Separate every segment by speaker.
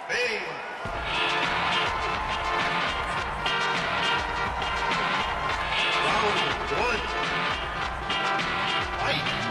Speaker 1: Bang! Round one. Fight!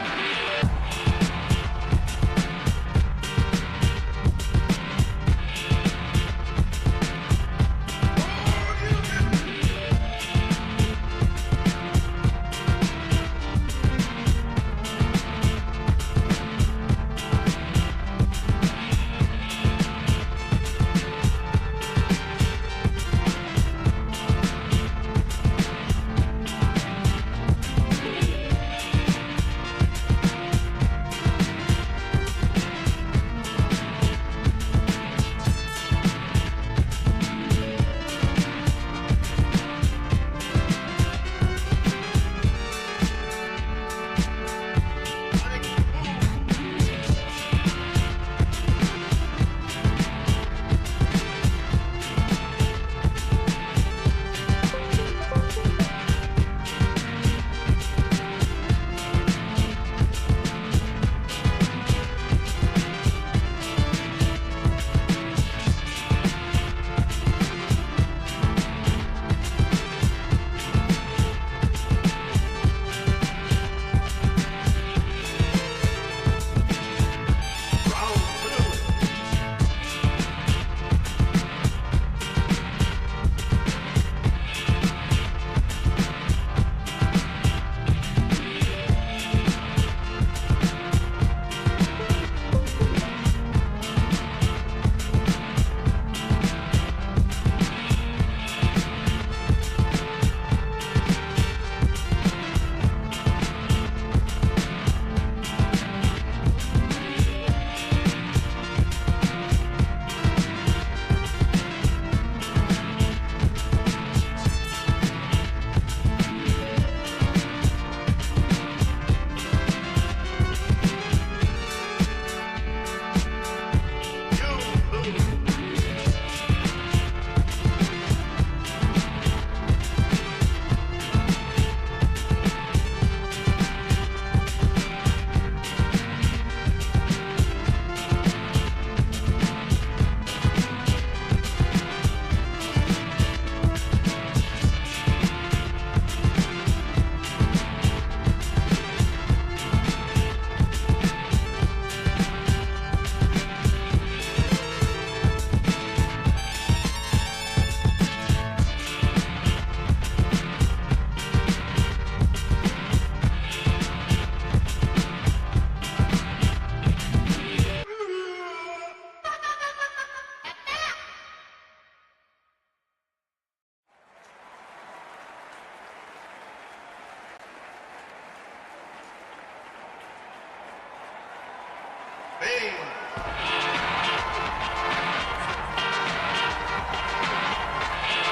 Speaker 1: Bang!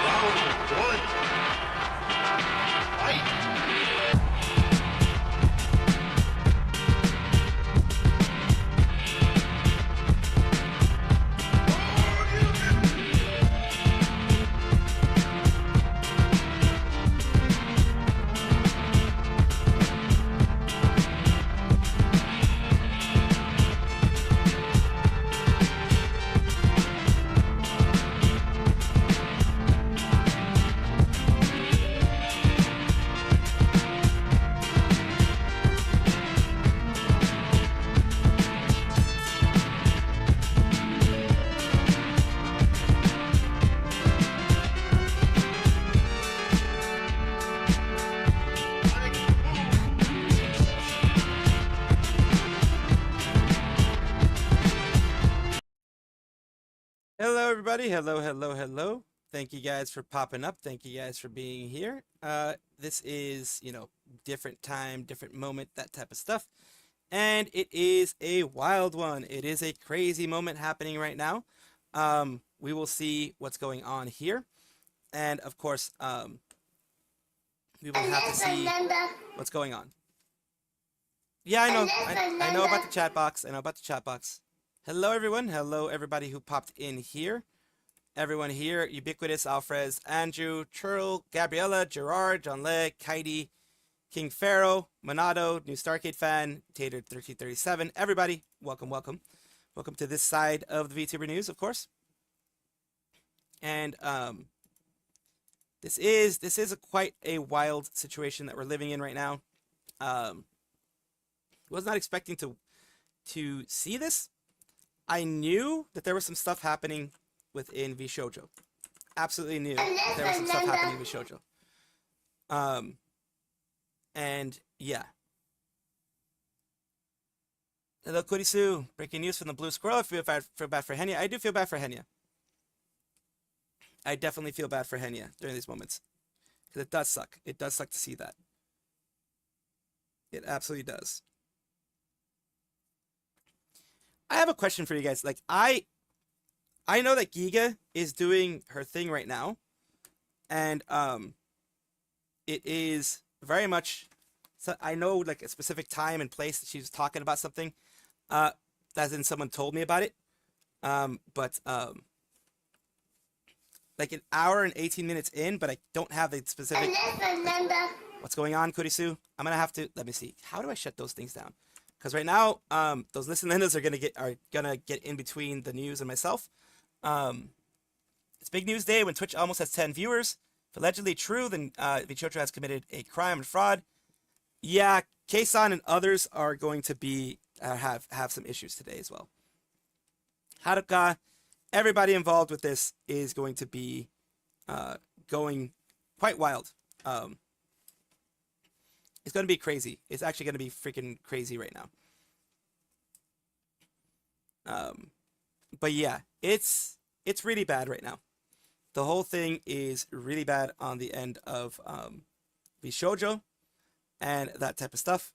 Speaker 1: Round one. Fight!
Speaker 2: Hello, everybody. Hello, hello, hello. Thank you guys for popping up. Thank you guys for being here. This is, different time, different moment, that type of stuff. And it is a wild one. It is a crazy moment happening right now. We will see what's going on here. And of course, we will have to see what's going on. Yeah, I know. I know about the chat box. I know about the chat box. Hello, everyone. Hello, everybody who popped in here. Everyone here, Ubiquitous, Alfrez, Andrew, Churl, Gabriella, Gerard, John Le, Kaidi, King Pharaoh, Monado, New Starcade Fan, Tater1337. Everybody, welcome, welcome. Welcome to this side of the VTuber news, of course. And this is quite a wild situation that we're living in right now. Was not expecting to see this. I knew that there was some stuff happening within VSHOJO. Absolutely knew that there was some stuff happening in VSHOJO. And yeah. Hello, Kurisu. Breaking news from the Blue Squirrel. I feel bad for Henya. I do feel bad for Henya. I definitely feel bad for Henya during these moments. Because it does suck. It does suck to see that. It absolutely does. I have a question for you guys. Like, I know that Giga is doing her thing right now. And it is very much, so I know like a specific time and place that she's talking about something. As in someone told me about it. But like an hour and 18 minutes in, but I don't have the specific. What's going on, Kurisu? I'm gonna have to, let me see. How do I shut those things down? Because right now, those listen lindas are gonna get in between the news and myself. It's big news day when Twitch almost has 10 viewers. If allegedly true, then VSHOJO has committed a crime and fraud. Yeah, Keisan and others are going to be have some issues today as well. Haruka, everybody involved with this is going to be going quite wild. It's going to be crazy. It's actually going to be freaking crazy right now. But yeah, it's really bad right now. The whole thing is really bad on the end of VSHOJO and that type of stuff.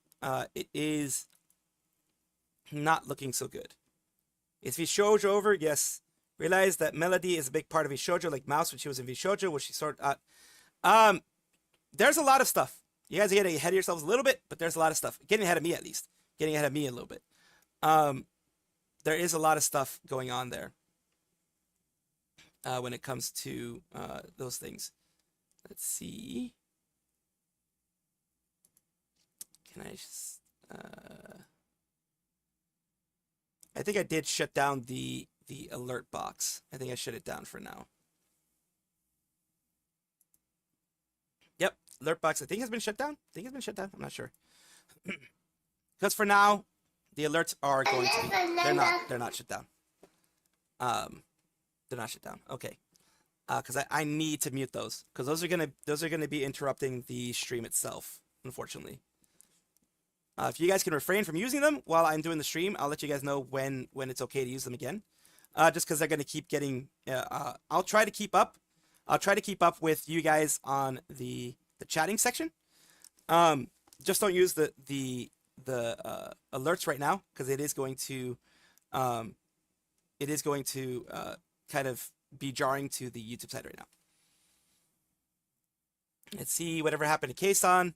Speaker 2: It is not looking so good. Is VSHOJO over? Yes. Realize that Melody is a big part of VSHOJO, like Mouse when she was in VSHOJO, which she sort there's a lot of stuff. You guys are getting ahead of yourselves a little bit, but there's a lot of stuff. Getting ahead of me, at least. Getting ahead of me a little bit. There is a lot of stuff going on there when it comes to those things. Let's see. Can I just... I think I did shut down the alert box. I think I shut it down for now. Yep, alert box I think has been shut down. I'm not sure. Because for now, the alerts are going to be they're not shut down. They're not shut down. Okay. Because I need to mute those. Because those are gonna be interrupting the stream itself, unfortunately. If you guys can refrain from using them while I'm doing the stream, I'll let you guys know when it's okay to use them again. Just because they're going to keep getting... I'll try to keep up. I'll try to keep up with you guys on the chatting section. Just don't use the alerts right now, because it is going to kind of be jarring to the YouTube side right now. Let's see whatever happened to Keisan.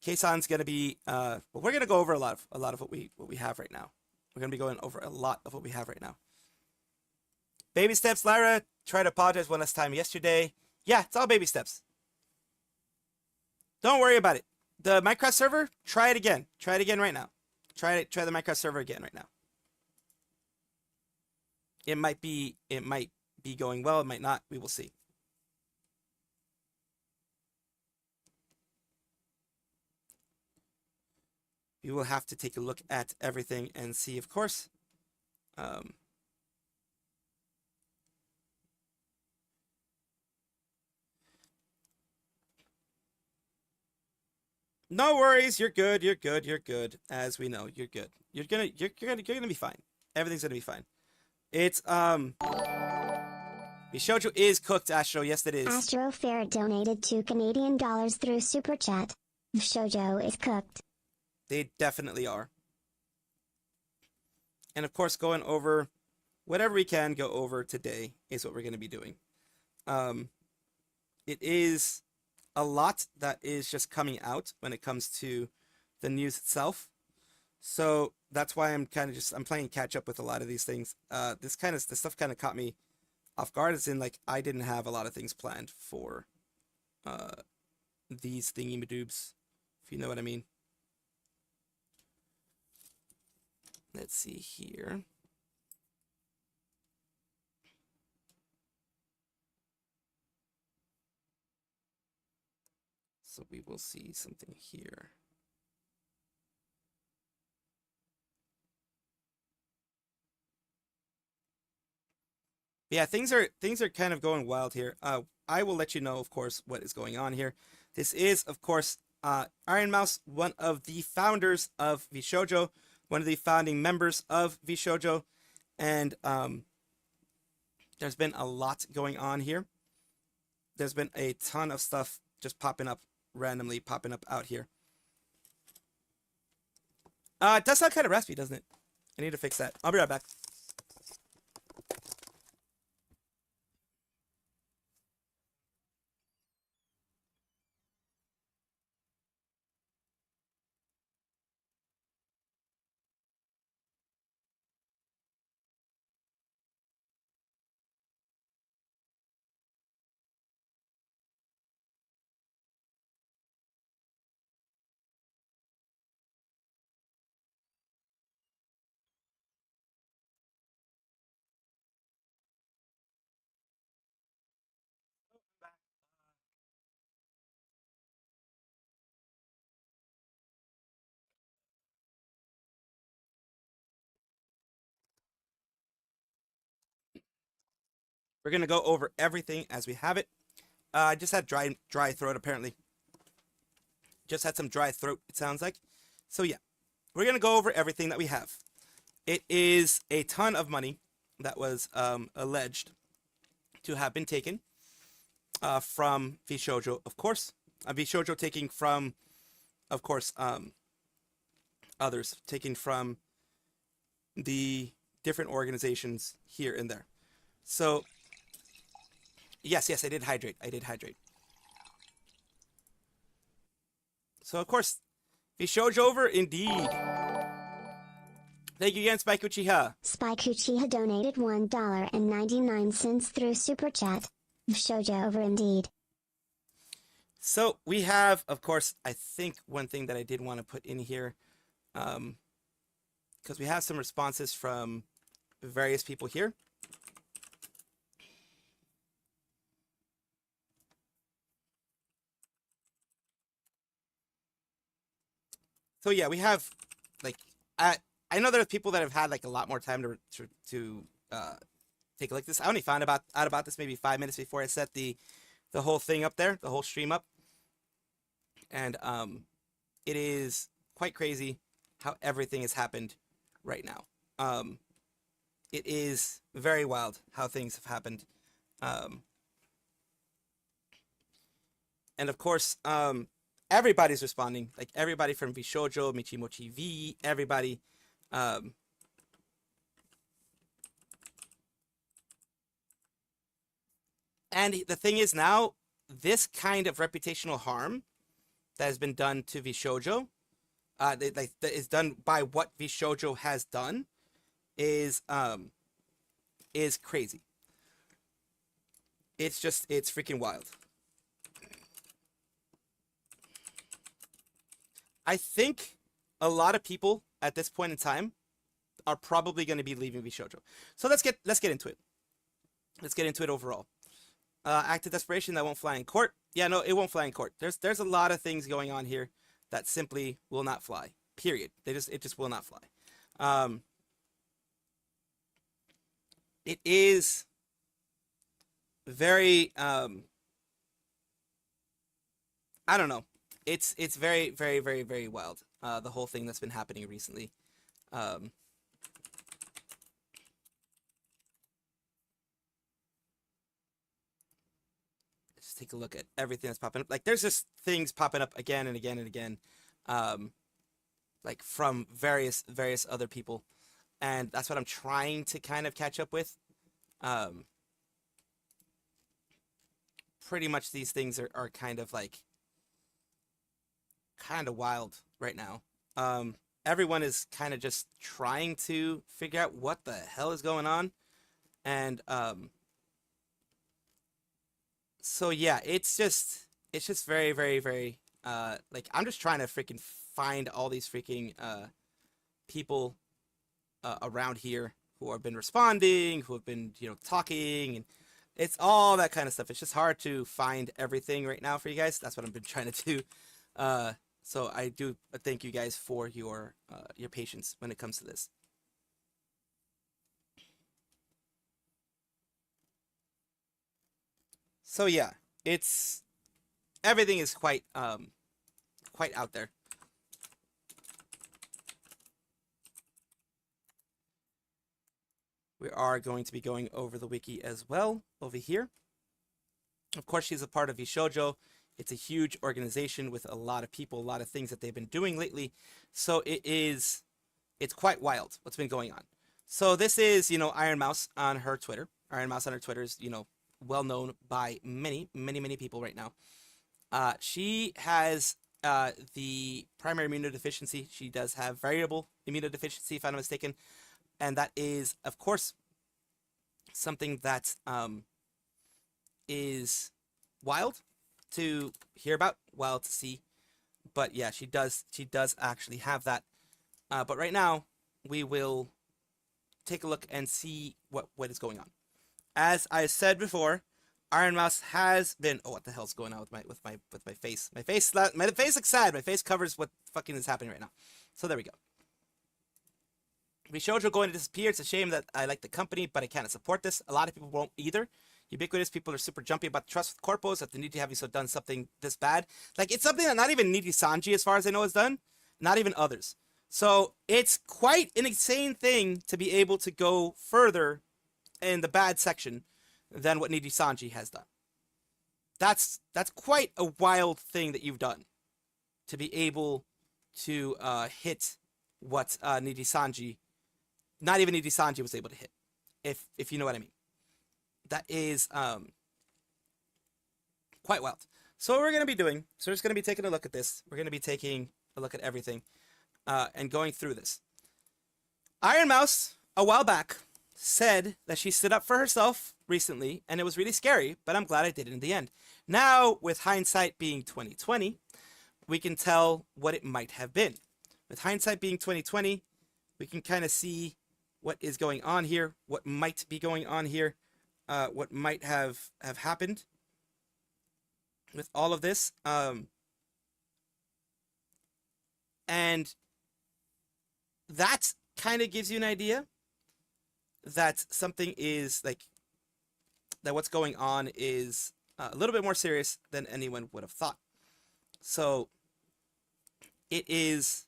Speaker 2: Keisan's gonna be well, we're gonna go over a lot of what we have right now. We're gonna be going over a lot of what we have right now. Baby steps, Lyra. Tried to apologize one last time yesterday. Yeah, it's all baby steps. Don't worry about it. The Minecraft server, try it again. Try it again right now. Try the Minecraft server again right now. It might be going well, it might not. We will see. We will have to take a look at everything and see, of course. No worries, you're good. As we know, you're good. You're gonna be fine. Everything's gonna be fine. It's VSHOJO is cooked, Astro. Yes, it is.
Speaker 1: Astro Fair donated $2 through Super Chat. VSHOJO is cooked.
Speaker 2: They definitely are. And of course, going over whatever we can go over today is what we're going to be doing. It is a lot that is just coming out when it comes to the news itself. So that's why I'm playing catch up with a lot of these things. This stuff kind of caught me off guard. As in, like, I didn't have a lot of things planned for these thingy-madoobs, if you know what I mean. Let's see here. So we will see something here. Yeah, things are kind of going wild here. I will let you know, of course, what is going on here. This is, of course, IRONMOUSE, one of the founders of VSHOJO, one of the founding members of VSHOJO, and there's been a lot going on here. There's been a ton of stuff just popping up, randomly popping up out here. It does sound kind of raspy, doesn't it? I need to fix that. I'll be right back. We're gonna go over everything as we have it. I just had dry throat apparently. Just had some dry throat, it sounds like. So yeah, we're gonna go over everything that we have. It is a ton of money that was alleged to have been taken from VSHOJO, of course. VSHOJO taking from, of course, others, taking from the different organizations here and there. So yes, I did hydrate. So of course, VSHOJO over indeed. Thank you again, Spike Uchiha.
Speaker 1: Spike Uchiha donated $1.99 through Super Chat. VSHOJO over indeed.
Speaker 2: So we have, of course, I think one thing that I did want to put in here, because we have some responses from various people here. So yeah, we have, like, I know there's people that have had like a lot more time to take a look at this. I only found out about this maybe 5 minutes before I set the whole thing up there, the whole stream up, and it is quite crazy how everything has happened right now. It is very wild how things have happened, and of course, everybody's responding. Like everybody from VSHOJO, Michimochi V, everybody. And the thing is now, this kind of reputational harm that has been done to VSHOJO, that is done by what VSHOJO has done, is crazy. It's freaking wild. I think a lot of people at this point in time are probably going to be leaving VSHOJO. So let's get into it. Let's get into it overall. Act of desperation that won't fly in court. Yeah, no, it won't fly in court. There's a lot of things going on here that simply will not fly. Period. It just will not fly. It is very I don't know. It's very, very, very, very wild. The whole thing that's been happening recently. Just take a look at everything that's popping up. Like there's just things popping up again and again and again, like from various other people, and that's what I'm trying to kind of catch up with. Pretty much these things are kind of like wild right now. Everyone is kind of just trying to figure out what the hell is going on, and so yeah, it's just very, very, very like I'm just trying to freaking find all these freaking people around here who have been responding, who have been talking, It's all that kind of stuff. It's just hard to find everything right now for you guys. That's what I've been trying to do. So I do thank you guys for your patience when it comes to this. So yeah, it's everything is quite out there. We are going to be going over the wiki as well over here. Of course, she's a part of VSHOJO. It's a huge organization with a lot of people, a lot of things that they've been doing lately. So it's quite wild what's been going on. So this is, IronMouse on her Twitter. IronMouse on her Twitter is, well known by many people right now. She has the primary immunodeficiency. She does have variable immunodeficiency, if I'm not mistaken. And that is, of course, something that is wild to hear about, wild to see. But yeah, she does actually have that. But right now, we will take a look and see what is going on. As I said before, IronMouse has been. Oh, what the hell's going on with my face? My face looks sad. My face covers what fucking is happening right now. So there we go. VSHOJO going to disappear. It's a shame that I like the company, but I can't support this. A lot of people won't either. Ubiquitous people are super jumpy about the trust with corpos that they need to have you so done something this bad. Like, it's something that not even Niji Sanji, as far as I know, has done. Not even others. So it's quite an insane thing to be able to go further in the bad section than what Niji Sanji has done. That's quite a wild thing that you've done to be able to hit what Niji Sanji, not even Niji Sanji, was able to hit, if you know what I mean. That is quite wild. So what we're going to be doing, so we're just going to be taking a look at this. We're going to be taking a look at everything and going through this. IronMouse, a while back, said that she stood up for herself recently, and it was really scary, but I'm glad I did it in the end. Now, with hindsight being 2020, we can tell what it might have been. With hindsight being 2020, we can kind of see what is going on here, what might be going on here, what might have happened with all of this. And that kind of gives you an idea that something is that what's going on is a little bit more serious than anyone would have thought. So it is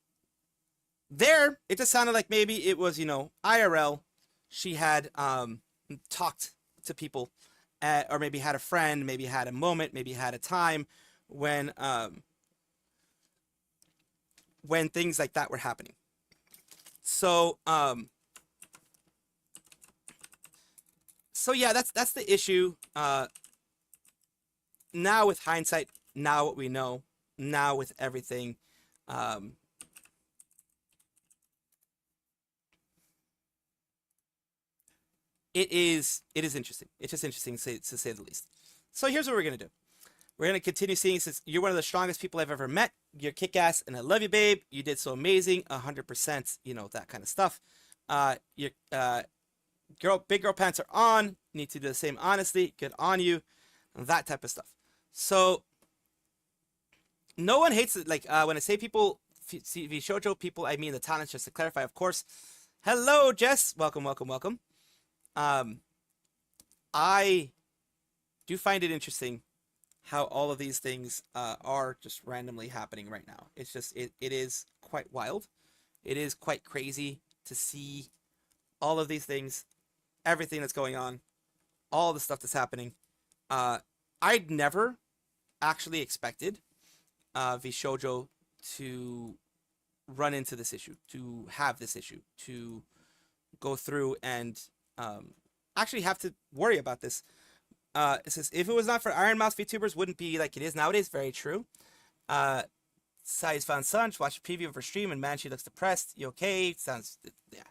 Speaker 2: there. It just sounded like maybe it was, IRL. She had talked to people, or maybe had a friend, maybe had a moment, maybe had a time when things like that were happening. So yeah, that's the issue. Now with hindsight, now what we know, now with everything, it is interesting. It's just interesting to say the least. So here's what we're gonna do. We're gonna continue seeing, since you're one of the strongest people I've ever met. You're kick-ass, and I love you, babe. You did so amazing, 100%. That kind of stuff. Your big girl pants are on. You need to do the same honestly. Good on you, and that type of stuff. So no one hates it. Like when I say people, VSHOJO people, I mean the talents. Just to clarify, of course. Hello, Jess. Welcome. I do find it interesting how all of these things are just randomly happening right now. It's just, it is quite wild. It is quite crazy to see all of these things, everything that's going on, all the stuff that's happening. I'd never actually expected VSHOJO to run into this issue, to have this issue, to go through and actually have to worry about this. It says, if it was not for IronMouse, VTubers wouldn't be like it is nowadays. Very true. Sai's found Sunch, watch a preview of her stream, and man, she looks depressed. You okay? Sounds, yeah.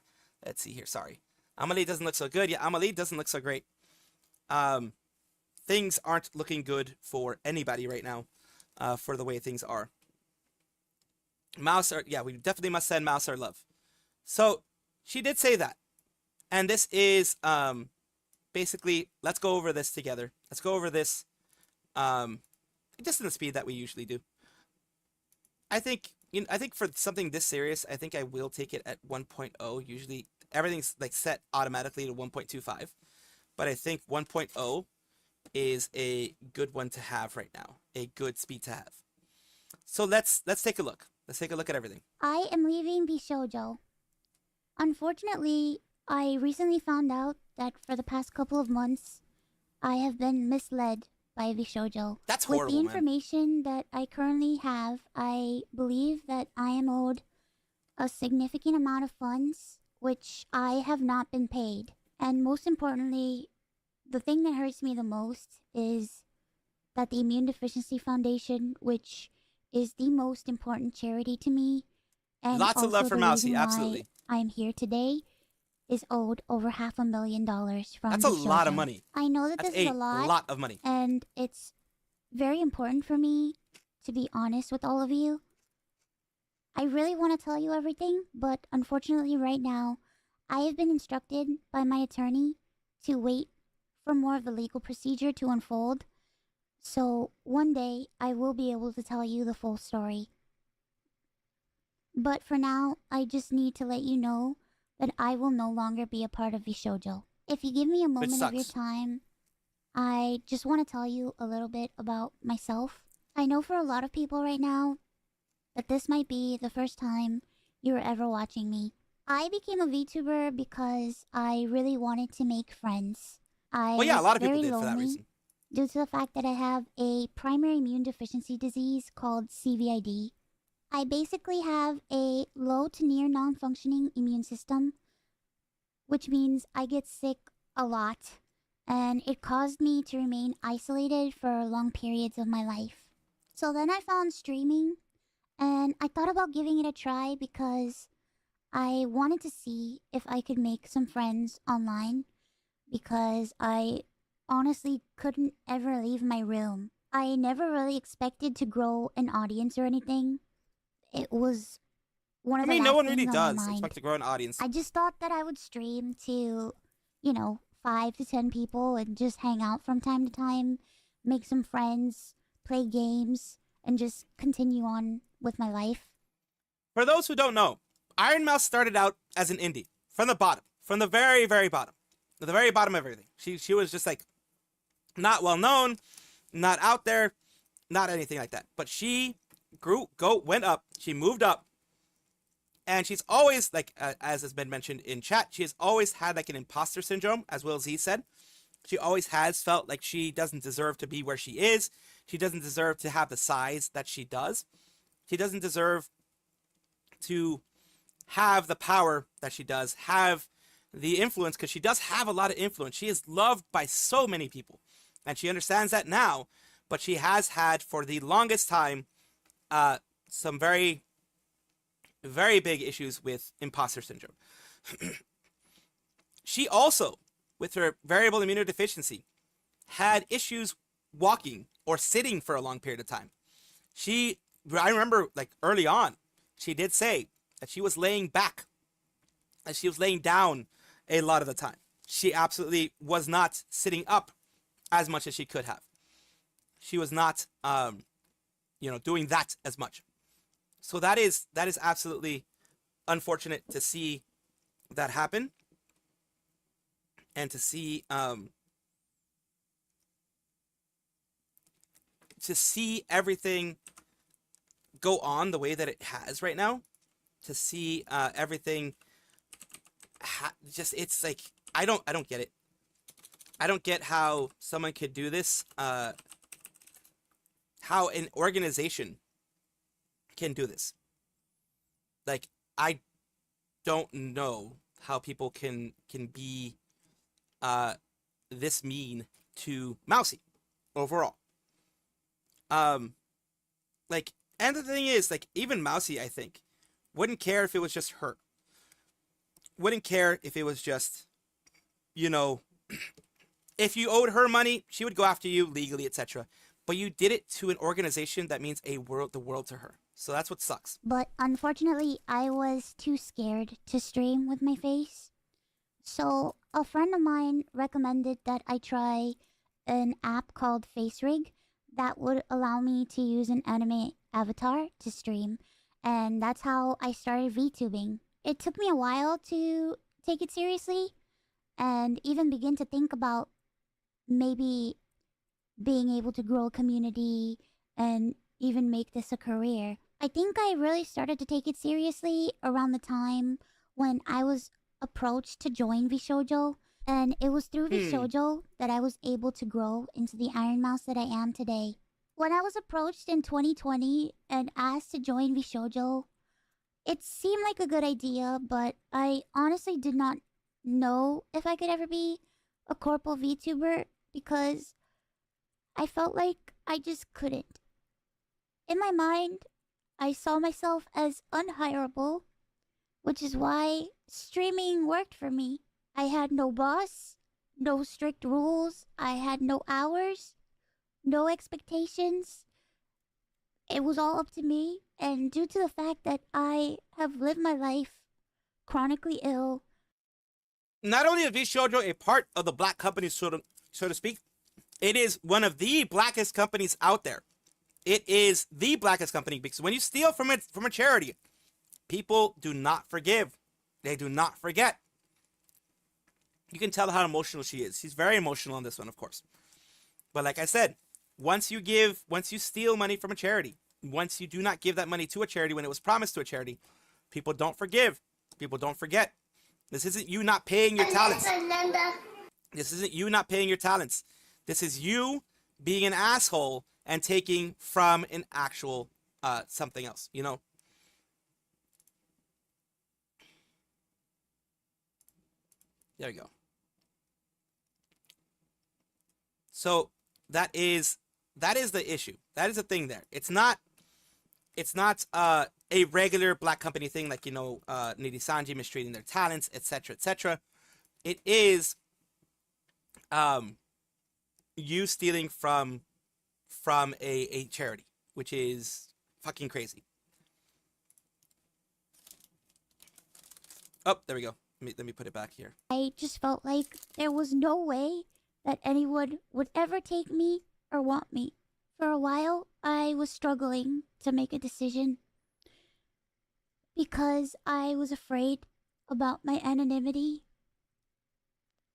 Speaker 2: Let's see here. Sorry. Amelie doesn't look so good. Yeah, Amelie doesn't look so great. Things aren't looking good for anybody right now, for the way things are. Mouse, yeah, we definitely must send Mouse our love. So she did say that. And this is, basically, let's go over this together. Let's go over this just in the speed that we usually do. I think for something this serious, I think I will take it at 1.0. Usually everything's like set automatically to 1.25, but I think 1.0 is a good one to have right now, a good speed to have. So let's take a look. Let's take a look at everything.
Speaker 3: I am leaving VSHOJO. Unfortunately, I recently found out that for the past couple of months, I have been misled by VSHOJO.
Speaker 2: That's horrible,
Speaker 3: With the information that I currently have, I believe that I am owed a significant amount of funds, which I have not been paid. And most importantly, the thing that hurts me the most is that the Immune Deficiency Foundation, which is the most important charity to me, and
Speaker 2: lots of love for Mousy, absolutely.
Speaker 3: I am here today, is owed over $500,000 from
Speaker 2: That's a lot of
Speaker 3: VSHOJO.
Speaker 2: money.
Speaker 3: I know that
Speaker 2: That's
Speaker 3: this is a lot
Speaker 2: of money.
Speaker 3: and it's very important for me to be honest with all of you. I really want to tell you everything, but unfortunately right now, I have been instructed by my attorney to wait for more of the legal procedure to unfold. So one day I will be able to tell you the full story. But for now, I just need to let you know that I will no longer be a part of VSHOJO. If you give me a moment of your time, I just want to tell you a little bit about myself. I know for a lot of people right now that this might be the first time you were ever watching me. I became a VTuber because I really wanted to make friends.
Speaker 2: Well, yeah, a lot of people did for that reason.
Speaker 3: Due to the fact that I have a primary immune deficiency disease called CVID. I basically have a low to near non-functioning immune system, which means I get sick a lot, and it caused me to remain isolated for long periods of my life. So then I found streaming, and I thought about giving it a try because I wanted to see if I could make some friends online, because I honestly couldn't ever leave my room. I never really expected to grow an audience or anything. It was one of the last
Speaker 2: no one really
Speaker 3: things on
Speaker 2: does
Speaker 3: my mind.
Speaker 2: expect to grow an audience.
Speaker 3: I just thought that I would stream to, 5 to 10 people and just hang out from time to time, make some friends, play games, and just continue on with my life.
Speaker 2: For those who don't know, IRONMOUSE started out as an indie from the bottom, from the very, very bottom, at the very bottom of everything. She was just like not well known, not out there, not anything like that. But she went up, she moved up, and she's always, like, as has been mentioned in chat, she has always had like an imposter syndrome, as Will Z said. She always has felt like she doesn't deserve to be where she is. She doesn't deserve to have the size that she does. She doesn't deserve to have the power that she does, have the influence, because she does have a lot of influence. She is loved by so many people, and she understands that now, but she has had for the longest time some very, very big issues with imposter syndrome. She also, with her variable immunodeficiency, had issues walking or sitting for a long period of time. I remember, like, early on, she did say that she was laying back, that she was laying down a lot of the time. She absolutely was not sitting up as much as she could have. She was not, doing that as much. So that is absolutely unfortunate to see that happen, and to see everything go on the way that it has right now. To see everything it's like I don't get it. I don't get how someone could do this. How an organization can do this. Like, I don't know how people can be this mean to Mousy overall. Like, and the thing is, like, even Mousy, I think, wouldn't care if it was just her. Wouldn't care if it was just, if you owed her money, she would go after you legally, etc. But you did it to an organization that means the world to her. So that's what sucks.
Speaker 3: But unfortunately, I was too scared to stream with my face. So, a friend of mine recommended that I try an app called FaceRig that would allow me to use an anime avatar to stream, and that's how I started VTubing. It took me a while to take it seriously and even begin to think about maybe being able to grow a community and even make this a career. I think I really started to take it seriously around the time when I was approached to join VSHOJO, and it was through VSHOJO that I was able to grow into the Iron Mouse that I am today. When I was approached in 2020 and asked to join VSHOJO, it seemed like a good idea, but I honestly did not know if I could ever be a corporal VTuber because I felt like I just couldn't. In my mind, I saw myself as unhireable, which is why streaming worked for me. I had no boss, no strict rules, I had no hours, no expectations. It was all up to me, and due to the fact that I have lived my life chronically ill.
Speaker 2: Not only is VSHOJO a part of the black company, so to speak, it is one of the blackest companies out there. It is the blackest company because when you steal from a charity, people do not forgive. They do not forget. You can tell how emotional she is. She's very emotional on this one, of course. But like I said, once you steal money from a charity, once you do not give that money to a charity when it was promised to a charity, people don't forgive. People don't forget. This isn't you not paying your talents. This isn't you not paying your talents. This is you being an asshole and taking from an actual something else, you know? There you go. So that is the issue. That is the thing there. It's not a regular black company thing like, you know, Nidhi Sanji mistreating their talents, etc., etc. It is you stealing from a charity, which is fucking crazy. Oh, there we go. Let me put it back here.
Speaker 3: I just felt like there was no way that anyone would ever take me or want me. For a while, I was struggling to make a decision because I was afraid about my anonymity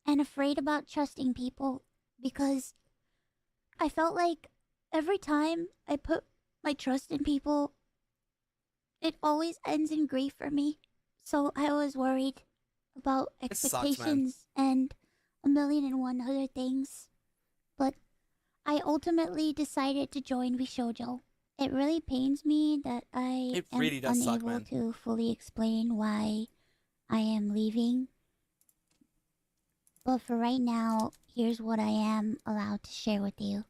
Speaker 3: and afraid about trusting people because I felt like every time I put my trust in people, it always ends in grief for me. So I was worried about expectations and 1,000,001 other things. But I ultimately decided to join VSHOJO. It really pains me that I am unable to fully explain why I am leaving. But for right now, here's what I am allowed to share with you.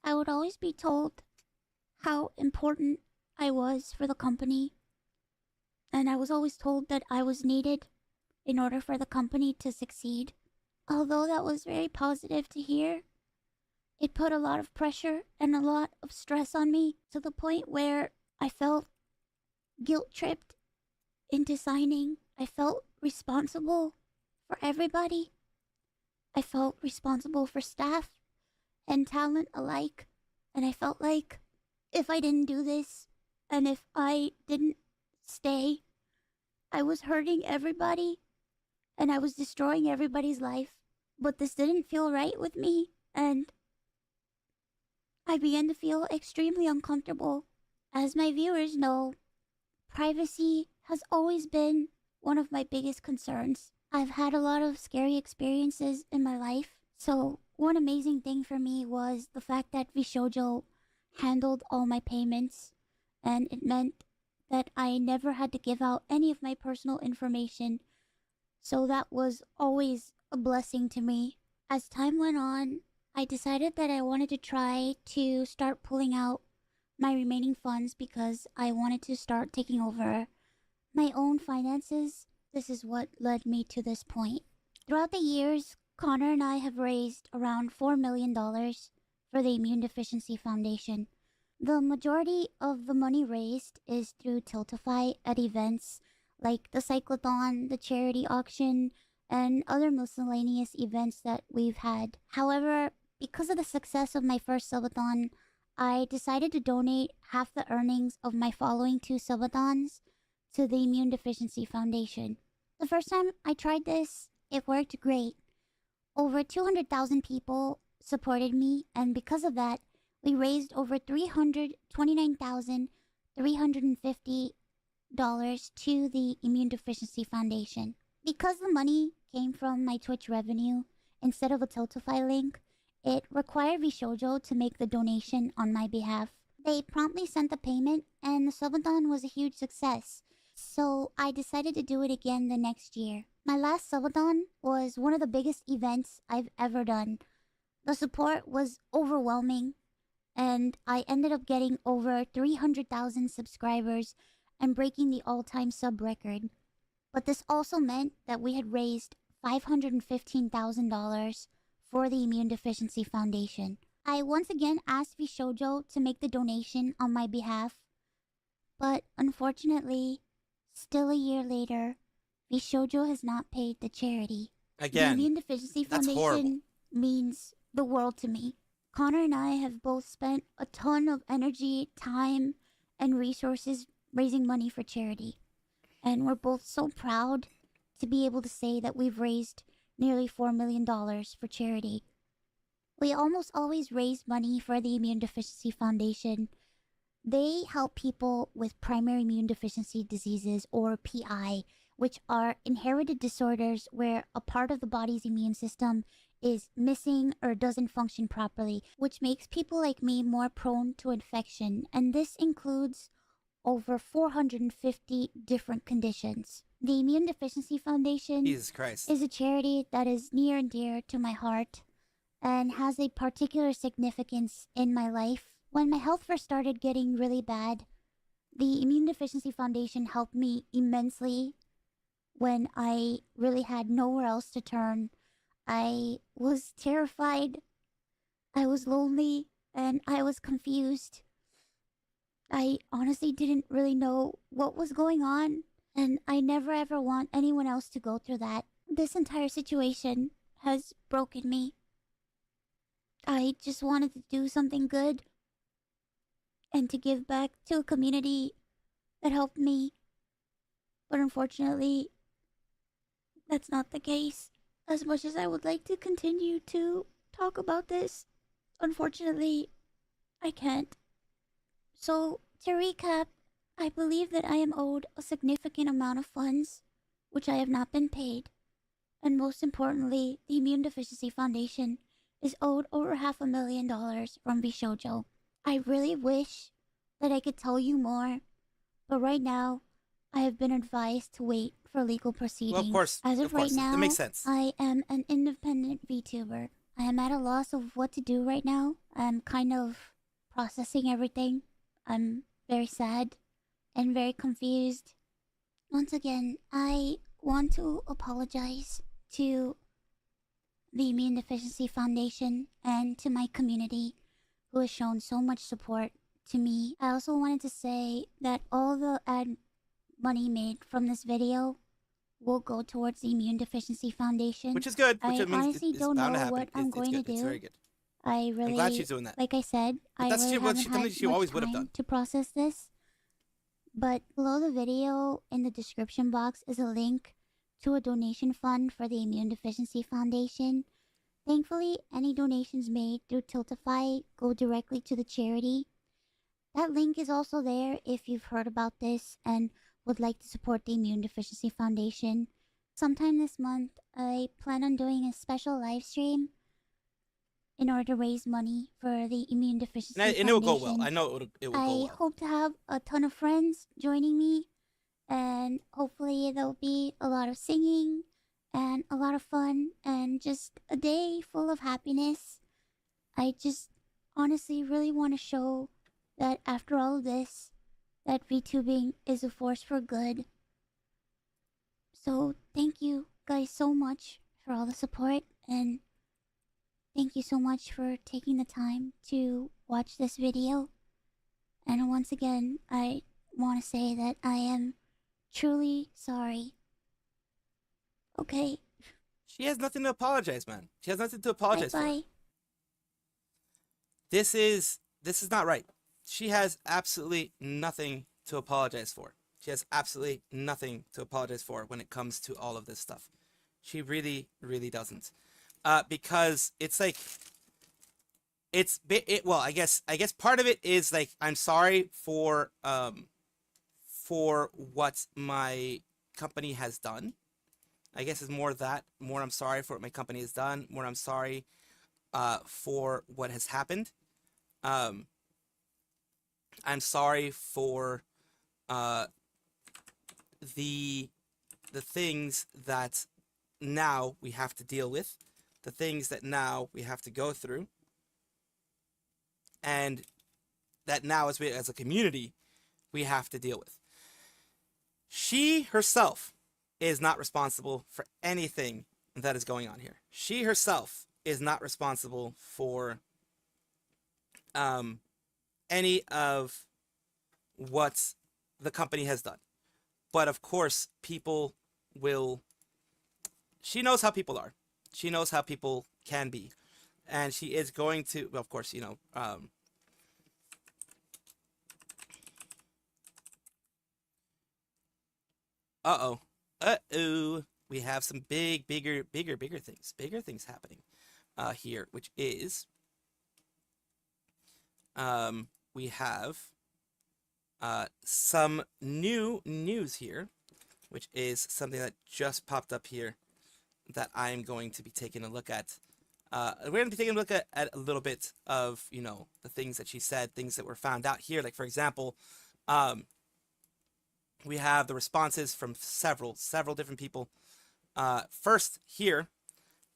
Speaker 3: I would always be told how important I was for the company. And I was always told that I was needed in order for the company to succeed. Although that was very positive to hear, it put a lot of pressure and a lot of stress on me to the point where I felt guilt-tripped into signing. I felt responsible for everybody. I felt responsible for staff and talent alike. And I felt like if I didn't do this and if I didn't stay, I was hurting everybody and I was destroying everybody's life. But this didn't feel right with me, and I began to feel extremely uncomfortable. As my viewers know, privacy has always been one of my biggest concerns. I've had a lot of scary experiences in my life, so one amazing thing for me was the fact that VSHOJO handled all my payments, and it meant that I never had to give out any of my personal information, so that was always a blessing to me. As time went on, I decided that I wanted to try to start pulling out my remaining funds because I wanted to start taking over my own finances. This is what led me to this point. Throughout the years, Connor and I have raised around $4 million for the Immune Deficiency Foundation. The majority of the money raised is through Tiltify at events like the Cyclothon, the charity auction, and other miscellaneous events that we've had. However, because of the success of my first subathon, I decided to donate half the earnings of my following 2 subathons to the Immune Deficiency Foundation. The first time I tried this, it worked great. Over 200,000 people supported me, and because of that, we raised over $329,350 to the Immune Deficiency Foundation. Because the money came from my Twitch revenue instead of a Tiltify link, it required VSHOJO to make the donation on my behalf. They promptly sent the payment, and the subathon was a huge success, so I decided to do it again the next year. My last subathon was one of the biggest events I've ever done. The support was overwhelming, and I ended up getting over 300,000 subscribers and breaking the all-time sub record. But this also meant that we had raised $515,000 for the Immune Deficiency Foundation. I once again asked VSHOJO to make the donation on my behalf, but unfortunately, still a year later, VSHOJO has not paid the charity.
Speaker 2: Again,
Speaker 3: the Immune Deficiency
Speaker 2: that's
Speaker 3: Foundation
Speaker 2: horrible.
Speaker 3: means the world to me. Connor and I have both spent a ton of energy, time, and resources raising money for charity. And we're both so proud to be able to say that we've raised nearly $4 million for charity. We almost always raise money for the Immune Deficiency Foundation. They help people with primary immune deficiency diseases, or PI, which are inherited disorders where a part of the body's immune system is missing or doesn't function properly, which makes people like me more prone to infection, and this includes over 450 different conditions. The Immune Deficiency Foundation
Speaker 2: Jesus Christ.
Speaker 3: is a charity that is near and dear to my heart and has a particular significance in my life. When my health first started getting really bad, the Immune Deficiency Foundation helped me immensely when I really had nowhere else to turn. I was terrified, I was lonely, and I was confused. I honestly didn't really know what was going on, and I never ever want anyone else to go through that. This entire situation has broken me. I just wanted to do something good and to give back to a community that helped me. But unfortunately, that's not the case. As much as I would like to continue to talk about this, unfortunately, I can't. So, to recap, I believe that I am owed a significant amount of funds, which I have not been paid. And most importantly, the Immune Deficiency Foundation is owed over $500,000 from VSHOJO. I really wish that I could tell you more, but right now, I have been advised to wait for legal proceedings.
Speaker 2: Well, of course.
Speaker 3: As of right now,
Speaker 2: that makes sense.
Speaker 3: I am an independent VTuber. I am at a loss of what to do right now. I'm kind of processing everything. I'm very sad and very confused. Once again, I want to apologize to the Immune Deficiency Foundation and to my community who has shown so much support to me. I also wanted to say that all the ad money made from this video will go towards the Immune Deficiency Foundation.
Speaker 2: Which is good. Which
Speaker 3: I
Speaker 2: means
Speaker 3: honestly
Speaker 2: it's
Speaker 3: don't
Speaker 2: bound
Speaker 3: know
Speaker 2: to happen.
Speaker 3: what I'm
Speaker 2: It's
Speaker 3: going
Speaker 2: good.
Speaker 3: to
Speaker 2: It's
Speaker 3: do.
Speaker 2: very good.
Speaker 3: I really,
Speaker 2: I'm glad she's doing that.
Speaker 3: like I said,
Speaker 2: But
Speaker 3: I
Speaker 2: that's
Speaker 3: really haven't
Speaker 2: something
Speaker 3: had
Speaker 2: she
Speaker 3: much
Speaker 2: always would have
Speaker 3: time
Speaker 2: done.
Speaker 3: to process this. But below the video in the description box is a link to a donation fund for the Immune Deficiency Foundation. Thankfully, any donations made through Tiltify go directly to the charity. That link is also there if you've heard about this and would like to support the Immune Deficiency Foundation. Sometime this month, I plan on doing a special live stream in order to raise money for the Immune Deficiency Foundation.
Speaker 2: And it will go well. I know it will go
Speaker 3: I
Speaker 2: well.
Speaker 3: hope to have a ton of friends joining me, and hopefully there'll be a lot of singing and a lot of fun and just a day full of happiness. I just honestly really want to show that after all of this, that VTubing is a force for good. So thank you guys so much for all the support, and thank you so much for taking the time to watch this video. And once again, I want to say that I am truly sorry. Okay,
Speaker 2: She has nothing to apologize, man. She has nothing to apologize for.
Speaker 3: Bye-bye.
Speaker 2: This is not right. She has absolutely nothing to apologize for. She has absolutely nothing to apologize for when it comes to all of this stuff. She really, really doesn't. Because it's like, well, I guess part of it is like, I'm sorry for what my company has done. I guess it's more that, more I'm sorry for what my company has done, more I'm sorry for what has happened. I'm sorry for the things that now we have to deal with, the things that now we have to go through, and that now as a community we have to deal with. She herself is not responsible for anything that is going on here. She herself is not responsible for any of what the company has done. But of course, people will... She knows how people are. She knows how people can be. And she is going to... Well, of course, you know... Uh-oh. Uh-oh. We have some bigger things happening here, which is... we have some new news here, which is something that just popped up here that I'm going to be taking a look at. We're going to be taking a look at a little bit of, you know, the things that she said, things that were found out here. Like, for example, we have the responses from several different people. First here,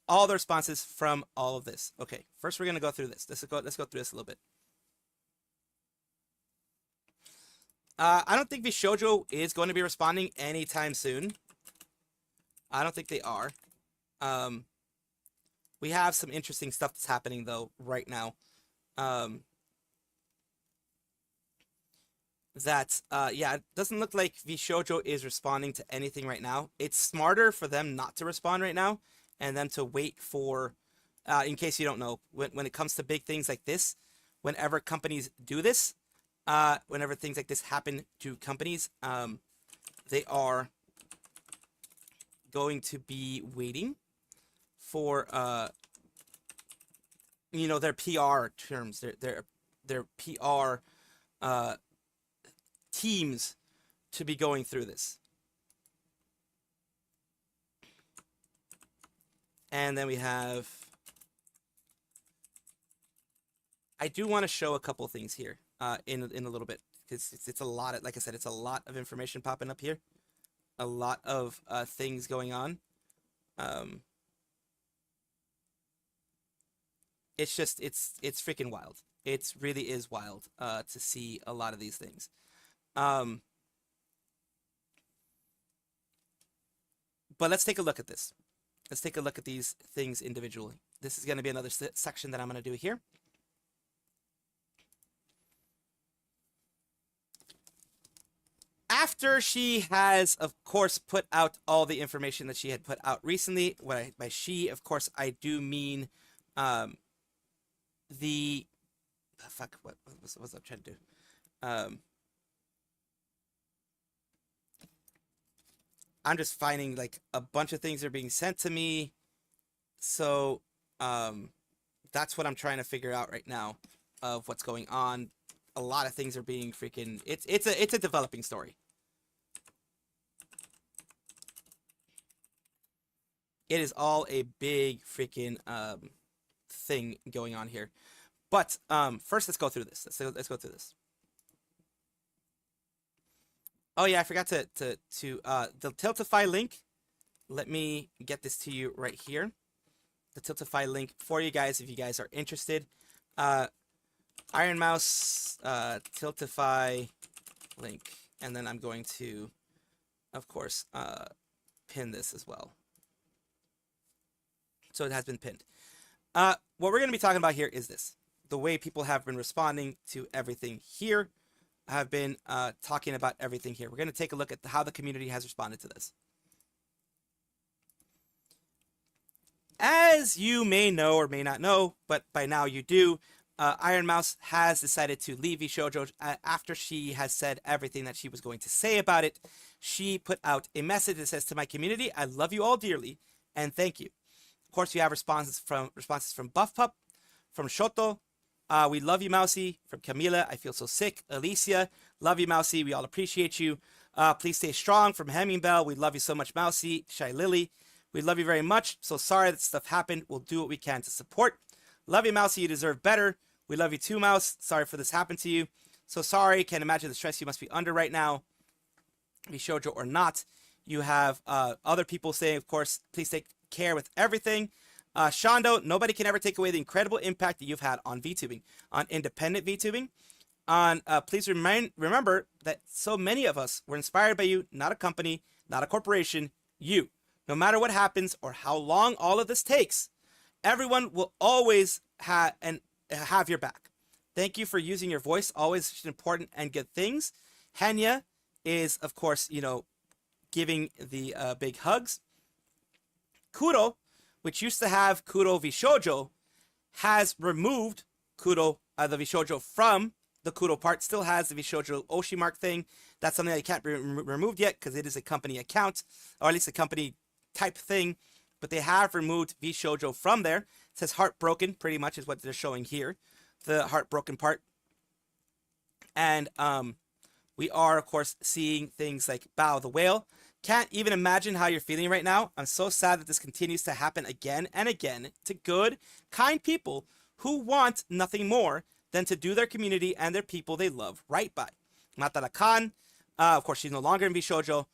Speaker 2: all the responses from all of this. Okay, first we're going to go through this. Let's go through this a little bit. I don't think VSHOJO is going to be responding anytime soon. I don't think they are. We have some interesting stuff that's happening, though, right now. Yeah, it doesn't look like VSHOJO is responding to anything right now. It's smarter for them not to respond right now, and them to wait for, in case you don't know, when it comes to big things like this, whenever companies do this, whenever things like this happen to companies, they are going to be waiting for, you know, their PR terms, their PR teams to be going through this. And then we have... I do want to show a couple things here in a little bit, because it's a lot of, like I said, it's a lot of information popping up here, a lot of things going on. It's just it's freaking wild. It really is wild to see a lot of these things. But let's take a look at this. Let's take a look at these things individually. This is going to be another section that I'm going to do here. After she has, of course, put out all the information that she had put out recently, by she, of course, I do mean the... fuck, what was I trying to do? I'm just finding, like, a bunch of things are being sent to me. So, that's what I'm trying to figure out right now of what's going on. A lot of things are being freaking... It's a developing story. It is all a big freaking thing going on here. But first, let's go through this. Let's go through this. Oh yeah, I forgot to the Tiltify link. Let me get this to you right here. The Tiltify link for you guys if you guys are interested. IronMouse Tiltify link, and then I'm going to, of course, pin this as well. So it has been pinned. What we're going to be talking about here is this. The way people have been responding to everything here. Have been talking about everything here. We're going to take a look at how the community has responded to this. as you may know or may not know, but by now you do, IronMouse has decided to leave VSHOJO after she has said everything that she was going to say about it. She put out a message that says, "To my community, I love you all dearly, and thank you." Of course, you have responses from Buff Pup, from Shoto, "We love you, Mousy." From Camila, "I feel so sick." Alicia, "Love you, Mousy. We all appreciate you. Please stay strong." From Hemming Bell, "We love you so much, Mousy." Shy Lily, "We love you very much. So sorry that stuff happened. We'll do what we can to support. Love you, Mousy. You deserve better. We love you too, Mouse. Sorry for this happened to you. So sorry. Can't imagine the stress you must be under right now. VSHOJO or not." You have other people saying, of course, please take care with everything. Shondo, "Nobody can ever take away the incredible impact that you've had on VTubing, on independent VTubing. Please remember that so many of us were inspired by you, not a company, not a corporation, you. No matter what happens or how long all of this takes, everyone will always have your back. Thank you for using your voice, always important and good things." Henya is, of course, giving the big hugs. Kuro, which used to have Kuro VSHOJO, has removed Kuro, the VSHOJO, from the Kuro part. Still has the VSHOJO Oshi mark thing. That's something that can't be removed yet because it is a company account, or at least a company type thing. But they have removed VSHOJO from there. It says heartbroken, pretty much is what they're showing here, the heartbroken part. And we are, of course, seeing things like Bow the Whale. "Can't even imagine how you're feeling right now. I'm so sad that this continues to happen again and again to good, kind people who want nothing more than to do their community and their people they love right by." Matala Khan, of course, she's no longer in VSHOJO,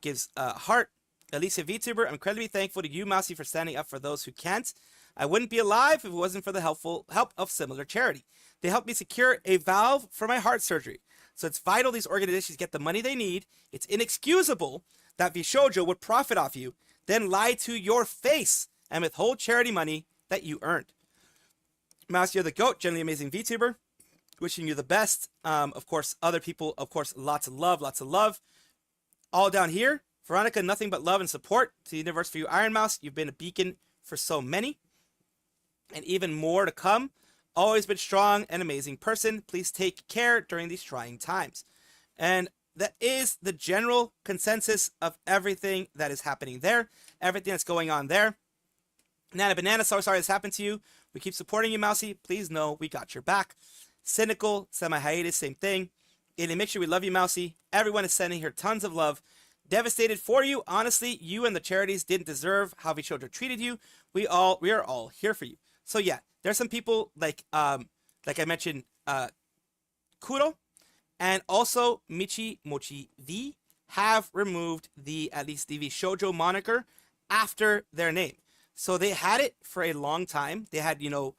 Speaker 2: gives a heart. Alicia VTuber, "I'm incredibly thankful to you, Mousy, for standing up for those who can't. I wouldn't be alive if it wasn't for the help of similar charity. They helped me secure a valve for my heart surgery. So it's vital these organizations get the money they need. It's inexcusable that VSHOJO would profit off you, then lie to your face and withhold charity money that you earned. Mouse, you're the GOAT, generally amazing VTuber. Wishing you the best." Of course, other people, of course, lots of love, lots of love. All down here, Veronica, "Nothing but love and support to the universe for you, Iron Mouse. You've been a beacon for so many, and even more to come. Always been strong and amazing person. Please take care during these trying times." And that is the general consensus of everything that is happening there, everything that's going on there. Nana Banana, "So sorry this happened to you. We keep supporting you, Mousy. Please know we got your back." Cynical, Semi-Hiatus, same thing. "Alien Mixture, we love you, Mousy. Everyone is sending her tons of love. Devastated for you. Honestly, you and the charities didn't deserve how VSHOJO treated you. We are all here for you." So yeah, there's some people like I mentioned, Kuro, and also Michi Mochi V have removed at least the VSHOJO moniker after their name. So they had it for a long time. They had, Kuro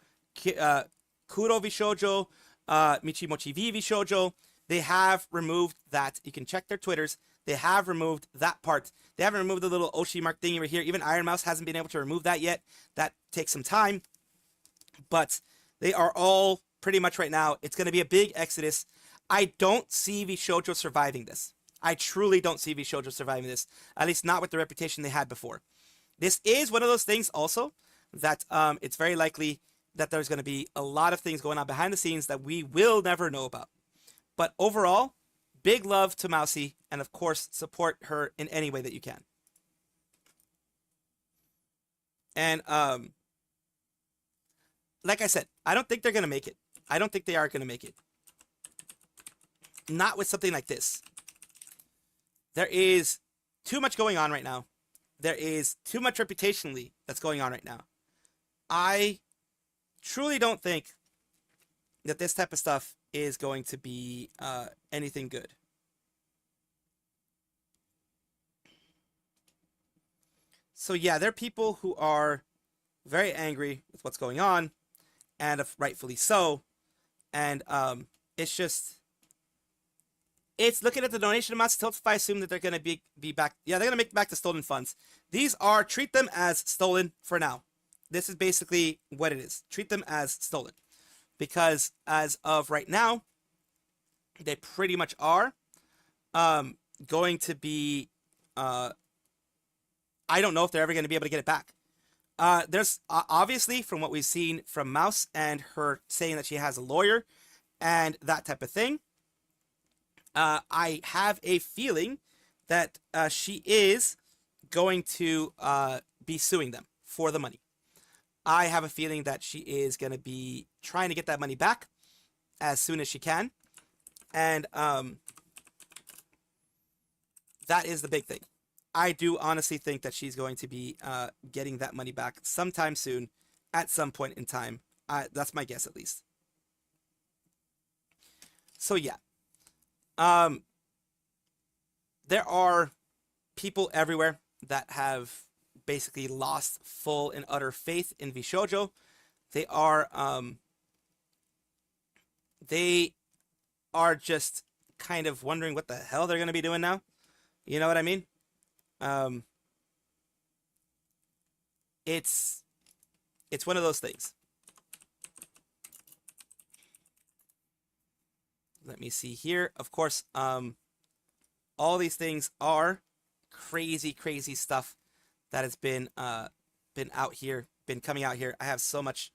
Speaker 2: VSHOJO, Michi Mochi V VSHOJO. They have removed that. You can check their Twitters. They have removed that part. They haven't removed the little Oshi mark thing over here. Even Iron Mouse hasn't been able to remove that yet. That takes some time. But they are all pretty much right now. It's going to be a big exodus. I don't see VSHOJO surviving this. I truly don't see VSHOJO surviving this. At least not with the reputation they had before. This is one of those things also that it's very likely that there's going to be a lot of things going on behind the scenes that we will never know about. But overall, big love to Mousy, and of course, support her in any way that you can. And like I said, I don't think they're going to make it. I don't think they are going to make it. Not with something like this. There is too much going on right now. There is too much reputationally that's going on right now. I truly don't think that this type of stuff is going to be anything good. So yeah, there are people who are very angry with what's going on, and rightfully so. And it's just, it's looking at the donation amounts. Still, if I assume that they're going to be back, yeah, they're going to make back the stolen funds. These are, treat them as stolen for now. This is basically what it is. Treat them as stolen, because as of right now, they pretty much are going to be. I don't know if they're ever going to be able to get it back. There's obviously, from what we've seen from Mouse and her saying that she has a lawyer and that type of thing, I have a feeling that she is going to be suing them for the money. I have a feeling that she is going to be trying to get that money back as soon as she can. And that is the big thing. I do honestly think that she's going to be getting that money back sometime soon, at some point in time. That's my guess, at least. So yeah, there are people everywhere that have basically lost full and utter faith in VSHOJO. They are just kind of wondering what the hell they're going to be doing now. You know what I mean? It's one of those things. Let me see here. Of course, all these things are crazy, crazy stuff that has been out here, been coming out here. I have so much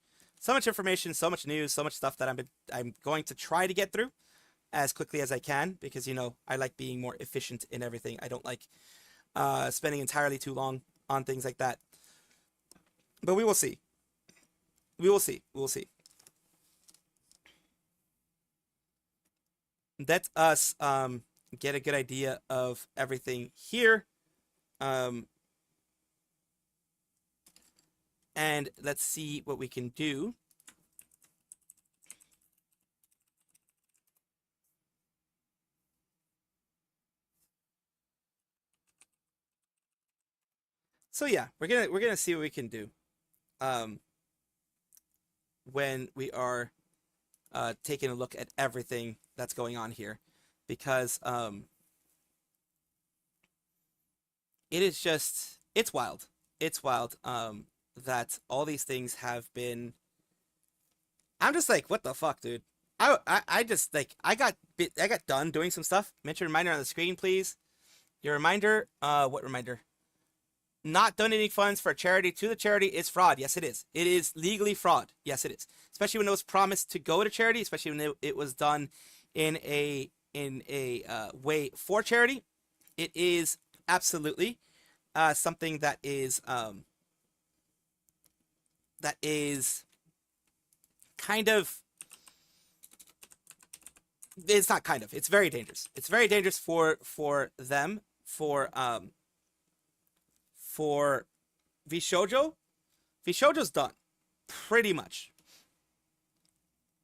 Speaker 2: information, so much news, so much stuff that I'm going to try to get through as quickly as I can, because, you know, I like being more efficient in everything. I don't like spending entirely too long on things like that. But we will see. We will see. We will see. Let us get a good idea of everything here. And let's see what we can do. So yeah, we're gonna see what we can do when we are taking a look at everything that's going on here, because it is just, it's wild. It's wild that all these things have been. I'm just like, what the fuck, dude? I just like, I got done doing some stuff. Mention reminder on the screen, please. Your reminder, what reminder? Not donating funds for a charity to the charity is fraud. Yes, it is. It is legally fraud. Yes, it is. Especially when it was promised to go to charity, especially when it was done in a way for charity. It is absolutely something that is kind of, it's not kind of, it's very dangerous. It's very dangerous for them, for VSHOJO. VSHOJO's done, pretty much.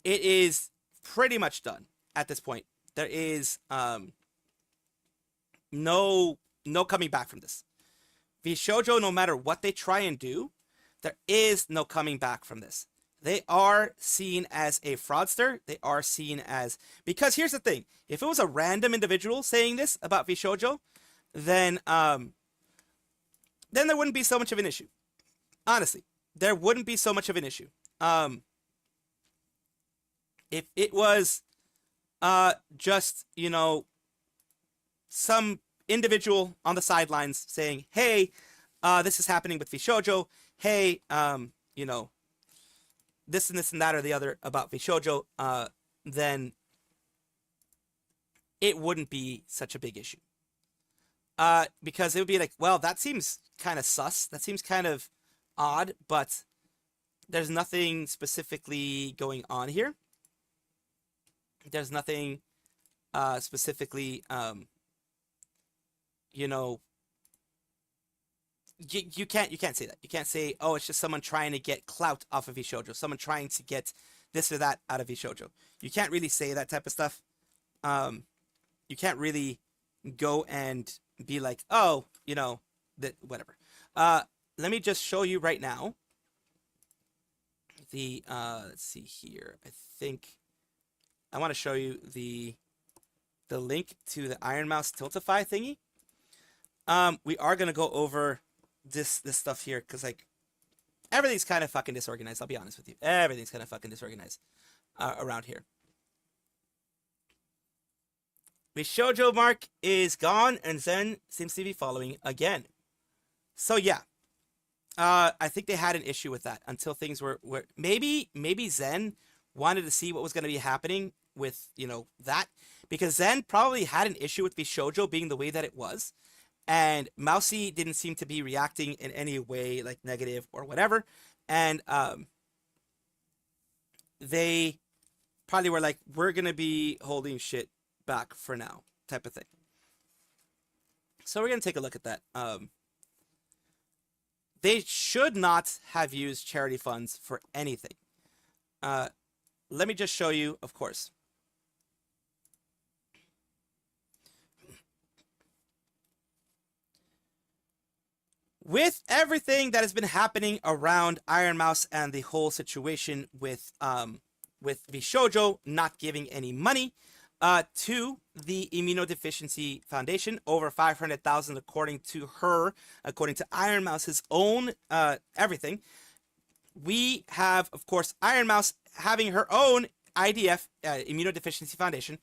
Speaker 2: It is pretty much done at this point. There is no coming back from this. VSHOJO, no matter what they try and do, there is no coming back from this. They are seen as a fraudster. They are seen as, because here's the thing: if it was a random individual saying this about VSHOJO, then there wouldn't be so much of an issue. Honestly, there wouldn't be so much of an issue. If it was just, you know, some individual on the sidelines saying, hey, this is happening with VSHOJO. Hey, you know, this and this and that or the other about VSHOJO, then it wouldn't be such a big issue. Because it would be like, well, that seems kind of sus. That seems kind of odd, but there's nothing specifically going on here. There's nothing specifically, you know, you can't say that. You can't say, oh, it's just someone trying to get clout off of VSHOJO, someone trying to get this or that out of VSHOJO. You can't really say that type of stuff. You can't really go and be like, oh, you know, that whatever. Let me just show you right now the let's see here. I think I want to show you the link to the IRONMOUSE Tiltify thingy. We are gonna go over this stuff here, because like everything's kind of fucking disorganized. I'll be honest with you, everything's kind of fucking disorganized around here. VSHOJO mark is gone, and Zen seems to be following again. So yeah, I think they had an issue with that until things were maybe Zen wanted to see what was going to be happening with, you know, that, because Zen probably had an issue with VShojo being the way that it was, and Mousy didn't seem to be reacting in any way like negative or whatever, and they probably were like, we're going to be holding shit back for now, type of thing. So we're going to take a look at that. They should not have used charity funds for anything. Let me just show you, of course. With everything that has been happening around IRONMOUSE and the whole situation with VShojo not giving any money to the Immunodeficiency Foundation, over 500,000 according to her, according to IRONMOUSE's own everything. We have, of course, IRONMOUSE having her own IDF, Immunodeficiency Foundation,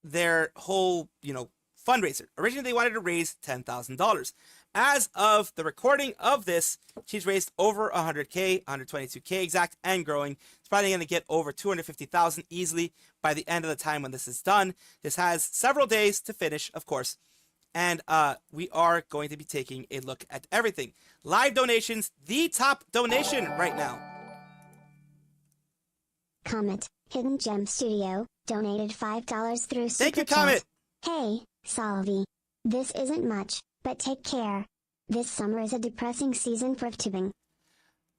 Speaker 2: their whole, you know, fundraiser. Originally, they wanted to raise $10,000. As of the recording of this, she's raised over 100K, 122K exact, and growing. It's probably going to get over 250,000 easily by the end of the time when this is done. This has several days to finish, of course, and we are going to be taking a look at everything. Live donations, the top donation right now.
Speaker 1: Comet, Hidden Gem Studio, donated $5 through Super
Speaker 2: Thank you,
Speaker 1: Chat.
Speaker 2: Comet.
Speaker 1: Hey, Salvi. This isn't much, but take care. This summer is a depressing season for Vtubing.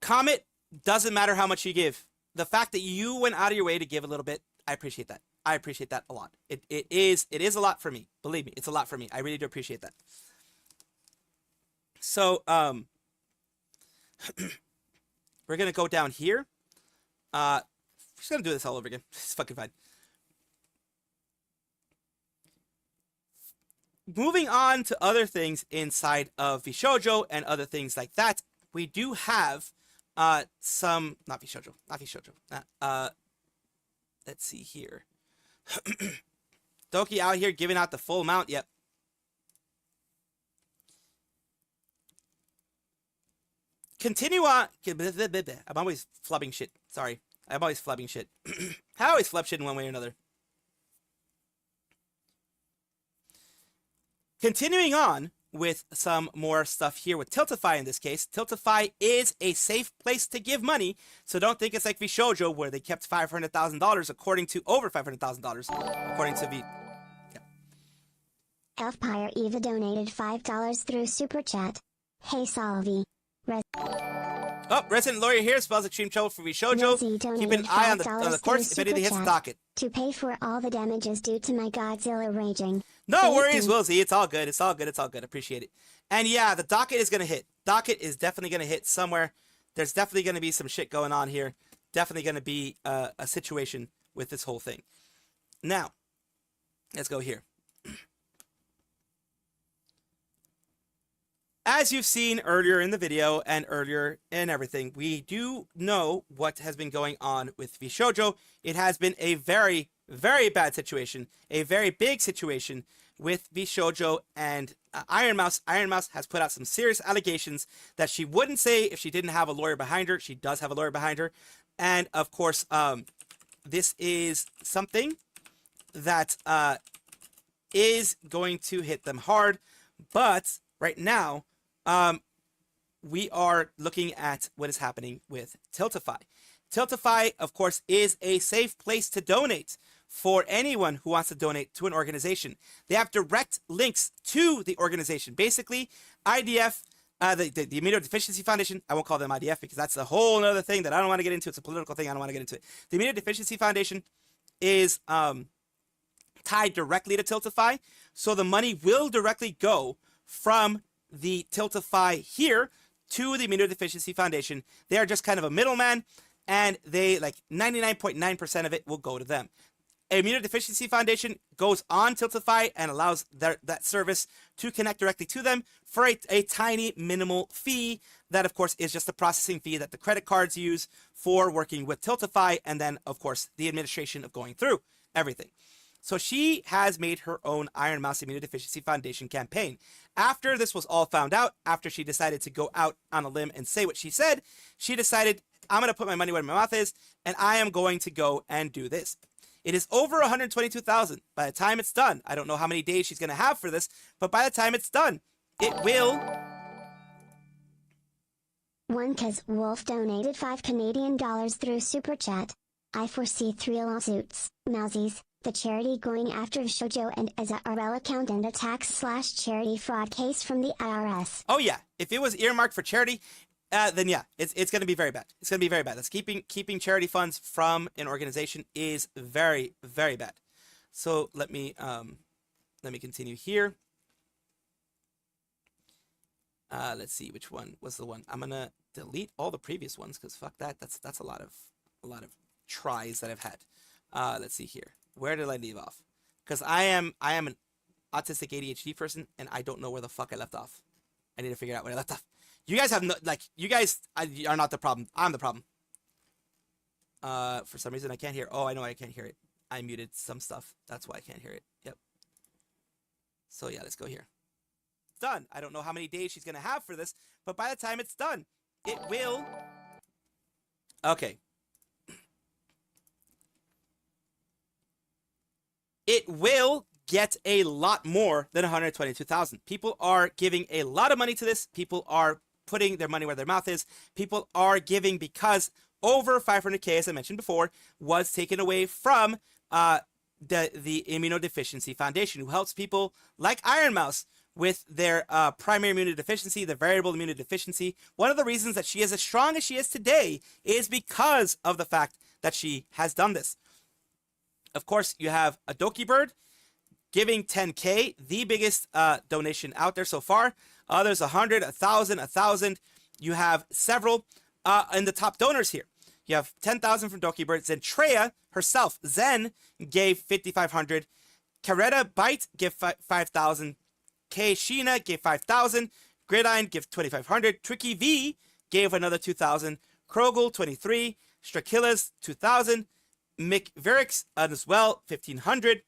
Speaker 2: Comet, doesn't matter how much you give. The fact that you went out of your way to give a little bit, I appreciate that. I appreciate that a lot. It is a lot for me. Believe me, it's a lot for me. I really do appreciate that. So, we're going to go down here. We're just going to do this all over again. It's fucking fine. Moving on to other things inside of VShojo and other things like that, we do have some, not VShojo. Let's see here. Doki out here giving out the full amount. Yep. Continue on. I'm always flubbing shit. Sorry. I'm always flubbing shit. I always flub shit in one way or another. Continuing on with some more stuff here with Tiltify in this case. Tiltify is a safe place to give money, so don't think it's like VShojo where they kept $500,000 according to over $500,000 according to V. Yeah.
Speaker 1: Elfpire Eva donated $5 through Super Chat. Hey Salvi.
Speaker 2: Oh, resident lawyer here spells extreme trouble for VShojo. Keep an eye on the course if anything hits the docket.
Speaker 1: To pay for all the damages due to my Godzilla raging.
Speaker 2: No worries, Wilsey. It's all good. It's all good. It's all good. Appreciate it. And yeah, the docket is going to hit. Docket is definitely going to hit somewhere. There's definitely going to be some shit going on here. Definitely going to be a situation with this whole thing. Now, let's go here. As you've seen earlier in the video and earlier in everything, we do know what has been going on with VShojo. It has been a very, very bad situation, a very big situation with VShojo and IRONMOUSE. IRONMOUSE has put out some serious allegations that she wouldn't say if she didn't have a lawyer behind her. She does have a lawyer behind her. And of course, this is something that is going to hit them hard. But right now, we are looking at what is happening with Tiltify. Tiltify, of course, is a safe place to donate for anyone who wants to donate to an organization. They have direct links to the organization. Basically, IDF, the Immunodeficiency Foundation, I won't call them IDF because that's a whole other thing that I don't want to get into. It's a political thing. I don't want to get into it. The Immunodeficiency Foundation is tied directly to Tiltify, so the money will directly go from the Tiltify here to the Immunodeficiency Foundation. They are just kind of a middleman, and they, like 99.9% of it will go to them. Immunodeficiency Foundation goes on Tiltify and allows that service to connect directly to them for a tiny minimal fee that, of course, is just the processing fee that the credit cards use for working with Tiltify, and then, of course, the administration of going through everything. So she has made her own Iron Mouse Immunodeficiency Foundation campaign. After this was all found out, after she decided to go out on a limb and say what she said, she decided, I'm going to put my money where my mouth is, and I am going to go and do this. It is over 122,000. By the time it's done, I don't know how many days she's going to have for this, but by the time it's done, it will...
Speaker 1: One Cause Wolf donated $5 through Super Chat. I foresee 3 lawsuits. Mousies, the charity going after VSHOJO and as a RL account and a tax/charity fraud case from the IRS.
Speaker 2: Oh yeah, if it was earmarked for charity, then yeah, it's going to be very bad. It's going to be very bad. That's keeping charity funds from an organization is very, very bad. So let me continue here. Let's see which one was the one. I'm gonna delete all the previous ones because fuck that. That's a lot of tries that I've had. Let's see here. Where did I leave off? Because I am an autistic ADHD person and I don't know where the fuck I left off. I need to figure out where I left off. You guys have no, like, you guys are not the problem. I'm the problem. For some reason I can't hear. Oh, I know I can't hear it. I muted some stuff. That's why I can't hear it. Yep. So yeah, let's go here. It's done. I don't know how many days she's gonna have for this, but by the time it's done, it will. Okay. It will get a lot more than 122,000. People are giving a lot of money to this. People are putting their money where their mouth is. People are giving because over 500K, as I mentioned before, was taken away from the Immunodeficiency Foundation, who helps people like Iron Mouse with their primary immunodeficiency, the variable immunodeficiency. One of the reasons that she is as strong as she is today is because of the fact that she has done this. Of course, you have a Doki Bird giving 10K, the biggest donation out there so far. Others 100, 1,000, 1,000. You have several in the top donors here. You have 10,000 from Doki Bird. Zentrea herself, Zen, gave 5,500. Kareta Bite gave 5,000. K Sheena gave 5,000. Gridiron gave 2,500. Tricky V gave another 2,000. Krogel 23. Strakilas 2,000. Mick Verix as well 1,500.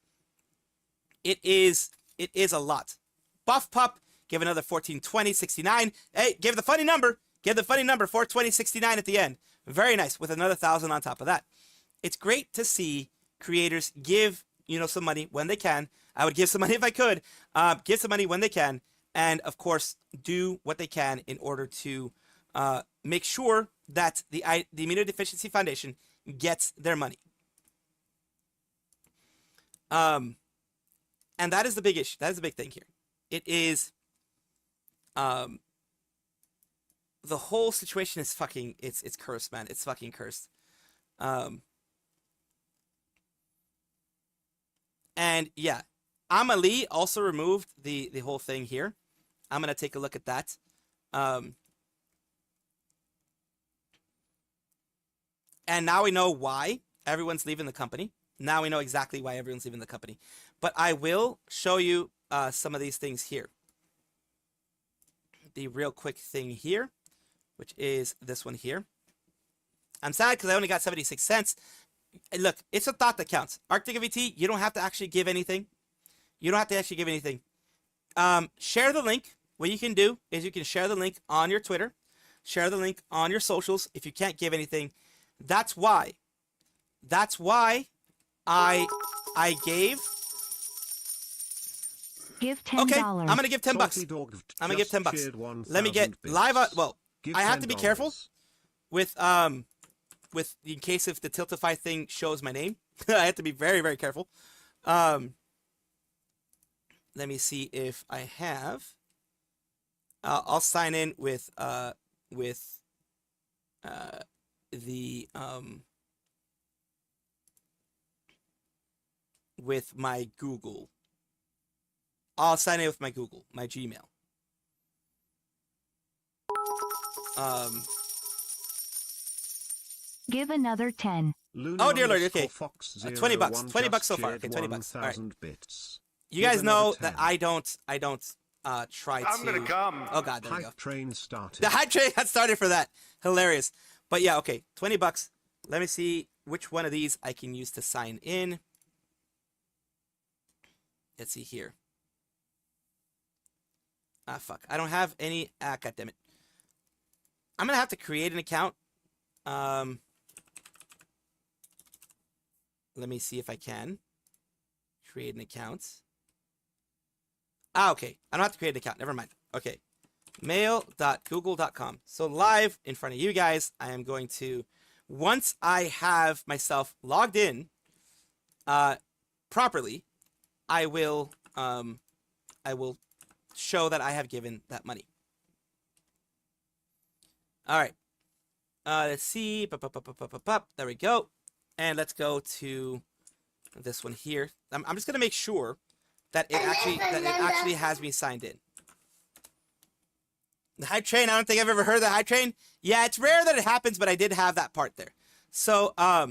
Speaker 2: It is a lot. Buff Pup gave another 1420, 69. Hey, give the funny number. Give the funny number 420, 69 at the end. Very nice, with another 1,000 on top of that. It's great to see creators give, some money when they can. I would give some money if I could. Give some money when they can, and of course, do what they can in order to make sure that the Immunodeficiency Foundation gets their money. And that is the big issue. That is the big thing here. It is, the whole situation is fucking, it's cursed, man. It's fucking cursed. And yeah, Amelie also removed the whole thing here. I'm going to take a look at that. And now we know why everyone's leaving the company. Now we know exactly why everyone's leaving the company. But I will show you some of these things here. The real quick thing here, which is this one here. I'm sad because I only got 76 cents. Look, it's a thought that counts. Arctic VT, you don't have to actually give anything. You don't have to actually give anything. Share the link. What you can do is you can share the link on your Twitter. Share the link on your socials if you can't give anything. That's why I gave.
Speaker 4: Give $10.
Speaker 2: Okay, I'm gonna give $10. I'm gonna give $10. Let me get live. Well, I have to be careful with in case if the Tiltify thing shows my name. I have to be very, very careful. Let me see if I have. I'll sign in with my Google. I'll sign in with my Google, my Gmail.
Speaker 4: Give another 10.
Speaker 2: Oh dear Lord, okay. $20. $20 so far. Okay, $20. All right. You guys know that I don't try to.
Speaker 5: I'm gonna come.
Speaker 2: Oh god, there we go.
Speaker 5: Train started.
Speaker 2: The hype train got started for that. Hilarious. But yeah, okay, $20. Let me see which one of these I can use to sign in. let's see here. Ah, fuck. I don't have any. Ah, goddammit. I'm gonna have to create an account. Let me see if I can create an account. Ah, okay. I don't have to create an account. Never mind. Okay. mail.google.com. So live in front of you guys, I am going to, once I have myself logged in properly, I will show that I have given that money. All right. Let's see. There we go. And let's go to this one here. I'm just gonna make sure that it actually has me signed in. The high train. I don't think I've ever heard of the high train. Yeah, it's rare that it happens, but I did have that part there. So let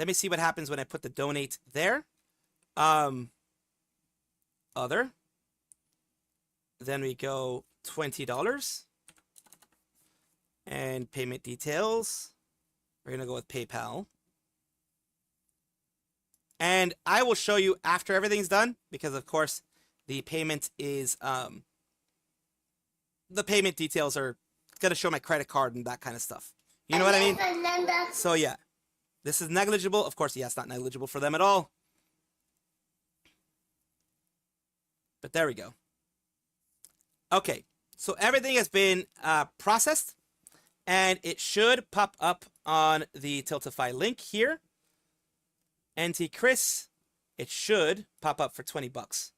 Speaker 2: me see what happens when I put the donate there. Other. Then we go $20. And payment details. We're going to go with PayPal. And I will show you after everything's done, because of course the payment is, the payment details are going to show my credit card and that kind of stuff. You know what I mean? So yeah, this is negligible. Of course, yeah, it's not negligible for them at all. But there we go. Okay, so everything has been processed. And it should pop up on the Tiltify link here. NT Chris, it should pop up for 20 bucks.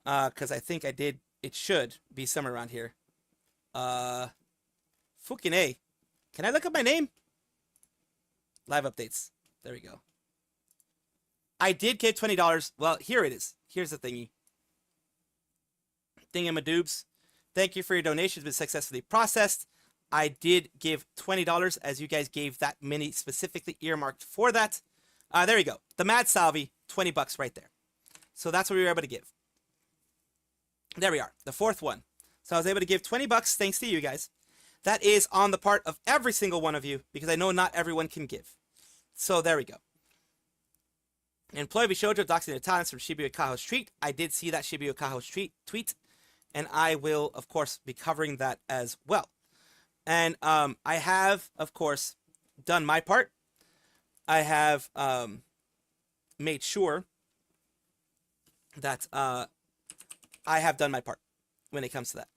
Speaker 2: Because I think I did, it should be somewhere around here. Fucking A. Can I look up my name? Live updates. There we go. I did get $20. Well, here it is. Here's the thingy. Thingamadoobs. Thank you for your donation. It's been successfully processed. I did give $20 as you guys gave that many specifically earmarked for that. There you go. The Mad Salvi, 20 bucks right there. So that's what we were able to give. There we are. The fourth one. So I was able to give 20 bucks thanks to you guys. That is on the part of every single one of you because I know not everyone can give. So there we go. Employee Bishojo doxing their talents from Shibuya Kaho's tweet. I did see that Shibuya Kaho's tweet. And I will, of course, be covering that as well. And I have, of course, done my part. I have made sure that I have done my part when it comes to that.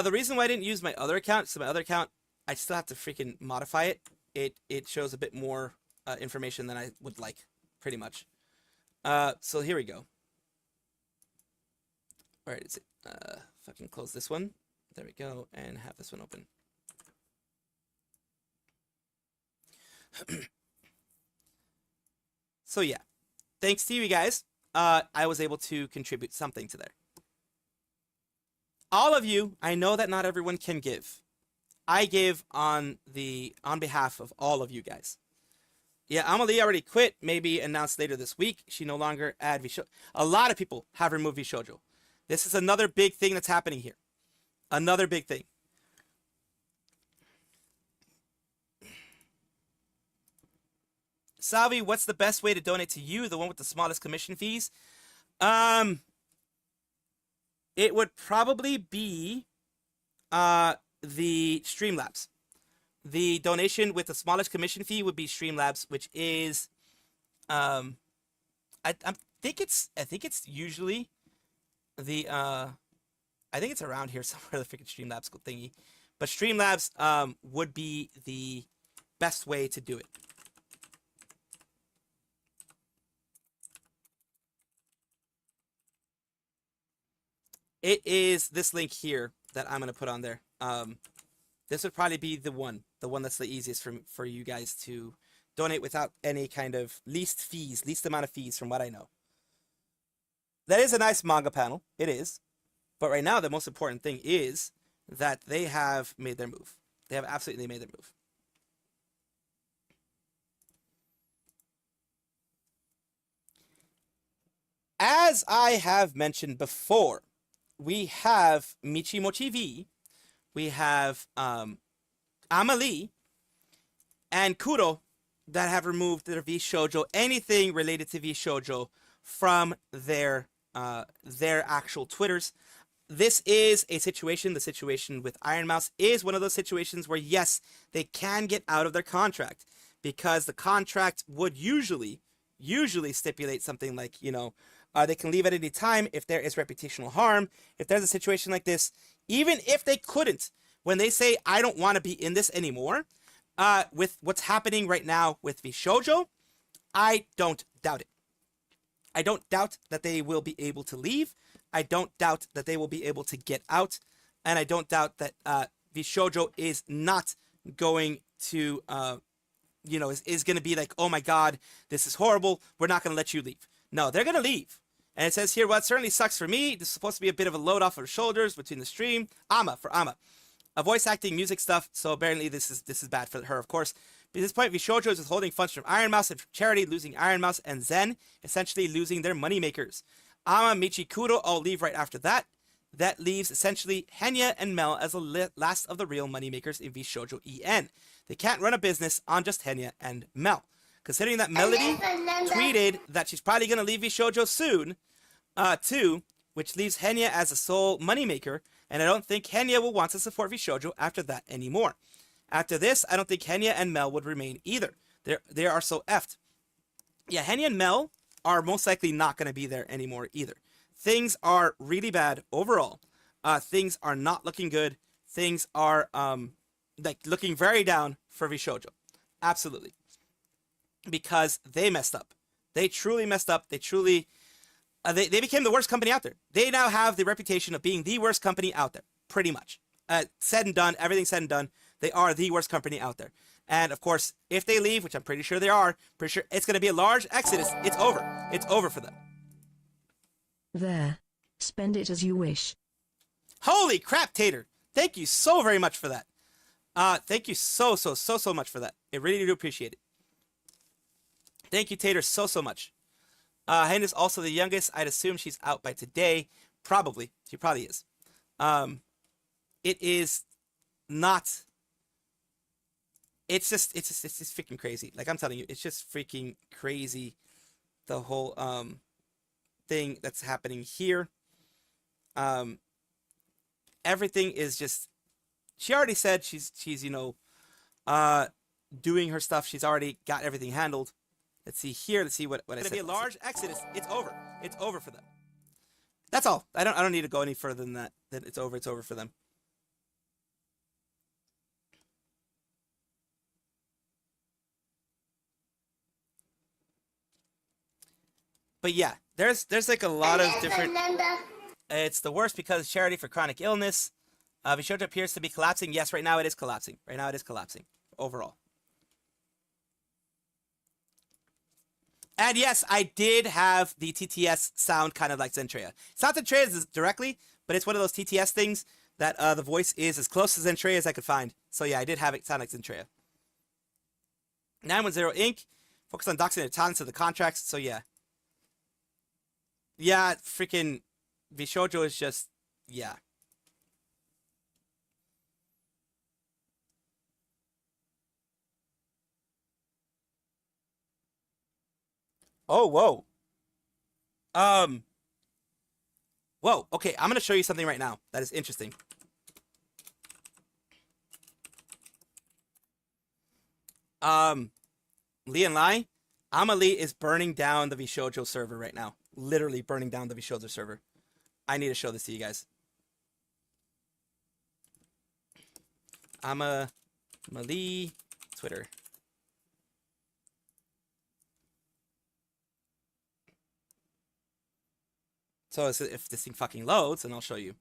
Speaker 2: The reason why I didn't use my other account, so my other account, I still have to freaking modify it. It shows a bit more information than I would like, pretty much. So here we go. Where is it? Fucking close this one. There we go, and have this one open. So yeah, thanks to you guys, I was able to contribute something to there. All of you, I know that not everyone can give. I give on behalf of all of you guys. Yeah, Amelie already quit, maybe announced later this week. She no longer ad VShojo. A lot of people have removed VShojo. This is another big thing that's happening here. Another big thing. Salvi, what's the best way to donate to you? The one with the smallest commission fees? It would probably be the Streamlabs. The donation with the smallest commission fee would be Streamlabs, which is I think it's usually the I think it's around here somewhere, the freaking Streamlabs thingy. But Streamlabs would be the best way to do it. It is this link here that I'm going to put on there. This would probably be the one that's the easiest for you guys to donate without any kind of least amount of fees from what I know. That is a nice manga panel. It is. But right now, the most important thing is that they have made their move. They have absolutely made their move. As I have mentioned before, we have Michimochi V, we have Amelie, and Kuro that have removed their VShojo, anything related to VShojo from their actual Twitters. This is a situation, the situation with IRONMOUSE is one of those situations where, yes, they can get out of their contract, because the contract would usually stipulate something like, they can leave at any time if there is reputational harm. If there's a situation like this, even if they couldn't, when they say, I don't want to be in this anymore, with what's happening right now with VSHOJO, I don't doubt it. I don't doubt that they will be able to leave. I don't doubt that they will be able to get out. And I don't doubt that VSHOJO is not going to, is going to be like, oh my God, this is horrible. We're not going to let you leave. No, they're going to leave. And it says here, well, it certainly sucks for me. This is supposed to be a bit of a load off her shoulders between the stream. Ama, for Ama. Voice acting, music stuff. So apparently this is bad for her, of course. At this point, VSHOJO is withholding funds from IRONMOUSE and from Charity, losing IRONMOUSE and Zen, essentially losing their moneymakers. Ama, Michi, Kuro all leave right after that. That leaves essentially Henya and Mel as the last of the real moneymakers in VSHOJO EN. They can't run a business on just Henya and Mel. Considering that Melody tweeted that she's probably going to leave VSHOJO soon, too, which leaves Henya as the sole moneymaker, and I don't think Henya will want to support VSHOJO after that anymore. After this, I don't think Henya and Mel would remain either. They are so effed. Yeah, Henya and Mel are most likely not going to be there anymore either. Things are really bad overall. Things are not looking good. Things are looking very down for VSHOJO. Absolutely. Because they messed up. They truly messed up. They truly... they became the worst company out there. They now have the reputation of being the worst company out there. Pretty much. Said and done. Everything said and done. They are the worst company out there. And of course, if they leave, which I'm pretty sure they are, pretty sure it's going to be a large exodus. It's over. It's over for them.
Speaker 5: There. Spend it as you wish.
Speaker 2: Holy crap, Tater. Thank you so very much for that. Thank you so much for that. I really do appreciate it. Thank you, Tater, so much. Hen is also the youngest. I'd assume she's out by today. Probably. She probably is. It is not... It's just freaking crazy. Like I'm telling you, it's just freaking crazy. The whole thing that's happening here. Everything is just. She already said she's doing her stuff. She's already got everything handled. Let's see here. Let's see what I said. It's gonna be a large exodus. It's over. It's over for them. That's all. I don't need to go any further than that. That it's over. It's over for them. But yeah, there's like a lot of different... It's the worst because charity for chronic illness. VSHOJO appears to be collapsing. Yes, right now it is collapsing. Right now it is collapsing. Overall. And yes, I did have the TTS sound kind of like Zentreya. It's not Zentreya directly, but it's one of those TTS things that the voice is as close to Zentreya as I could find. So yeah, I did have it sound like Zentreya. 910 Inc. Focus on doxing their talents of the contracts. So yeah. Yeah, freaking VSHOJO is just, yeah. Oh, whoa. Whoa, okay, I'm going to show you something right now that is interesting. Lee and Lai, Amalie is burning down the VSHOJO server right now. Literally burning down the VSHOJO server. I need to show this to you guys. Amalie Twitter. So if this thing fucking loads, then I'll show you.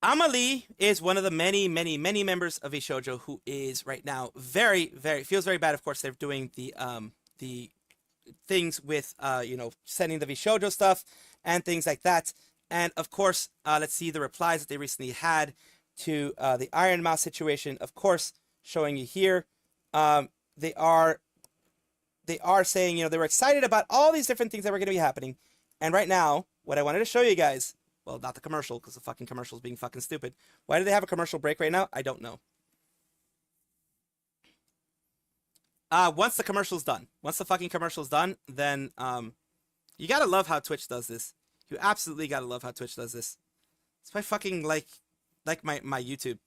Speaker 2: Amalie is one of the many members of VSHOJO who is right now feels very bad. Of course, they're doing the things with sending the VSHOJO stuff and things like that. And of course, let's see the replies that they recently had to the IRONMOUSE situation. Of course, showing you here, they are saying they were excited about all these different things that were going to be happening. And right now, what I wanted to show you guys. Well, not the commercial, because the fucking commercial is being fucking stupid. Why do they have a commercial break right now? I don't know. Once the commercial's done. Once the fucking commercial's done, then you gotta love how Twitch does this. You absolutely gotta love how Twitch does this. It's why I fucking like my YouTube.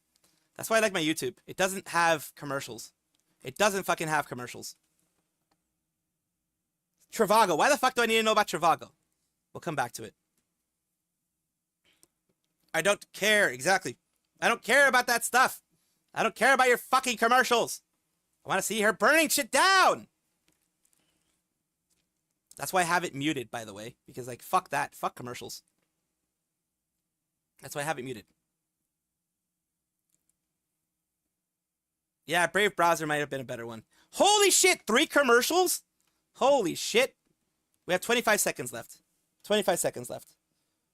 Speaker 2: That's why I like my YouTube. It doesn't have commercials. It doesn't fucking have commercials. Trivago. Why the fuck do I need to know about Trivago? We'll come back to it. I don't care. Exactly. I don't care about that stuff. I don't care about your fucking commercials. I want to see her burning shit down. That's why I have it muted, by the way. Because, like, fuck that. Fuck commercials. That's why I have it muted. Yeah, Brave Browser might have been a better one. Holy shit, 3 commercials? Holy shit. We have 25 seconds left. 25 seconds left.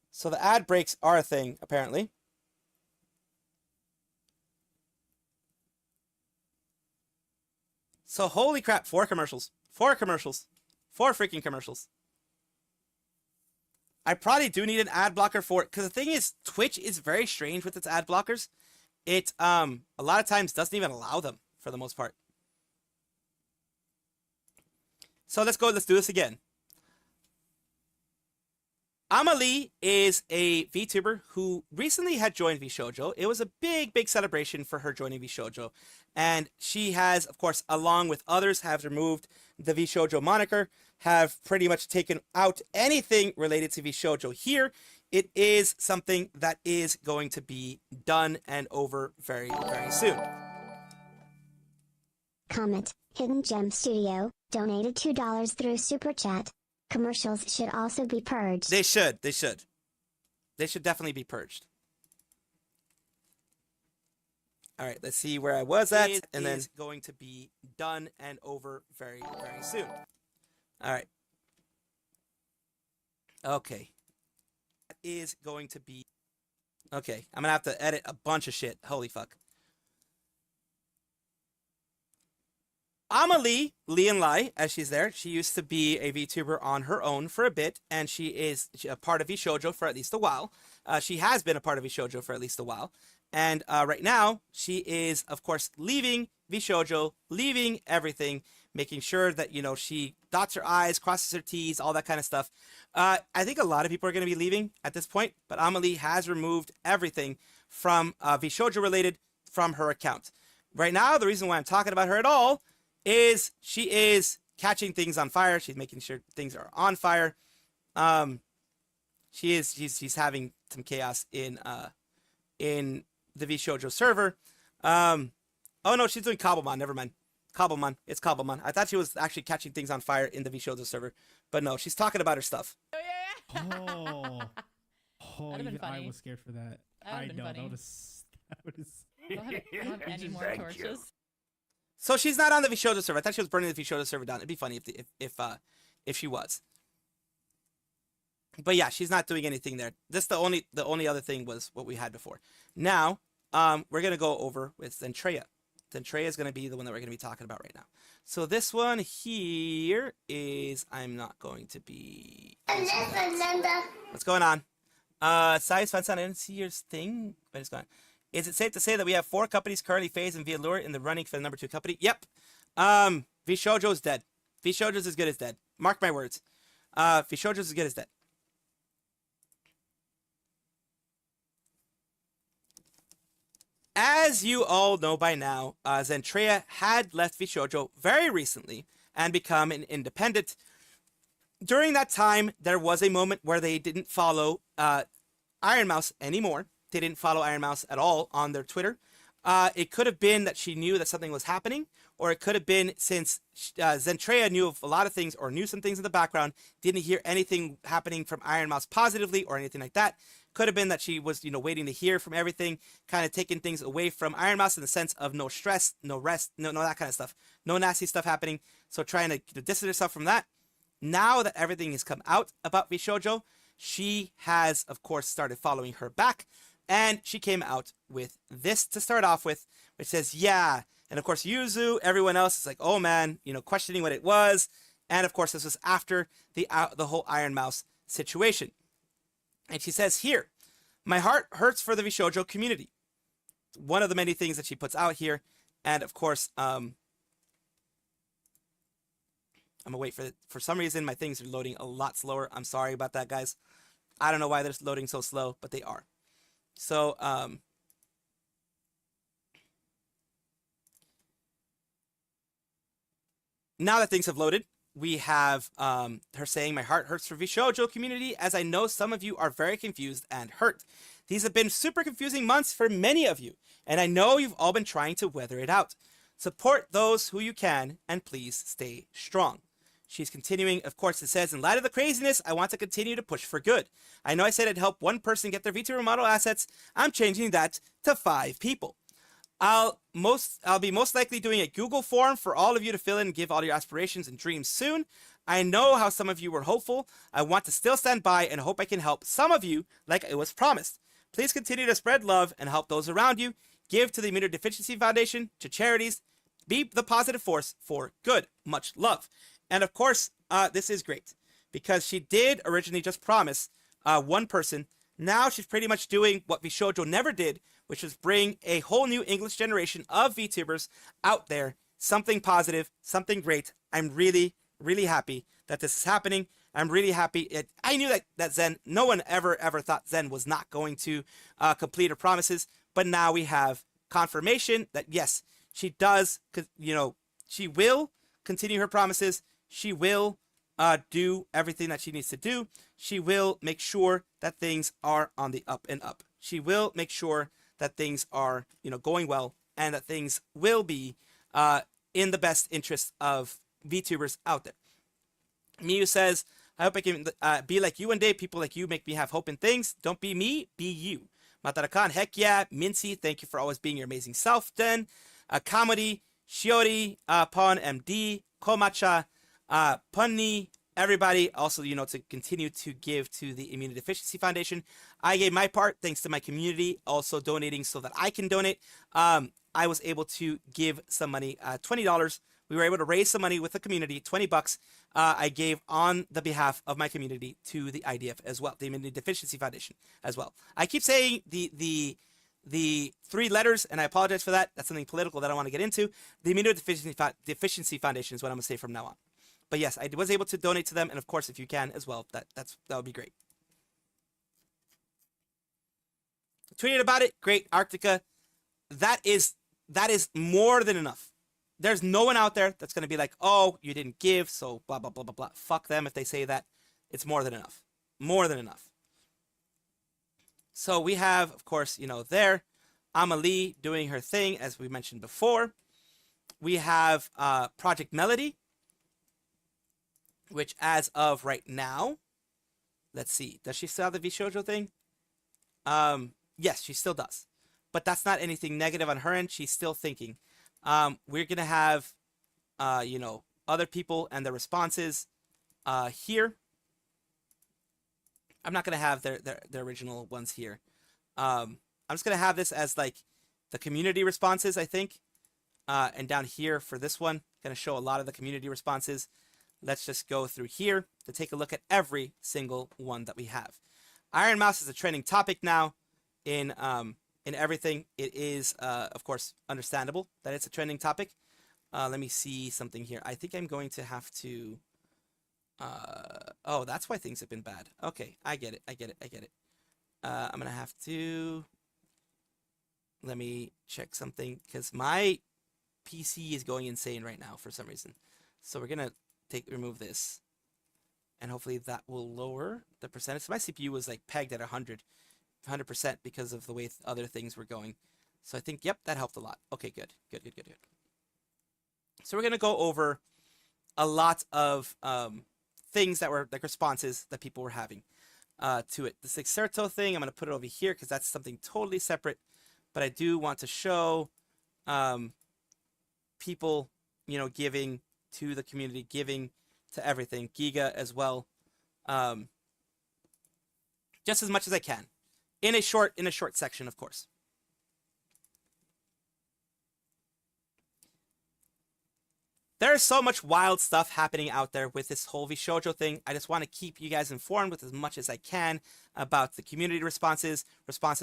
Speaker 2: So the ad breaks are a thing, apparently. So holy crap, 4 commercials. 4 commercials. 4 freaking commercials. I probably do need an ad blocker for it, because the thing is, Twitch is very strange with its ad blockers. It a lot of times doesn't even allow them for the most part. So let's do this again. Amelie is a VTuber who recently had joined VSHOJO. It was a big celebration for her joining VSHOJO. And she has, of course, along with others, have removed the VSHOJO moniker, have pretty much taken out anything related to VSHOJO here. It is something that is going to be done and over very soon.
Speaker 1: Comment, Hidden Gem Studio, donated $2 through Super Chat. Commercials should also be purged.
Speaker 2: They should. They should definitely be purged. All right, let's see where I was at. And then going to be done and over very soon. All right. Okay. That is going to be... Okay, I'm going to have to edit a bunch of shit. Holy fuck. Amelie, Lee and Lai, as she's there, she used to be a VTuber on her own for a bit, and she is a part of VSHOJO for at least a while. She has been a part of VSHOJO for at least a while. And right now, she is, of course, leaving VSHOJO, leaving everything, making sure that, you know, she dots her I's, crosses her T's, all that kind of stuff. I think a lot of people are going to be leaving at this point, but Amelie has removed everything from VSHOJO related from her account. Right now, the reason why I'm talking about her at all is she is catching things on fire. She's making sure things are on fire. She's having some chaos in the VSHOJO server. Oh no, she's doing Cobblemon. Never mind. Cobblemon. It's Cobblemon. I thought she was actually catching things on fire in the VSHOJO server, but no, she's talking about her stuff.
Speaker 6: Oh yeah.
Speaker 7: Oh, even I was scared for that. I know that was.
Speaker 6: Don't have any more torches.
Speaker 2: So she's not on the VSHOJO server. I thought she was burning the VSHOJO server down. It'd be funny if she was. But yeah, she's not doing anything there. The only other thing was what we had before. Now, we're gonna go over with Zentreya. Zentreya is gonna be the one that we're gonna be talking about right now. So this one here is I'm not going to be. What's going on? Size fun sound. I didn't see your thing, but it's gone. Is it safe to say that we have 4 companies currently FaZe and Vallure in the running for the number 2 company? Yep. VSHOJO is dead. VSHOJO is as good as dead. Mark my words. VSHOJO is as good as dead. As you all know by now, Zentreya had left VSHOJO very recently and become an independent. During that time, there was a moment where they didn't follow IRONMOUSE anymore. They didn't follow IRONMOUSE at all on their Twitter. It could have been that she knew that something was happening, or it could have been since Zentreya knew of a lot of things or knew some things in the background, didn't hear anything happening from IRONMOUSE positively or anything like that. Could have been that she was, waiting to hear from everything, kind of taking things away from IRONMOUSE in the sense of no stress, no rest, no that kind of stuff, no nasty stuff happening. So trying to distance herself from that. Now that everything has come out about VSHOJO, she has, of course, started following her back. And she came out with this to start off with, which says, yeah. And of course, Yuzu, everyone else is like, oh man, questioning what it was. And of course, this was after the whole IRONMOUSE situation. And she says here, my heart hurts for the VSHOJO community. One of the many things that she puts out here. And of course, I'm gonna wait for some reason my things are loading a lot slower. I'm sorry about that, guys. I don't know why they're loading so slow, but they are. So now that things have loaded, we have her saying, "My heart hurts for VSHOJO community, as I know some of you are very confused and hurt. These have been super confusing months for many of you, and I know you've all been trying to weather it out. Support those who you can, and please stay strong." She's continuing, of course, it says, "In light of the craziness, I want to continue to push for good. I know I said I'd help one person get their Vtuber model assets. I'm changing that to 5 people. I'll be most likely doing a Google form for all of you to fill in and give all your aspirations and dreams soon. I know how some of you were hopeful. I want to still stand by and hope I can help some of you like it was promised. Please continue to spread love and help those around you. Give to the Immunodeficiency Foundation, to charities. Be the positive force for good. Much love." And of course, this is great because she did originally just promise one person. Now she's pretty much doing what VSHOJO never did, which is bring a whole new English generation of VTubers out there. Something positive, something great. I'm really, really happy that this is happening. I'm really happy. I knew that Zen, no one ever thought Zen was not going to complete her promises. But now we have confirmation that yes, she does, she will continue her promises. She will do everything that she needs to do. She will make sure that things are on the up and up. She will make sure that things are, going well, and that things will be in the best interest of VTubers out there. Miyu says, "I hope I can be like you one day. People like you make me have hope in things. Don't be me, be you." Matarakan, heck yeah. Mincy, thank you for always being your amazing self. Den, Kamadi, Shiori, Pon MD, Komacha, Punni, everybody also, to continue to give to the Immunodeficiency Foundation. I gave my part thanks to my community also donating so that I can donate. I was able to give some money, $20. We were able to raise some money with the community, $20. I gave on the behalf of my community to the IDF as well, the Immunodeficiency Foundation as well. I keep saying the 3 letters, and I apologize for that. That's something political that I want to get into. The Immunodeficiency Foundation is what I'm going to say from now on. But yes, I was able to donate to them, and of course, if you can as well, that would be great. Tweeted about it, great, Arctica. That is more than enough. There's no one out there that's going to be like, "Oh, you didn't give, so blah, blah, blah, blah, blah." Fuck them if they say that. It's more than enough. More than enough. So we have, of course, there, Amalie doing her thing, as we mentioned before. We have Project Melody, which as of right now, let's see, does she still have the VSHOJO thing? Yes, she still does. But that's not anything negative on her end. She's still thinking. We're going to have, other people and their responses here. I'm not going to have their original ones here. I'm just going to have this as like the community responses, I think. And down here for this one, going to show a lot of the community responses. Let's just go through here to take a look at every single one that we have. Iron Mouse is a trending topic now in everything. It is, of course, understandable that it's a trending topic. Let me see something here. I think I'm going to have to... oh, that's why things have been bad. Okay, I get it. I'm going to have to... Let me check something, because my PC is going insane right now for some reason. So we're going to remove this, and hopefully that will lower the percentage. So my CPU was like pegged at 100% because of the way other things were going. So I think, yep, that helped a lot. Okay, good. So we're going to go over a lot of things that were like responses that people were having to it. This Exerto thing, I'm going to put it over here because that's something totally separate. But I do want to show people, giving to the community, giving to everything. Giga as well. Just as much as I can. In a short section, of course. There's so much wild stuff happening out there with this whole VSHOJO thing. I just want to keep you guys informed with as much as I can about the community responses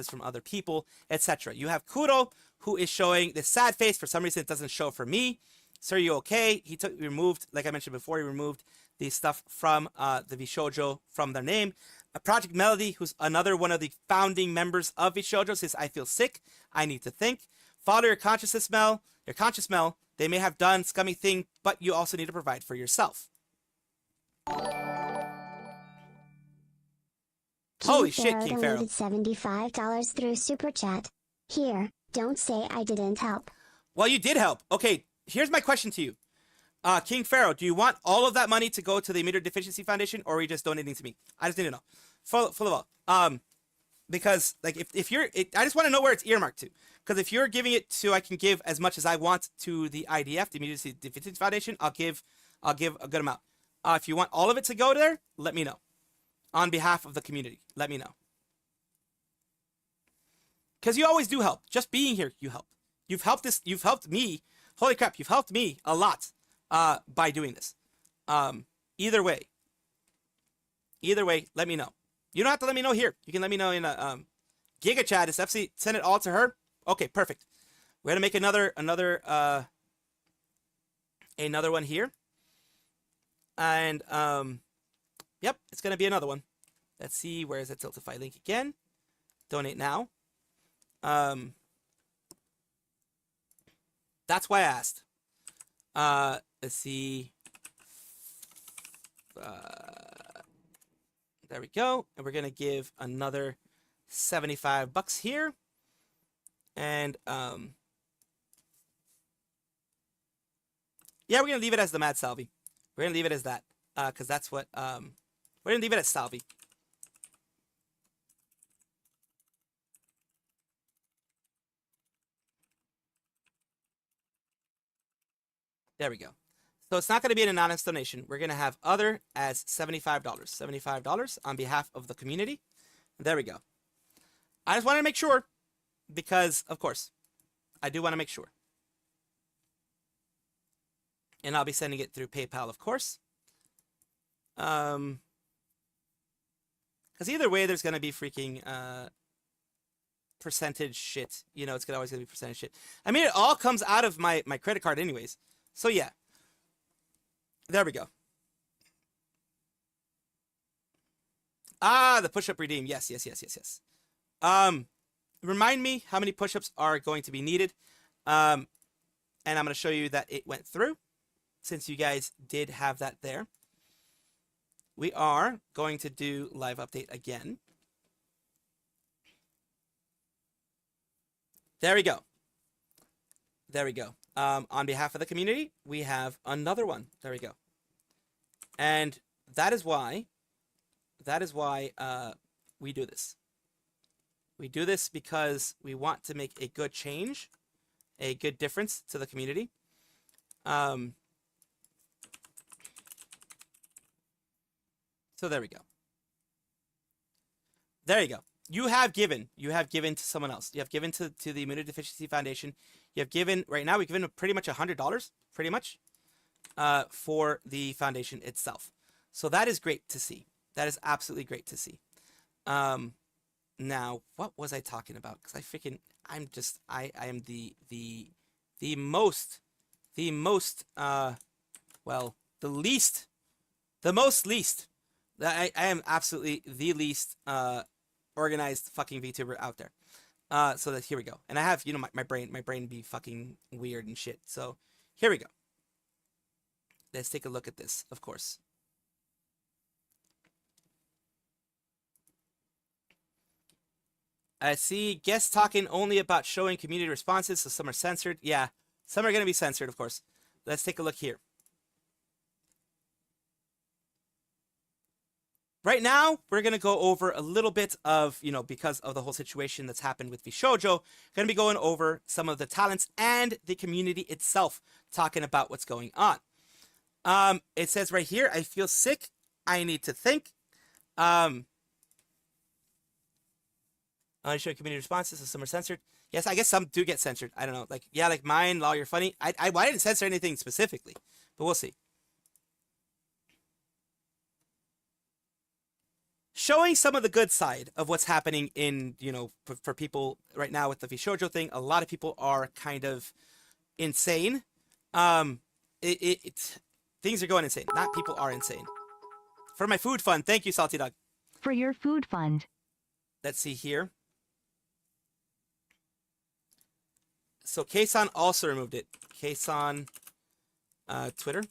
Speaker 2: from other people, etc. You have Kuro, who is showing this sad face. For some reason, it doesn't show for me. Sir, you okay? He removed, like I mentioned before, he removed the stuff from the VSHOJO from their name. Project Melody, who's another one of the founding members of VSHOJO, says, I feel sick. I need to think. Follow your consciousness, Mel. Your conscious Mel. They may have done scummy thing, but you also need to provide for yourself. Holy shit, King Pharaoh.
Speaker 1: $75 through Super Chat. Here, don't say I didn't help.
Speaker 2: Well, you did help. Okay, here's my question to you. King Pharaoh, do you want all of that money to go to the Immunodeficiency Foundation, or are you just donating to me? I just need to know. Full of all. Because, like, if you're... I just want to know where it's earmarked to. Because if you're giving it to... I can give as much as I want to the IDF, the Immunodeficiency Foundation, I'll give a good amount. If you want all of it to go there, let me know. On behalf of the community, let me know. Because you always do help. Just being here, you help. You've helped me. Holy crap, you've helped me a lot by doing this. Either way, let me know. You don't have to let me know here. You can let me know in a Giga Chat. Is FC send it all to her? Okay, perfect. We're gonna make another one here. And yep, it's gonna be another one. Let's see, where is that Tiltify link again? Donate now. That's why I asked. Let's see. There we go. And we're gonna give another $75 here. And yeah, we're gonna leave it as the Mad Salvi. We're gonna leave it as that. Because that's what we're gonna leave it as Salvi. There we go. So it's not going to be an anonymous donation. We're going to have other as $75. $75 on behalf of the community. There we go. I just wanted to make sure because, of course, I do want to make sure. And I'll be sending it through PayPal, of course. Because either way, there's going to be freaking percentage shit. You know, it's always going to be percentage shit. I mean, it all comes out of my credit card anyways. So, yeah. There we go. Ah, the push-up redeem. Yes. Remind me how many push-ups are going to be needed. And I'm going to show you that it went through. Since you guys did have that there. We are going to do live update again. There we go. There we go. On behalf of the community, we have another one. There we go. And that is why we do this. We do this because we want to make a good change, a good difference to the community. So there we go. There you go. You have given to someone else. You have given to the Immunodeficiency Foundation. You have given, right now, we've given pretty much $100, pretty much, for the foundation itself. So that is great to see. That is absolutely great to see. Now, what was I talking about? Because I am the most least. I am absolutely the least organized fucking VTuber out there. So that here we go. And I have, my brain be fucking weird and shit. So here we go. Let's take a look at this, of course. I see guests talking only about showing community responses, so some are censored. Yeah, some are going to be censored, of course. Let's take a look here. Right now, we're going to go over a little bit of, because of the whole situation that's happened with VSHOJO, going to be going over some of the talents and the community itself, talking about what's going on. It says right here, I feel sick. I need to think. I show community responses, so some are censored. Yes, I guess some do get censored. I don't know. Like mine, Law, you're funny. I didn't censor anything specifically, but we'll see. Showing some of the good side of what's happening in, for people right now with the VSHOJO thing. A lot of people are kind of insane. things are going insane. Not people are insane. For my food fund, thank you, Salty Dog.
Speaker 4: For your food fund.
Speaker 2: Let's see here. So Ksan also removed it. Ksan, Twitter.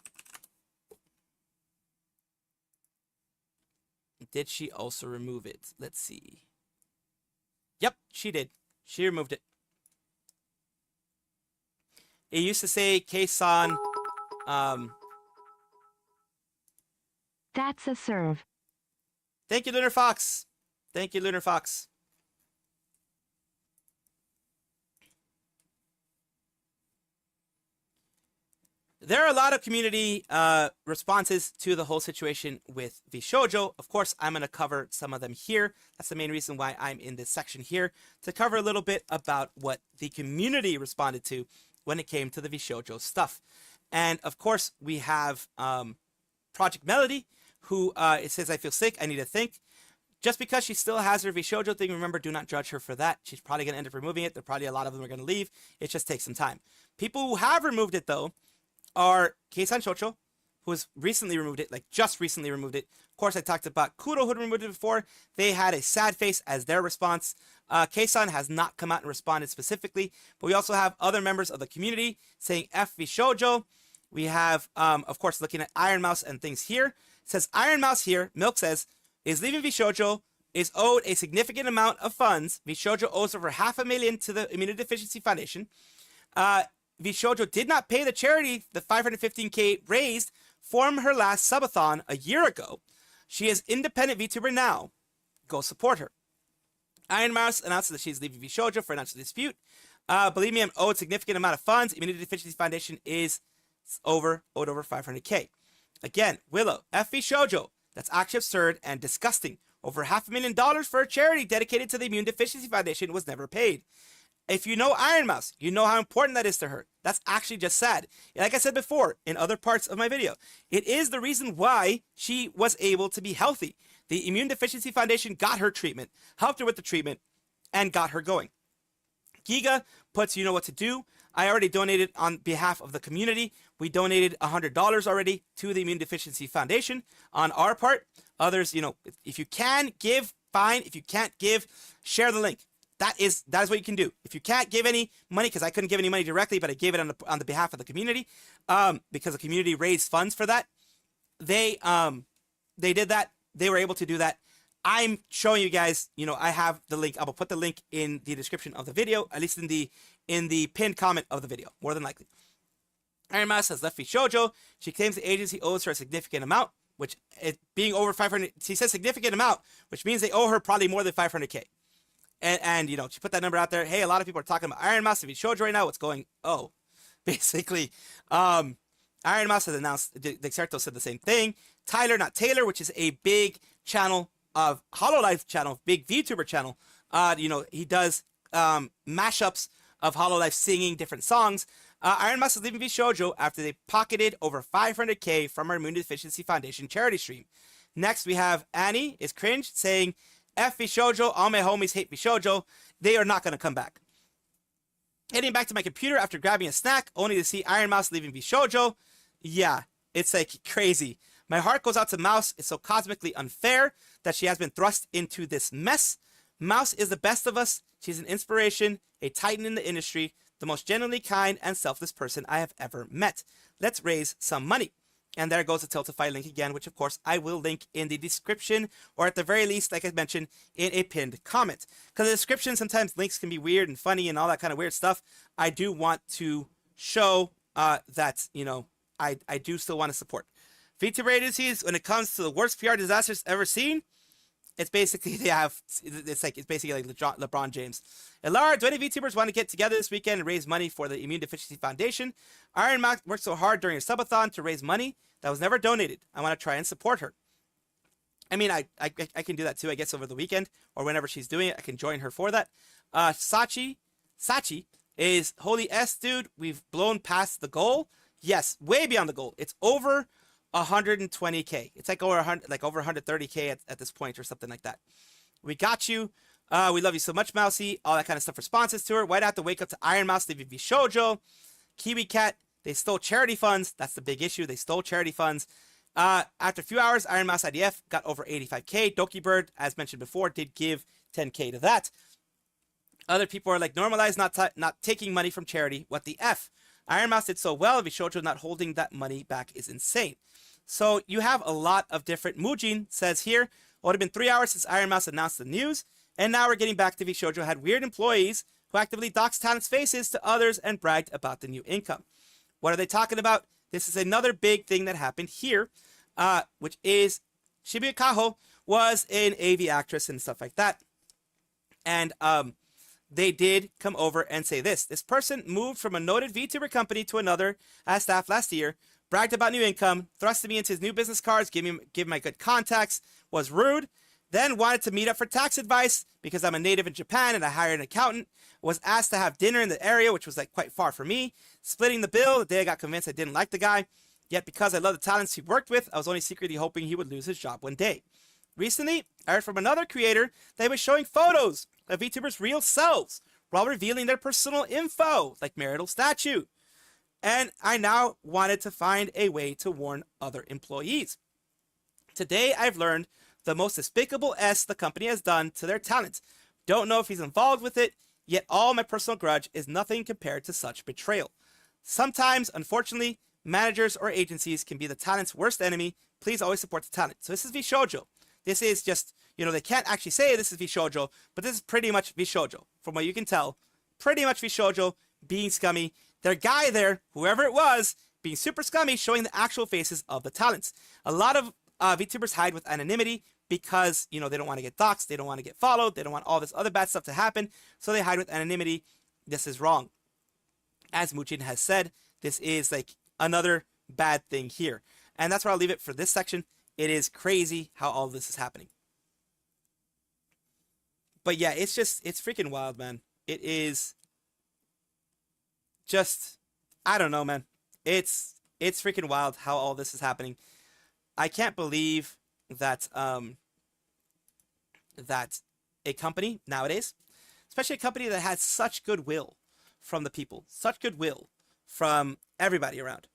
Speaker 2: Did she also remove it? Let's see. Yep, she did. She removed it. It used to say Ksan.
Speaker 4: That's a serve.
Speaker 2: Thank you, Lunar Fox. Thank you, Lunar Fox. There are a lot of community responses to the whole situation with VSHOJO. Of course, I'm going to cover some of them here. That's the main reason why I'm in this section here, to cover a little bit about what the community responded to when it came to the VSHOJO stuff. And of course, we have Project Melody, who it says, I feel sick, I need to think. Just because she still has her VSHOJO thing, remember, do not judge her for that. She's probably going to end up removing it. There probably a lot of them are going to leave. It just takes some time. People who have removed it, though, are Keisan Shocho, who has recently removed it, like just recently removed it. Of course, I talked about Kuro, who had removed it before. They had a sad face as their response. Keisan has not come out and responded specifically, but we also have other members of the community saying F VSHOJO. We have, of course, looking at IRONMOUSE and things here. It says IRONMOUSE here, Milk says, is leaving VSHOJO, is owed a significant amount of funds. VSHOJO owes over $500,000 to the Immunodeficiency Foundation. VSHOJO did not pay the charity the $515K raised from her last subathon a year ago. She is independent VTuber now. Go support her. IRONMOUSE announced that she is leaving VSHOJO for financial dispute. Believe me, I'm owed a significant amount of funds. Immunodeficiency Foundation is owed over $500K. Again, Willow, F VSHOJO. That's actually absurd and disgusting. Over $500,000 for a charity dedicated to the Immune Deficiency Foundation was never paid. If you know IRONMOUSE, you know how important that is to her. That's actually just sad. Like I said before in other parts of my video, it is the reason why she was able to be healthy. The Immune Deficiency Foundation got her treatment, helped her with the treatment, and got her going. Giga puts you know what to do. I already donated on behalf of the community. We donated $100 already to the Immune Deficiency Foundation on our part. Others, you know, if you can give, fine. If you can't give, share the link. That is what you can do. If you can't give any money, because I couldn't give any money directly, but I gave it on the behalf of the community, because the community raised funds for that. They did that. They were able to do that. I'm showing you guys, you know, I have the link. I will put the link in the description of the video, at least in the pinned comment of the video, more than likely. IRONMOUSE has left VSHOJO. She claims the agency owes her a significant amount, which it being over 500. She says significant amount, which means they owe her probably more than 500K. And you know, she put that number out there. Hey, a lot of people are talking about IRONMOUSE and VSHOJO right now. What's going? Oh, basically, IRONMOUSE has announced. Dexerto said the same thing. Tyler, not Taylor, which is a big channel of HoloLive channel, big VTuber channel. You know, he does mashups of HoloLive singing different songs. IRONMOUSE is leaving VSHOJO after they pocketed over 500K from our Immune Deficiency Foundation charity stream. Next, we have Annie is cringe saying, F VSHOJO, all my homies hate VSHOJO. They are not going to come back. Heading back to my computer after grabbing a snack, only to see IRONMOUSE leaving VSHOJO. Yeah, it's like crazy. My heart goes out to Mouse. It's so cosmically unfair that she has been thrust into this mess. Mouse is the best of us. She's an inspiration, a titan in the industry, the most genuinely kind and selfless person I have ever met. Let's raise some money. And there goes the Tiltify link again, which of course I will link in the description, or at the very least, like I mentioned, in a pinned comment. Because the description, sometimes links can be weird and funny and all that kind of weird stuff. I do want to show that, you know, I do still want to support. VTuber agencies, when it comes to the worst PR disasters ever seen, it's basically it's basically like LeBron James. Elara, do any VTubers want to get together this weekend and raise money for the Immune Deficiency Foundation? IRONMOUSE worked so hard during her subathon to raise money that was never donated. I want to try and support her. I mean, I can do that too, I guess, over the weekend or whenever she's doing it. I can join her for that. Sachi is holy S, dude. We've blown past the goal. Yes, way beyond the goal. It's over 120K. It's like over 100, like over 130K at this point or something like that. We got you. We love you so much, Mousy. All that kind of stuff. Responses to her. Why'd I have to wake up to IRONMOUSE leaving VSHOJO? Kiwi Cat They stole charity funds. That's the big issue. They stole charity funds. After a few hours, IRONMOUSE IDF got over 85K. Doki Bird, as mentioned before, did give 10K to that. Other people are like, normalize not taking money from charity. What the F? IRONMOUSE did so well. VSHOJO not holding that money back is insane. So you have a lot of different. Mujin says here, it would have been 3 hours since IRONMOUSE announced the news. And now we're getting back to VSHOJO had weird employees who actively doxed talents' faces to others and bragged about the new income. What are they talking about? This is another big thing that happened here, which is Shibuya Kaho was an AV actress and stuff like that. And they did come over and say this. This person moved from a noted VTuber company to another as staff last year, bragged about new income, thrusted me into his new business cards, give my good contacts, was rude, then wanted to meet up for tax advice because I'm a native in Japan and I hired an accountant, was asked to have dinner in the area, which was like quite far for me, splitting the bill the day I got convinced I didn't like the guy. Yet because I love the talents he worked with, I was only secretly hoping he would lose his job one day. Recently, I heard from another creator that he was showing photos of VTubers' real selves while revealing their personal info, like marital statute. And I now wanted to find a way to warn other employees. Today, I've learned the most despicable S the company has done to their talents. Don't know if he's involved with it, yet all my personal grudge is nothing compared to such betrayal. Sometimes, unfortunately, managers or agencies can be the talent's worst enemy. Please always support the talent. So this is VSHOJO. This is just, they can't actually say this is VSHOJO, but this is pretty much VSHOJO. From what you can tell, pretty much VSHOJO being scummy. Their guy there, whoever it was, being super scummy, showing the actual faces of the talents. A lot of VTubers hide with anonymity because, they don't want to get doxxed, they don't want to get followed, they don't want all this other bad stuff to happen, so they hide with anonymity. This is wrong. As Muchin has said, this is like another bad thing here. And that's where I'll leave it for this section. It is crazy how all this is happening. But yeah, it's freaking wild, man. It is just, I don't know, man. It's freaking wild how all this is happening. I can't believe that that a company nowadays, especially a company that has such goodwill from the people, such goodwill from everybody around.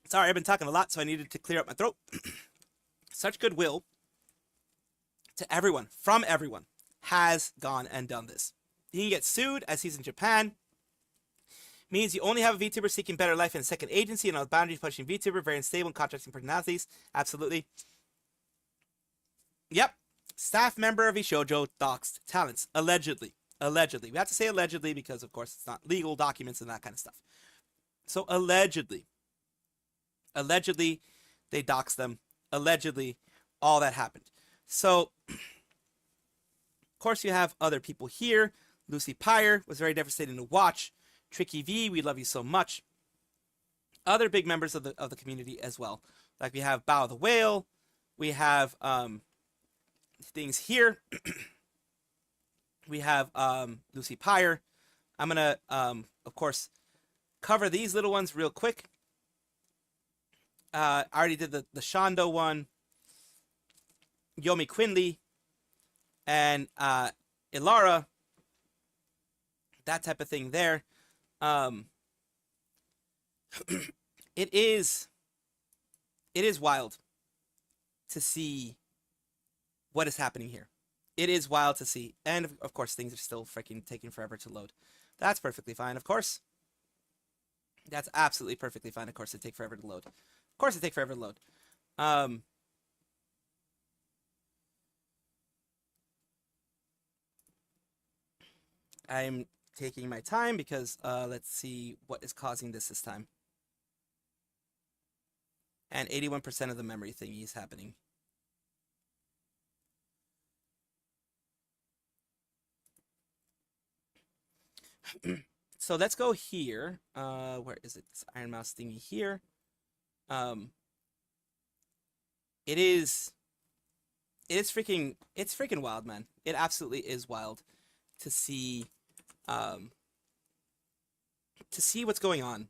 Speaker 2: Sorry, I've been talking a lot, so I needed to clear up my throat. Such goodwill to everyone, from everyone, has gone and done this. He can get sued as he's in Japan. Means you only have a VTuber seeking better life in a second agency and a boundary pushing VTuber, very unstable in contracts and personalities. Absolutely. Yep. Staff member of VSHOJO doxed talents. Allegedly. Allegedly. We have to say allegedly because, of course, it's not legal documents and that kind of stuff. So, allegedly. Allegedly, they doxed them. Allegedly, all that happened. So, of course, you have other people here. Lucy Pyre was very devastating to watch. Tricky V, we love you so much. Other big members of the community as well. Like we have Bow the Whale. We have things here. We have Lucy Pyre. I'm going to, of course, cover these little ones real quick. I already did the Shondo one. Yomi Quinley. And Ilara. That type of thing there. It is wild to see what is happening here. It is wild to see. And of course, things are still freaking taking forever to load. That's perfectly fine, of course. That's absolutely perfectly fine. Of course, it takes forever to load. Of course, it takes forever to load. I'm taking my time because let's see what is causing this time. And 81% of the memory thingy is happening. So let's go here. Where is it? This IRONMOUSE thingy here. It's freaking wild, man. It absolutely is wild to see what's going on.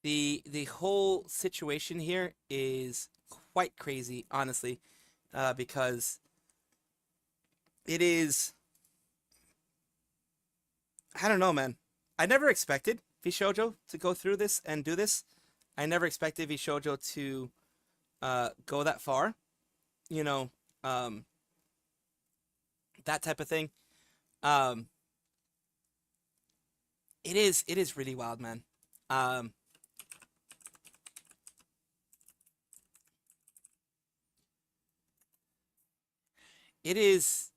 Speaker 2: The whole situation here is quite crazy, honestly, because it is. I don't know, man. I never expected VSHOJO to go through this and do this. I never expected VSHOJO to go that far. You know, that type of thing. It is really wild, man. It is,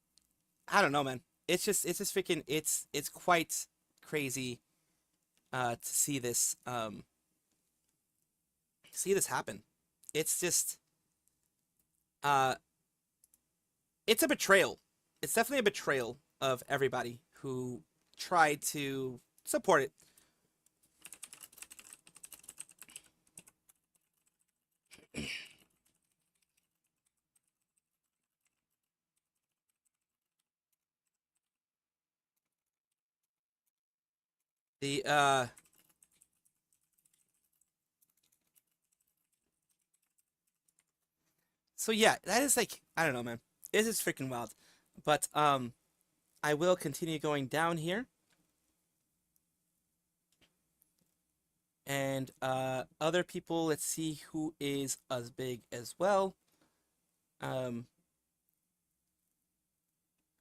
Speaker 2: I don't know, man. It's just freaking, it's quite crazy to see this happen. It's just it's a betrayal. It's definitely a betrayal of everybody who tried to support it. So yeah, that is like, I don't know, man. This is freaking wild. But I will continue going down here. And other people, let's see who is as big as well.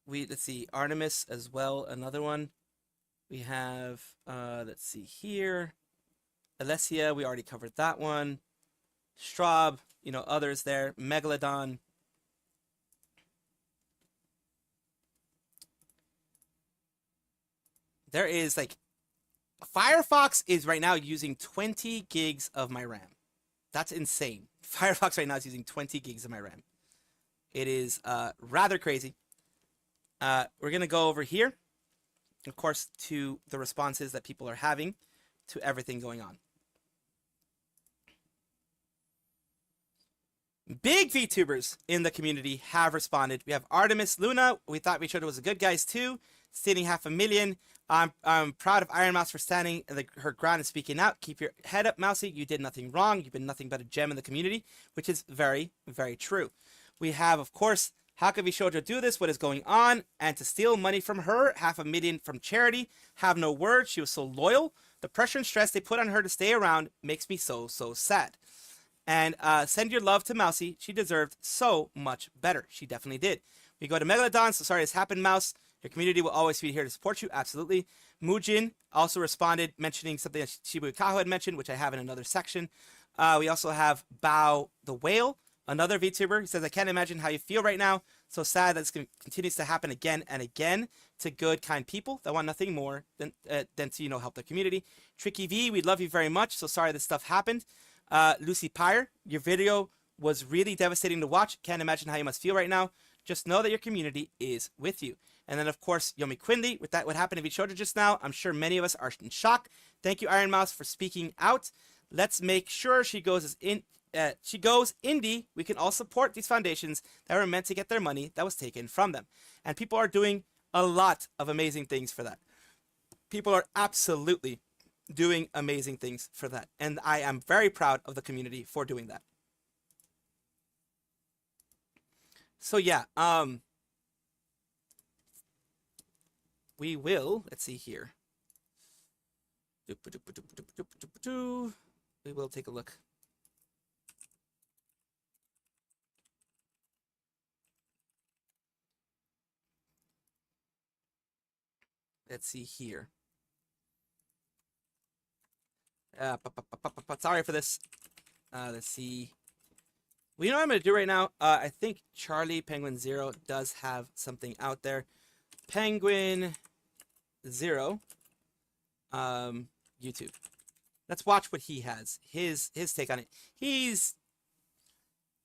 Speaker 2: Let's see, Artemis as well, another one. We have let's see here. Alessia, we already covered that one. Straub, you know, others there. Megalodon. There is like Firefox is right now using 20 gigs of my RAM. That's insane. Firefox right now is using 20 gigs of my RAM. It is rather crazy. We're going to go over here, of course, to the responses that people are having to everything going on. Big VTubers in the community have responded. We have Artemis Luna. We thought VSHOJO was a good guys too. Stealing 500,000. I'm proud of IronMouse for standing her ground and speaking out. Keep your head up, Mousy. You did nothing wrong. You've been nothing but a gem in the community, which is very, very true. We have, of course, how could VSHOJO do this? What is going on? And to steal money from her, 500,000 from charity. Have no words. She was so loyal. The pressure and stress they put on her to stay around makes me so, so sad. And send your love to Mousy. She deserved so much better. She definitely did. We go to Megalodon. So sorry this happened, Mouse. Your community will always be here to support you. Absolutely. Mujin also responded, mentioning something that Shibu Kaho had mentioned, which I have in another section. We also have Bao the Whale, another VTuber. He says, I can't imagine how you feel right now. So sad that this continues to happen again and again to good, kind people that want nothing more than to, you know, help the community. Tricky V, we love you very much. So sorry this stuff happened. Lucy Pyre, your video was really devastating to watch. Can't imagine how you must feel right now. Just know that your community is with you. And then, of course, Yomi Quinley, with that, what happened to VSHOJO just now, I'm sure many of us are in shock. Thank you, IronMouse, for speaking out. Let's make sure she goes indie. We can all support these foundations that were meant to get their money that was taken from them. And people are doing a lot of amazing things for that. People are absolutely doing amazing things for that. And I am very proud of the community for doing that. So yeah, we will, let's see here. We will take a look. Let's see here. Sorry for this. Let's see. Well, you know what I'm going to do right now? I think Charlie Penguin Zero does have something out there. Penguin Zero, YouTube. Let's watch what he has. His take on it.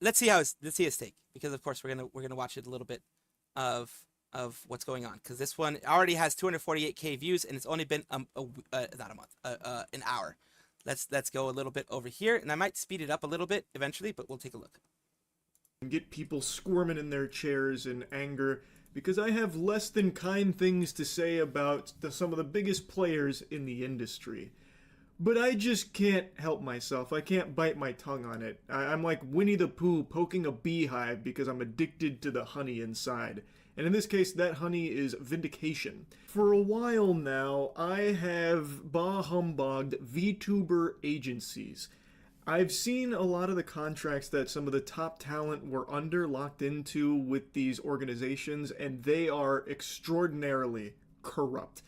Speaker 2: Let's see his take, because of course we're gonna watch it a little bit of what's going on, because this one already has 248K views and it's only been not a month, an hour. Let's go a little bit over here, and I might speed it up a little bit eventually, but we'll take a look.
Speaker 8: Get people squirming in their chairs in anger because I have less than kind things to say about some of the biggest players in the industry. but I just can't help myself. I can't bite my tongue on it. I'm like Winnie the Pooh poking a beehive because I'm addicted to the honey inside. And in this case, that honey is vindication. For a while now, I have bah-humbugged VTuber agencies. I've seen a lot of the contracts that some of the top talent were locked into with these organizations, and they are extraordinarily corrupt.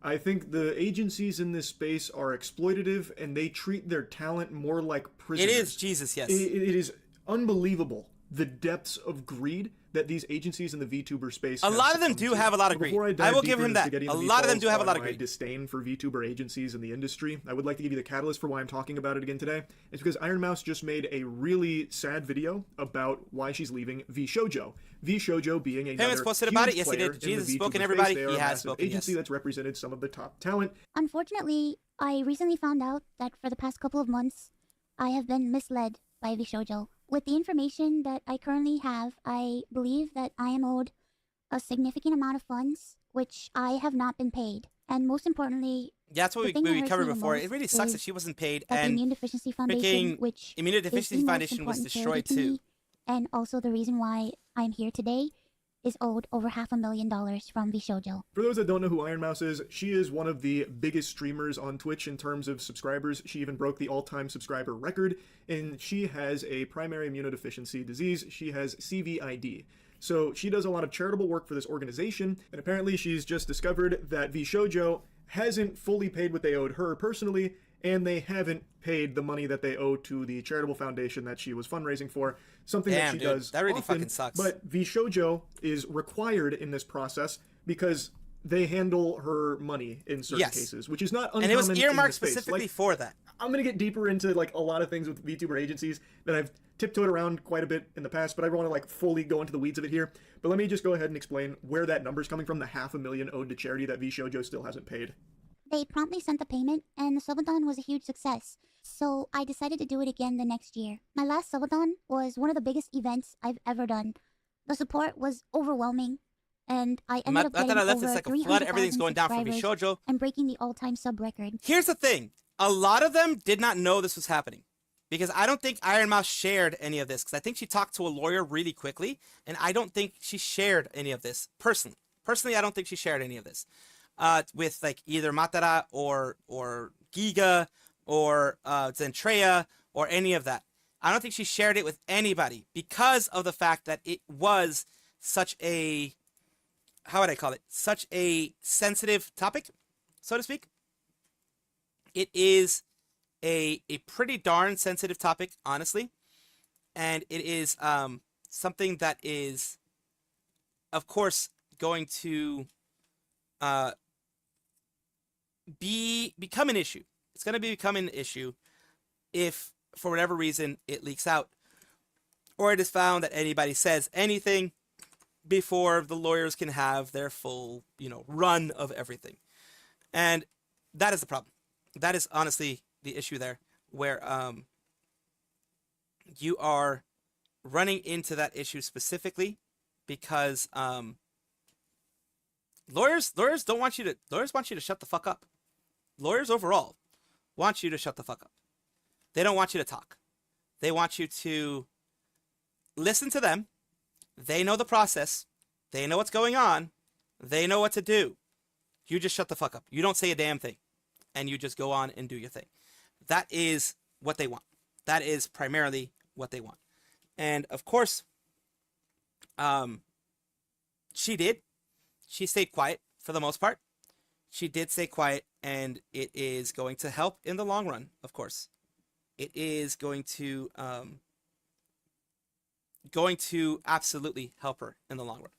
Speaker 8: I think the agencies in this space are exploitative, and they treat their talent more like prisoners.
Speaker 2: It is, Jesus, yes.
Speaker 8: It is unbelievable, the depths of greed that these agencies in the VTuber space
Speaker 2: A lot of them do have a lot of greed. I will give him that. A lot of them do have a lot of greed.
Speaker 8: Disdain for VTuber agencies in the industry, I would like to give you the catalyst for why I'm talking about it again today. It's because IronMouse just made a really sad video about why she's leaving VSHOJO. VSHOJO being another
Speaker 2: Famous posted about it. Yes, he
Speaker 8: player
Speaker 2: did.
Speaker 8: in
Speaker 2: Jesus
Speaker 8: the
Speaker 2: spoken,
Speaker 8: VTuber
Speaker 2: everybody.
Speaker 8: space. They are
Speaker 2: He
Speaker 8: a
Speaker 2: has
Speaker 8: massive
Speaker 2: spoken,
Speaker 8: agency
Speaker 2: yes.
Speaker 8: that's represented some of the top talent.
Speaker 3: Unfortunately, I recently found out that for the past couple of months, I have been misled by VSHOJO. With the information that I currently have, I believe that I am owed a significant amount of funds, which I have not been paid. And most importantly,
Speaker 2: yeah, that's what we covered before. It really sucks that she wasn't paid,
Speaker 3: and the
Speaker 2: and
Speaker 3: Immune Deficiency Foundation, which
Speaker 2: Immune Deficiency Foundation was destroyed too.
Speaker 3: And also the reason why I'm here today is owed over $500,000 from VSHOJO.
Speaker 8: For those that don't know who IronMouse is, she is one of the biggest streamers on Twitch in terms of subscribers. She even broke the all-time subscriber record, and she has a primary immunodeficiency disease. She has CVID. So she does a lot of charitable work for this organization, and apparently she's just discovered that VSHOJO hasn't fully paid what they owed her personally, and they haven't paid the money that they owe to the charitable foundation that she was fundraising for. Something that she does
Speaker 2: that really
Speaker 8: often,
Speaker 2: fucking sucks.
Speaker 8: But VSHOJO is required in this process because they handle her money in certain cases, which is not uncommon.
Speaker 2: And it was earmarked
Speaker 8: in the space.
Speaker 2: specifically for that.
Speaker 8: I'm going to get deeper into like a lot of things with VTuber agencies that I've tiptoed around quite a bit in the past, but I don't want to like fully go into the weeds of it here. But let me just go ahead and explain where that number's coming from, the $500,000 owed to charity that VSHOJO still hasn't paid.
Speaker 3: They promptly sent the payment, and the subathon was a huge success. So I decided to do it again the next year. My last subathon was one of the biggest events I've ever done. The support was overwhelming, and I ended up getting over
Speaker 2: like a flood. Everything's going down for VSHOJO
Speaker 3: and breaking the all-time sub record.
Speaker 2: Here's the thing: a lot of them did not know this was happening, because I don't think IronMouse shared any of this. Because I think she talked to a lawyer really quickly, and I don't think she shared any of this personally. Personally, I don't think she shared any of this with like either Matara or Giga or Zentrea or any of that. I don't think she shared it with anybody because of the fact that it was such a, how would I call it? Such a sensitive topic, so to speak. It is a pretty darn sensitive topic, honestly. And it is something that is, of course, going to become an issue. It's going to become an issue if, for whatever reason, it leaks out, or it is found that anybody says anything before the lawyers can have their full, run of everything. And that is the problem. That is honestly the issue there, where you are running into that issue specifically because lawyers want you to shut the fuck up. Lawyers overall want you to shut the fuck up. They don't want you to talk. They want you to listen to them. They know the process. They know what's going on. They know what to do. You just shut the fuck up. You don't say a damn thing. And you just go on and do your thing. That is what they want. That is primarily what they want. And of course, she did. She stayed quiet for the most part. She did stay quiet, and it is going to help in the long run, of course. It is going to absolutely help her in the long run.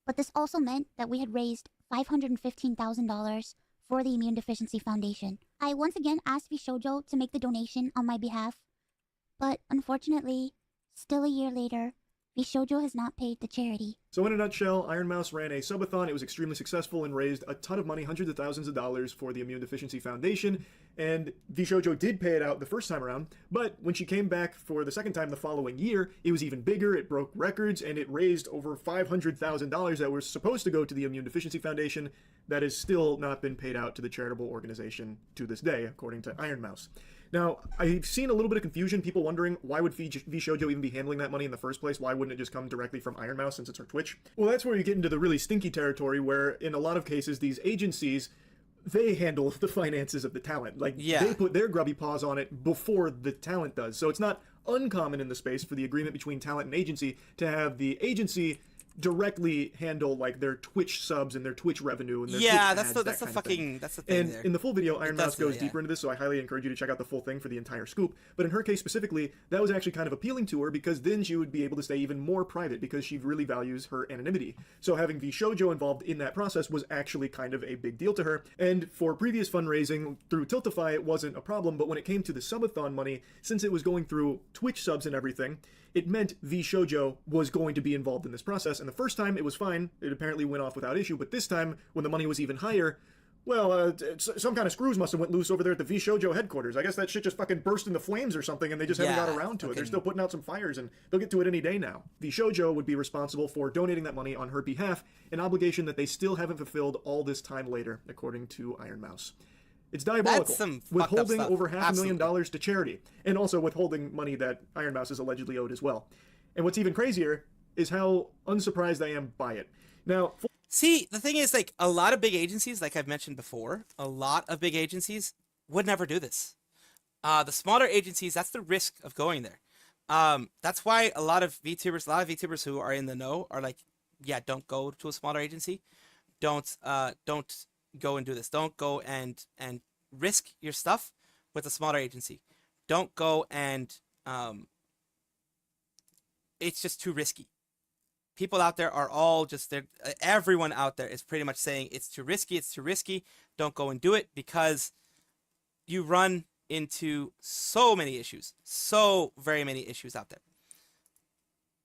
Speaker 3: But this also meant that we had raised $515,000 for the Immune Deficiency Foundation. I once again asked VSHOJO to make the donation on my behalf, but unfortunately, still a year later, VSHOJO has not paid the charity.
Speaker 8: So in a nutshell, IRONMOUSE ran a subathon. It was extremely successful and raised a ton of money, hundreds of thousands of dollars for the Immune Deficiency Foundation. And VSHOJO did pay it out the first time around, but when she came back for the second time the following year, it was even bigger, it broke records, and it raised over $500,000 that was supposed to go to the Immune Deficiency Foundation that has still not been paid out to the charitable organization to this day, according to IRONMOUSE. Now, I've seen a little bit of confusion, people wondering why would VSHOJO even be handling that money in the first place? Why wouldn't it just come directly from IRONMOUSE since it's her Twitch? Well, that's where you get into the really stinky territory where, in a lot of cases, these agencies, they handle the finances of the talent. Like, they put their grubby paws on it before the talent does. So it's not uncommon in the space for the agreement between talent and agency to have the agency directly handle like their Twitch subs and their Twitch revenue and their Twitch ads, that's the thing. And
Speaker 2: there.
Speaker 8: In the full video, IRONMOUSE goes deeper into this, so I highly encourage you to check out the full thing for the entire scoop. But in her case specifically, that was actually kind of appealing to her because then she would be able to stay even more private because she really values her anonymity. So having VSHOJO involved in that process was actually kind of a big deal to her. And for previous fundraising through Tiltify, it wasn't a problem, but when it came to the subathon money, since it was going through Twitch subs and everything, it meant VSHOJO was going to be involved in this process, and the first time it was fine, it apparently went off without issue, but this time, when the money was even higher, well, some kind of screws must have went loose over there at the VSHOJO headquarters. I guess that shit just fucking burst into flames or something, and they just haven't got around to it. They're still putting out some fires, and they'll get to it any day now. VSHOJO would be responsible for donating that money on her behalf, an obligation that they still haven't fulfilled all this time later, according to IRONMOUSE. It's diabolical, withholding over $500,000 to charity, and also withholding money that IRONMOUSE is allegedly owed as well. And what's even crazier is how unsurprised I am by it. Now,
Speaker 2: see, the thing is, like, a lot of big agencies, like I've mentioned before, a lot of big agencies would never do this. The smaller agencies, that's the risk of going there. That's why a lot of VTubers who are in the know are like, yeah, don't go to a smaller agency. Don't go and do this. Don't go and risk your stuff with a smaller agency. Don't go and it's just too risky. People out there are all just there. Everyone out there is pretty much saying it's too risky. It's too risky. Don't go and do it because you run into so many issues, so very many issues out there.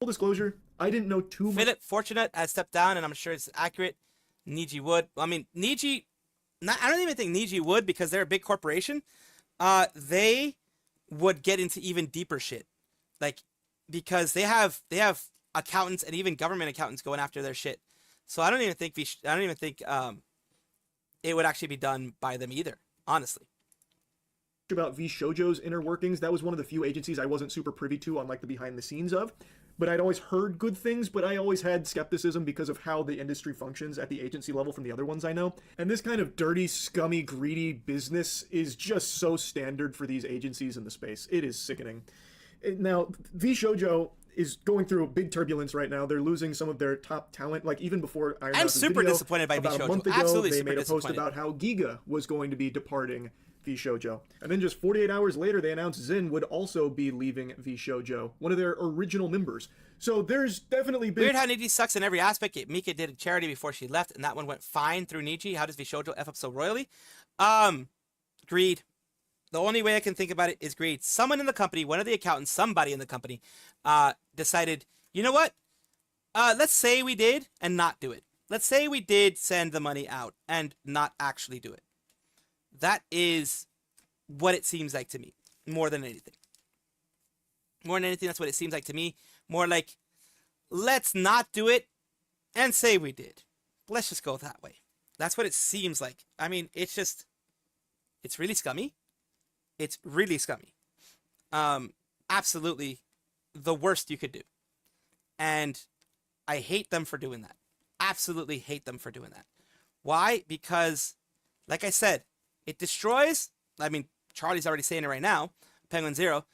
Speaker 8: Full disclosure, I didn't know too much.
Speaker 2: Philip Fortunate has stepped down, and I'm sure it's accurate. Niji would. I mean, Niji. I don't even think Niji would because they're a big corporation. They would get into even deeper shit, like because they have accountants and even government accountants going after their shit. So I don't even think it would actually be done by them either, honestly.
Speaker 8: About VSHOJO's inner workings, that was one of the few agencies I wasn't super privy to on like the behind the scenes of. But I'd always heard good things, but I always had skepticism because of how the industry functions at the agency level from the other ones I know. And this kind of dirty, scummy, greedy business is just so standard for these agencies in the space. It is sickening. Now, VSHOJO is going through a big turbulence right now. They're losing some of their top talent, like even before IRONMOUSE's
Speaker 2: I'm super
Speaker 8: video,
Speaker 2: disappointed by
Speaker 8: about
Speaker 2: VSHOJO.
Speaker 8: a month ago,
Speaker 2: Absolutely
Speaker 8: they
Speaker 2: super
Speaker 8: made a post
Speaker 2: disappointed.
Speaker 8: about how Giga was going to be departing VSHOJO. And then just 48 hours later, they announced Zin would also be leaving VSHOJO, one of their original members. So there's definitely been...
Speaker 2: Weird how Niji sucks in every aspect. Mika did a charity before she left, and that one went fine through Niji. How does VSHOJO F up so royally? Greed. The only way I can think about it is greed. Someone in the company, one of the accountants, somebody in the company, decided, you know what? Let's say we did and not do it. Let's say we did send the money out and not actually do it. That is what it seems like to me, more than anything. More than anything, that's what it seems like to me. More like, let's not do it and say we did. Let's just go that way. That's what it seems like. I mean, it's really scummy. It's really scummy. Absolutely the worst you could do. And I hate them for doing that. Absolutely hate them for doing that. Why? Because, like I said, it destroys, I mean, Charlie's already saying it right now, Penguin Zero,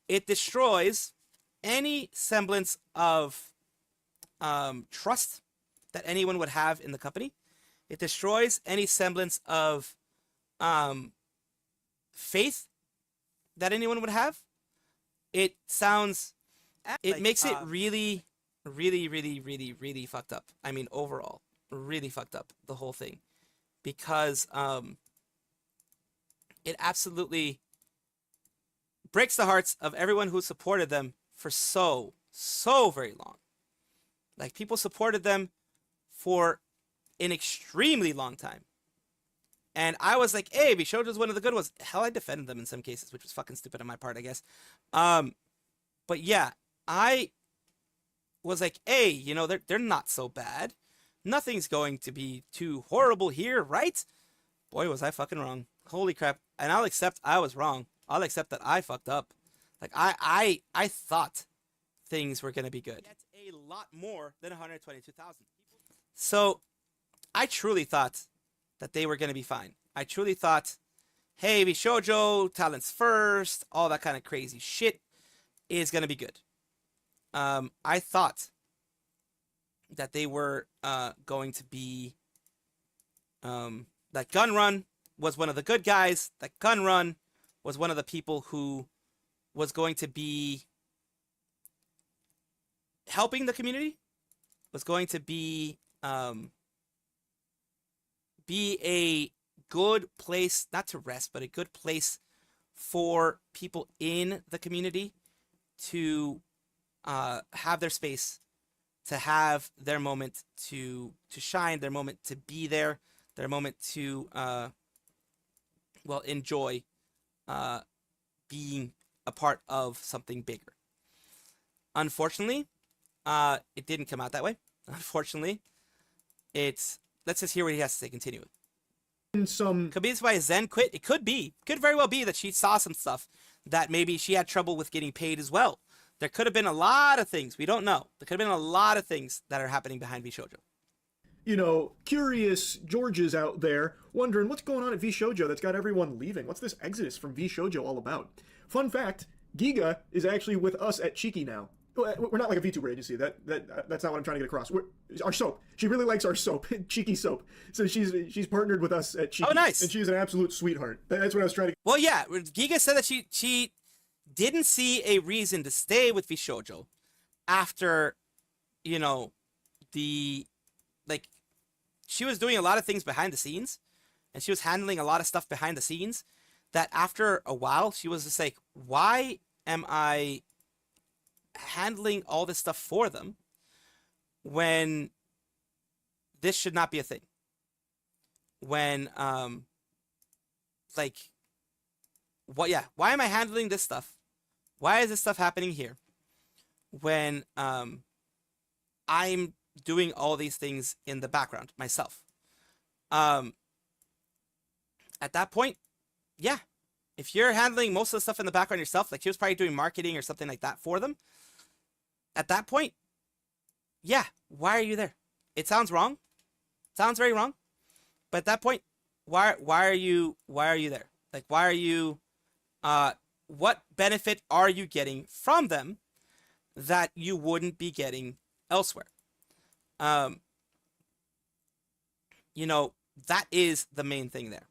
Speaker 2: it destroys any semblance of trust that anyone would have in the company. It destroys any semblance of faith that anyone would have. It makes it really, really, really, really, really fucked up. I mean, overall, really fucked up, the whole thing. Because it absolutely breaks the hearts of everyone who supported them for so very long. Like, people supported them for an extremely long time. And I was like, hey, VSHOJO is one of the good ones. Hell, I defended them in some cases, which was fucking stupid on my part, I guess. But yeah, I was like, hey, you know, they're not so bad. Nothing's going to be too horrible here, right? Boy, was I fucking wrong. Holy crap. And I'll accept I was wrong. I'll accept that I fucked up. Like, I thought things were going to be good. That's a lot more than 122,000. So, I truly thought that they were going to be fine. I truly thought, hey, VSHOJO, talents first, all that kind of crazy shit is going to be good. I thought that they were going to be... that Gunrun was one of the good guys. That Gunrun was one of the people who was going to be helping the community, was going to be a good place, not to rest, but a good place for people in the community to have their space, to have their moment to shine, their moment to be there, their moment to well, enjoy being a part of something bigger. Unfortunately, it didn't come out that way. Unfortunately, let's just hear what he has to say. Continue. Could be this why Zen quit. It could be. Could very well be that she saw some stuff that maybe she had trouble with getting paid as well. There could have been a lot of things. We don't know. There could have been a lot of things that are happening behind VSHOJO.
Speaker 8: You know, curious Georges out there wondering what's going on at VSHOJO that's got everyone leaving. What's this exodus from VSHOJO all about? Fun fact, Giga is actually with us at Cheeky now. We're not like a VTuber agency. That's not what I'm trying to get across. Our soap. She really likes our soap, Cheeky soap. So she's partnered with us at Cheeky.
Speaker 2: Oh, nice.
Speaker 8: And she's an absolute sweetheart. That's what I was trying to.
Speaker 2: Well, yeah, Giga said that she didn't see a reason to stay with VSHOJO after, you know, she was doing a lot of things behind the scenes, and she was handling a lot of stuff behind the scenes, that after a while, she was just like, why am I handling all this stuff for them when this should not be a thing? When, why am I handling this stuff? Why is this stuff happening here? When, I'm doing all these things in the background myself. At that point, yeah, if you're handling most of the stuff in the background yourself, like she was probably doing marketing or something like that for them, at that point, yeah, why are you there? It sounds wrong. Sounds very wrong. But at that point, why are you there? Like, why are you, what benefit are you getting from them that you wouldn't be getting elsewhere? You know, that is the main thing there.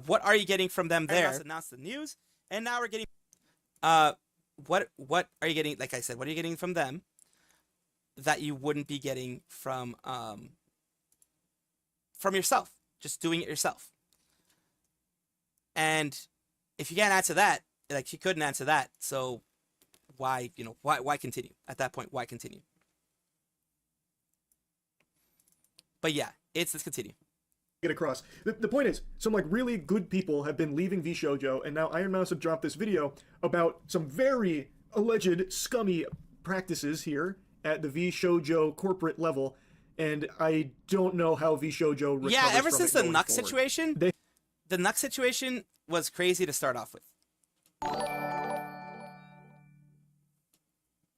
Speaker 2: What are you getting from them there? Announced the news, and now we're getting, what are you getting? Like I said, what are you getting from them that you wouldn't be getting from yourself? Just doing it yourself. And if you can't answer that, like she couldn't answer that, so why continue? At that point, why continue? But yeah, let's continue.
Speaker 8: Get across. The point is, some like really good people have been leaving VSHOJO, and now IronMouse have dropped this video about some very alleged scummy practices here at the VSHOJO corporate level, and I don't know how VSHOJO recovers.
Speaker 2: Yeah, ever
Speaker 8: from
Speaker 2: since
Speaker 8: it
Speaker 2: the
Speaker 8: going
Speaker 2: Nux
Speaker 8: forward.
Speaker 2: situation, the Nux situation was crazy to start off with.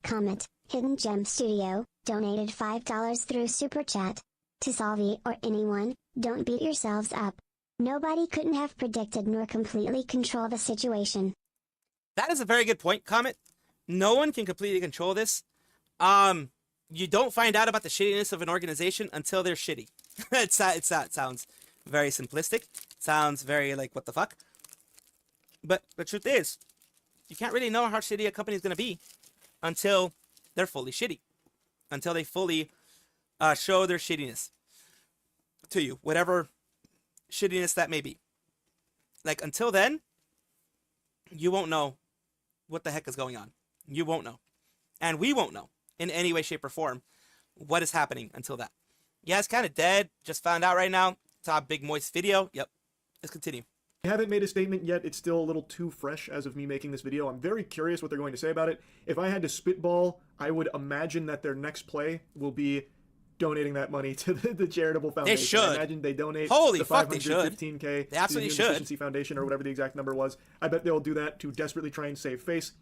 Speaker 1: Comment, Hidden Gem Studio, donated $5 through Super Chat. To Salvi or anyone, don't beat yourselves up. Nobody couldn't have predicted nor completely control the situation.
Speaker 2: That is a very good point, Comet. No one can completely control this. You don't find out about the shittiness of an organization until they're shitty. It sounds very simplistic. It sounds very like, what the fuck? But the truth is, you can't really know how shitty a company is going to be until they're fully shitty. Until they fully show their shittiness to you, whatever shittiness that may be. Like, until then, you won't know what the heck is going on. You won't know. And we won't know in any way, shape, or form what is happening until that. Yeah, it's kind of dead. Just found out right now. Top Big Moist video. Yep. Let's continue.
Speaker 8: I haven't made a statement yet. It's still a little too fresh as of me making this video. I'm very curious what they're going to say about it. If I had to spitball, I would imagine that their next play will be donating that money to the charitable foundation.
Speaker 2: They should.
Speaker 8: I imagine they donate
Speaker 2: Holy
Speaker 8: the
Speaker 2: fuck, they should.
Speaker 8: $515K
Speaker 2: They absolutely
Speaker 8: to the Immune
Speaker 2: should.
Speaker 8: Deficiency Foundation or whatever the exact number was. I bet they'll do that to desperately try and save face.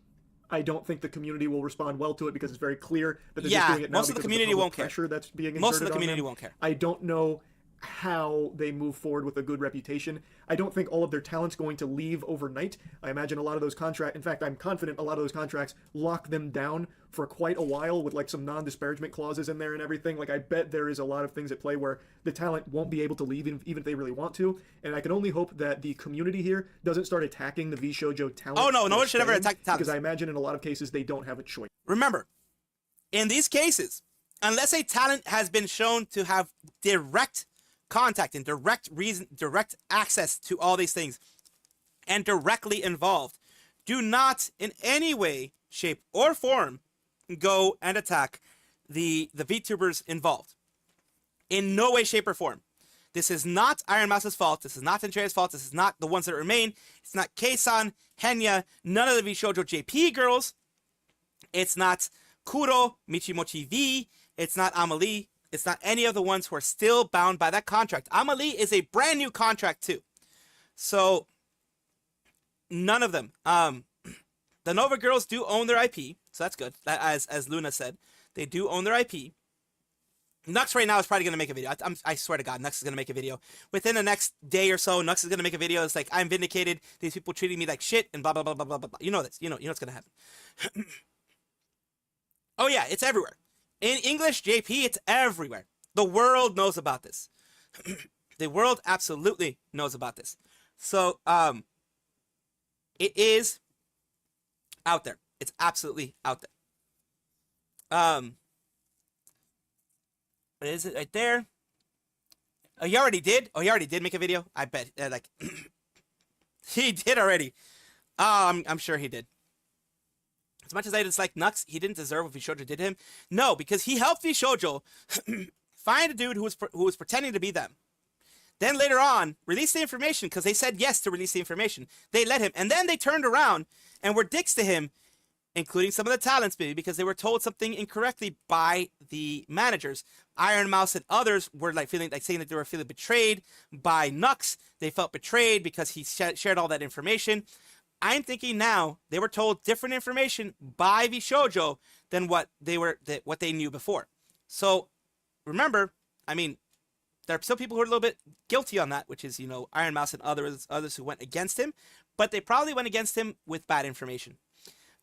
Speaker 8: I don't think the community will respond well to it because it's very clear that they're just doing it now
Speaker 2: most of the
Speaker 8: because
Speaker 2: community
Speaker 8: public
Speaker 2: won't care.
Speaker 8: pressure that's being
Speaker 2: Most of the
Speaker 8: exerted on
Speaker 2: community
Speaker 8: them.
Speaker 2: won't care.
Speaker 8: I don't know how they move forward with a good reputation. I don't think all of their talent's going to leave overnight. I imagine a lot of those contracts, in fact, I'm confident a lot of those contracts lock them down for quite a while with like some non-disparagement clauses in there and everything. Like I bet there is a lot of things at play where the talent won't be able to leave even if they really want to. And I can only hope that the community here doesn't start attacking the VSHOJO talent.
Speaker 2: Oh no, no one should ever attack the talent.
Speaker 8: Because I imagine in a lot of cases they don't have a choice.
Speaker 2: Remember, in these cases, unless a talent has been shown to have direct contact and direct access to all these things and directly involved, do not in any way, shape, or form go and attack the VTubers involved. In no way, shape, or form. This is not IRONMOUSE's fault. This is not Andrea's fault. This is not the ones that remain. It's not Kei-san, Henya, none of the VSHOJO JP girls. It's not Kuro, Michimochi V. It's not Amelie. It's not any of the ones who are still bound by that contract. Amelie is a brand new contract too. So, none of them. The Nova girls do own their IP, so that's good. As Luna said, they do own their IP. Nux right now is probably going to make a video. I swear to God, Nux is going to make a video. Within the next day or so, Nux is going to make a video. It's like, I'm vindicated. These people treating me like shit and blah, blah, blah, blah, blah, blah. You know this. You know what's going to happen. Oh yeah, it's everywhere. In English, JP, it's everywhere. The world knows about this. The world absolutely knows about this. So, it is out there. It's absolutely out there. What is it right there? Oh, he already did? Oh, he already did make a video? I bet. Like, he did already. I'm sure he did. As much as I dislike Nux, he didn't deserve what VSHOJO did to him. No, because he helped VSHOJO find a dude who was pretending to be them. Then later on, release the information because they said yes to release the information. They let him. And then they turned around and were dicks to him, including some of the talents, maybe, because they were told something incorrectly by the managers. IRONMOUSE and others were saying that they were feeling betrayed by Nux. They felt betrayed because he shared all that information. I'm thinking now they were told different information by VSHOJO than what they knew before. So remember, I mean, there are still people who are a little bit guilty on that, which is, IRONMOUSE and others who went against him, but they probably went against him with bad information.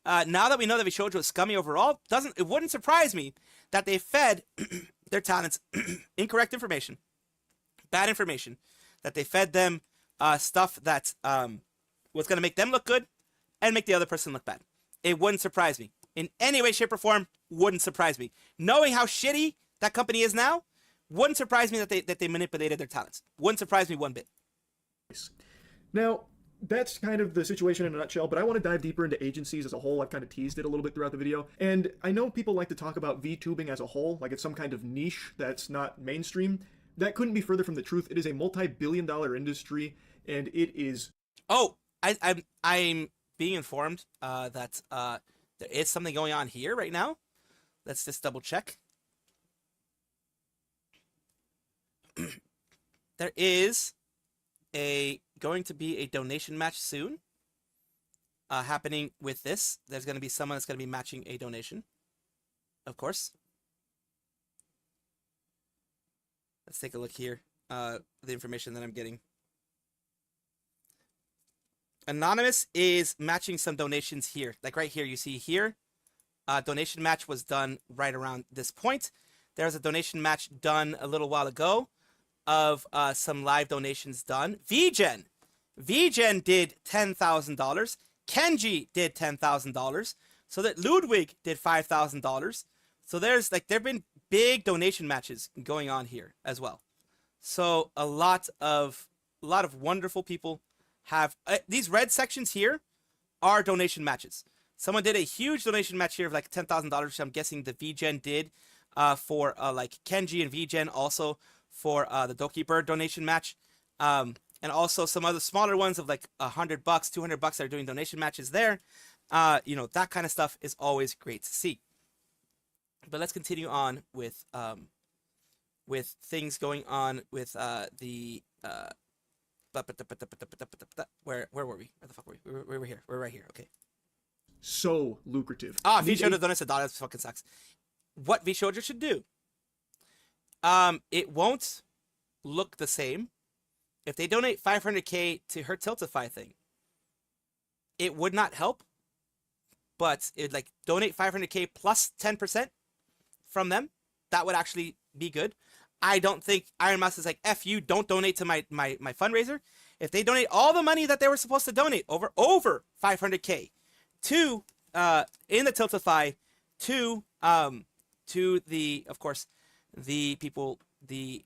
Speaker 2: Now that we know that VSHOJO is scummy overall, it wouldn't surprise me that they fed their talents incorrect information, bad information, that they fed them stuff that was going to make them look good and make the other person look bad. It wouldn't surprise me. In any way, shape, or form, wouldn't surprise me. Knowing how shitty that company is now, wouldn't surprise me that they manipulated their talents. Wouldn't surprise me one bit.
Speaker 8: Now, that's kind of the situation in a nutshell, but I want to dive deeper into agencies as a whole. I've kind of teased it a little bit throughout the video. And I know people like to talk about VTubing as a whole, like it's some kind of niche that's not mainstream. That couldn't be further from the truth. It is a multi-billion-dollar industry, and it is...
Speaker 2: Oh, I'm being informed that there is something going on here right now. Let's just double check. There is going to be a donation match soon happening with this. There's going to be someone that's going to be matching a donation, of course. Let's take a look here. The information that I'm getting. Anonymous is matching some donations here. Like right here, you see here, donation match was done right around this point. There's a donation match done a little while ago of some live donations done. VGen did $10,000. Kenji did $10,000. So that Ludwig did $5,000. So there've been big donation matches going on here as well. So a lot of wonderful people have these red sections here are donation matches. Someone did a huge donation match here of like $10,000, which I'm guessing the VGen did for like Kenji and VGen, also for the Doki Bird donation match, and also some other smaller ones of like $100, $200 that are doing donation matches there. You know, that kind of stuff is always great to see. But let's continue on with things going on with the where were we? Where the fuck were we? We were here. We're right here. Okay.
Speaker 8: So lucrative.
Speaker 2: VShojo donates $1. That fucking sucks. What VShojo should do? It won't look the same if they donate 500K to her Tiltify thing. It would not help, but it like donate 500K plus 10% from them. That would actually be good. I don't think IRONMOUSE is like, F you, don't donate to my fundraiser. If they donate all the money that they were supposed to donate, over 500K, to in the Tiltify, to the, of course, the people, the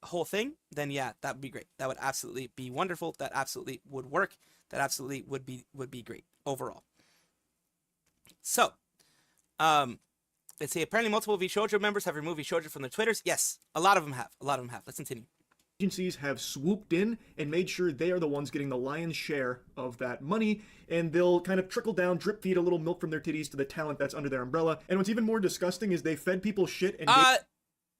Speaker 2: whole thing, then yeah, that would be great. That would absolutely be wonderful. That absolutely would work. That absolutely would be great overall. So, let's see. Apparently, multiple VShojo members have removed VShojo from their Twitters. Yes, a lot of them have. Let's continue.
Speaker 8: Agencies have swooped in and made sure they are the ones getting the lion's share of that money, and they'll kind of trickle down, drip feed a little milk from their titties to the talent that's under their umbrella. And what's even more disgusting is they fed people shit and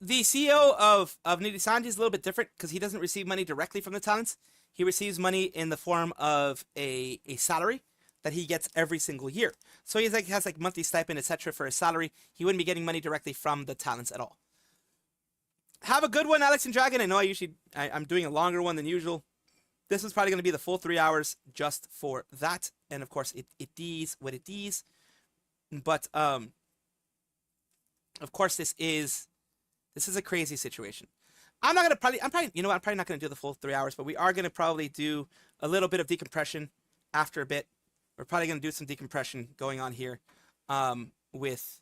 Speaker 2: the CEO of Nidhi-Sanji is a little bit different because he doesn't receive money directly from the talents. He receives money in the form of a salary that he gets every single year. So he has like monthly stipend, etc. for his salary. He wouldn't be getting money directly from the talents at all. Have a good one, Alex and Dragon. I know I'm doing a longer one than usual. This is probably going to be the full 3 hours just for that. And of course, it is what it is. But of course, this is a crazy situation. I'm probably not going to do the full 3 hours, but we are going to probably do a little bit of decompression after a bit. We're probably going to do some decompression going on here with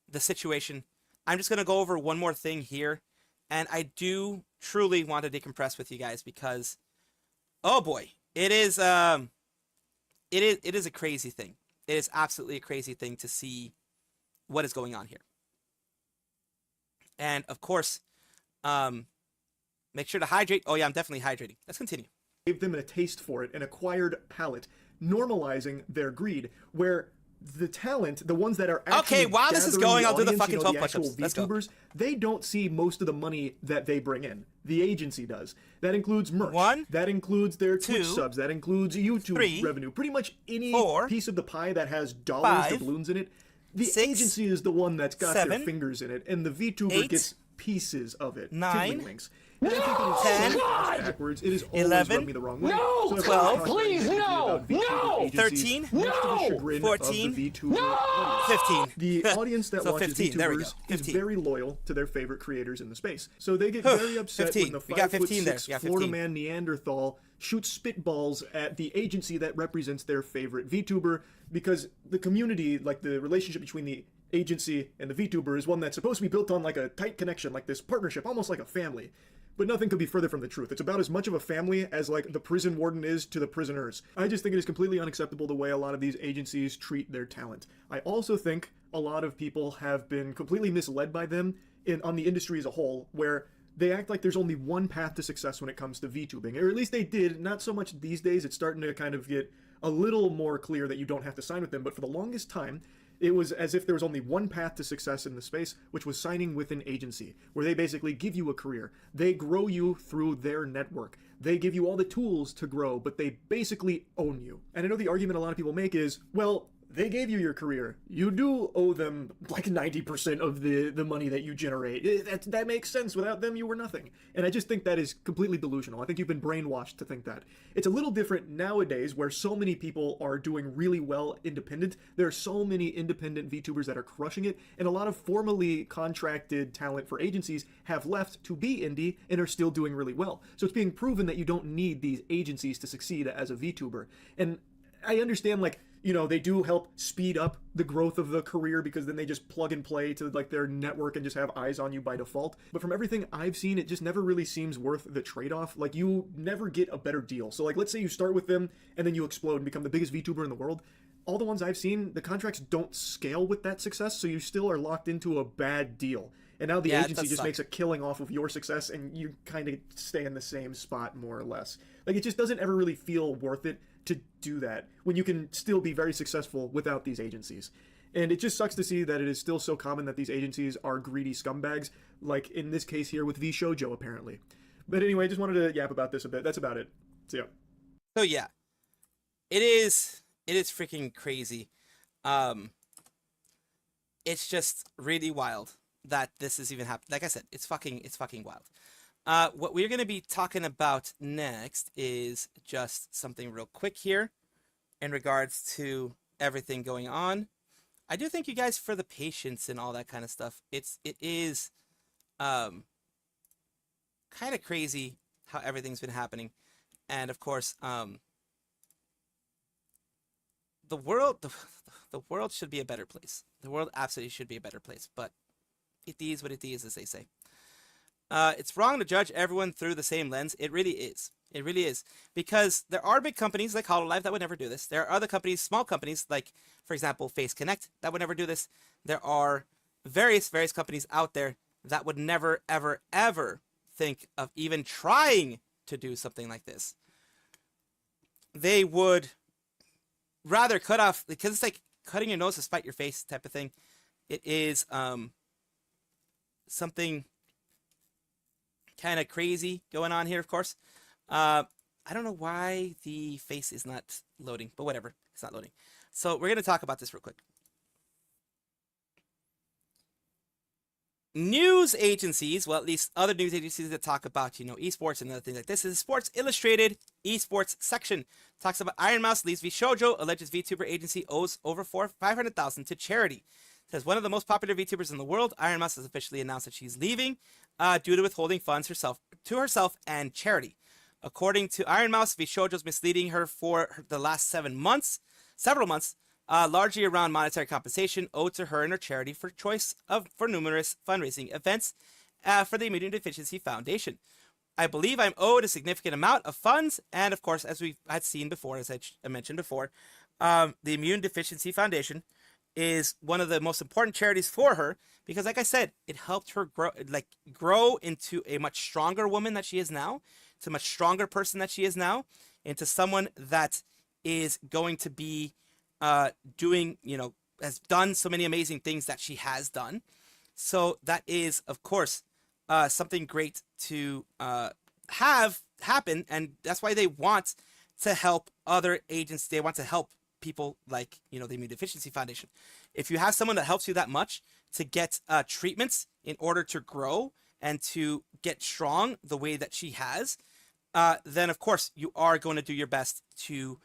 Speaker 2: the situation. I'm just going to go over one more thing here. And I do truly want to decompress with you guys because, oh boy, it is a crazy thing. It is absolutely a crazy thing to see what is going on here. And of course, make sure to hydrate. Oh yeah, I'm definitely hydrating. Let's continue.
Speaker 8: Gave them a taste for it, an acquired palate, normalizing their greed, where the talent, the ones that are actually
Speaker 2: while this is going, I'll do the fucking 12
Speaker 8: the
Speaker 2: push-ups. Let's go.
Speaker 8: VTubers, they don't see most of the money that they bring in. The agency does. That includes merch. That includes their Twitch subs. That includes YouTube revenue. Pretty much any piece of the pie that has dollars, doubloons in it. The agency is the one that's got their fingers in it, and the VTuber gets pieces of it.
Speaker 2: 9,
Speaker 8: links. And I think it is
Speaker 2: 10,
Speaker 8: so backwards. It is always
Speaker 2: 11,
Speaker 8: rubbed me the wrong way.
Speaker 2: no,
Speaker 8: so
Speaker 2: 12,
Speaker 8: please, no,
Speaker 2: 13, 14,
Speaker 8: 15. The audience that watches
Speaker 2: 15,
Speaker 8: VTubers is very loyal to their favorite creators in the space. So they get very upset when the 5'6" Florida man Neanderthal shoots spitballs at the agency that represents their favorite VTuber, because the community, like the relationship between the agency and the VTuber, is one that's supposed to be built on like a tight connection, like this partnership, almost like a family. But nothing could be further from the truth. It's about as much of a family as like the prison warden is to the prisoners. I just think it is completely unacceptable the way a lot of these agencies treat their talent. I also think a lot of people have been completely misled by them on the industry as a whole, where they act like there's only one path to success when it comes to VTubing. Or at least they did, not so much these days. It's starting to kind of get a little more clear that you don't have to sign with them, but for the longest time, it was as if there was only one path to success in the space, which was signing with an agency, where they basically give you a career. They grow you through their network. They give you all the tools to grow, but they basically own you. And I know the argument a lot of people make is, well, they gave you your career. You do owe them like 90% of the money that you generate. That makes sense. Without them, you were nothing. And I just think that is completely delusional. I think you've been brainwashed to think that. It's a little different nowadays where so many people are doing really well independent. There are so many independent VTubers that are crushing it, and a lot of formally contracted talent for agencies have left to be indie and are still doing really well. So it's being proven that you don't need these agencies to succeed as a VTuber. And I understand, like, you know, they do help speed up the growth of the career because then they just plug and play to like their network and just have eyes on you by default. But from everything I've seen, it just never really seems worth the trade-off. Like, you never get a better deal. So like, let's say you start with them and then you explode and become the biggest VTuber in the world. All the ones I've seen, the contracts don't scale with that success, so you still are locked into a bad deal. And now the
Speaker 2: Yeah, it
Speaker 8: agency
Speaker 2: does
Speaker 8: just
Speaker 2: suck.
Speaker 8: makes a killing off of your success, and you kind of stay in the same spot more or less. Like, it just doesn't ever really feel worth it to do that when you can still be very successful without these agencies. And it just sucks to see that it is still so common that these agencies are greedy scumbags, like in this case here with VSHOJO, apparently. But anyway, I just wanted to yap about this a bit. That's about it. So yeah.
Speaker 2: So yeah, it is freaking crazy. It's just really wild that this is even happening. Like I said, it's fucking wild. What we're going to be talking about next is just something real quick here in regards to everything going on. I do thank you guys for the patience and all that kind of stuff. It is kind of crazy how everything's been happening. And of course, the world should be a better place. The world absolutely should be a better place, but it is what it is, as they say. It's wrong to judge everyone through the same lens. It really is. It really is. Because there are big companies like HoloLive that would never do this. There are other companies, small companies, like, for example, Face Connect, that would never do this. There are various companies out there that would never, ever, ever think of even trying to do something like this. They would rather cut off, because it's like cutting your nose to spite your face type of thing. It is something kind of crazy going on here, of course. I don't know why the face is not loading, but whatever. It's not loading. So we're going to talk about this real quick. News agencies, well, at least other news agencies that talk about, esports and other things like this, is Sports Illustrated esports section. Talks about IRONMOUSE leaves VSHOJO, alleges Vtuber agency owes over $500,000 to charity. Says one of the most popular VTubers in the world, IRONMOUSE has officially announced that she's leaving due to withholding funds to herself and charity. According to IRONMOUSE, VSHOJO's misleading her for the last several months, largely around monetary compensation owed to her and her charity for numerous fundraising events for the Immunodeficiency Foundation. I believe I'm owed a significant amount of funds, and of course, as we had seen before, as I mentioned before, the Immunodeficiency Foundation is one of the most important charities for her because, like I said, it helped her grow into a much stronger woman that she is now, to a much stronger person that she is now, into someone that is going to be doing, has done so many amazing things that she has done. So that is, of course, something great to have happen, and that's why they want to help other agents. They want to help people like, the Immunodeficiency Foundation. If you have someone that helps you that much to get treatments in order to grow and to get strong the way that she has, then of course you are going to do your best to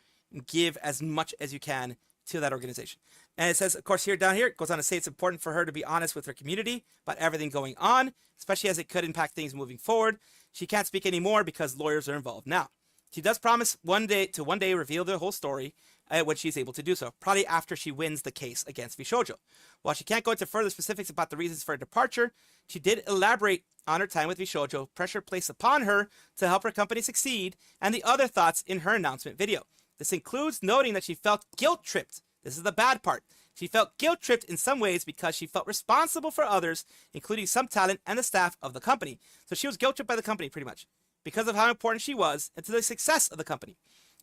Speaker 2: give as much as you can to that organization. And it says, of course, down here, it goes on to say it's important for her to be honest with her community about everything going on, especially as it could impact things moving forward. She can't speak anymore because lawyers are involved. Now, she does promise one day reveal the whole story when she's able to do so, probably after she wins the case against VSHOJO. While she can't go into further specifics about the reasons for her departure, she did elaborate on her time with VSHOJO, pressure placed upon her to help her company succeed, and the other thoughts in her announcement video. This includes noting that she felt guilt-tripped. This is the bad part. She felt guilt-tripped in some ways because she felt responsible for others, including some talent and the staff of the company. So she was guilt-tripped by the company, pretty much, because of how important she was and to the success of the company.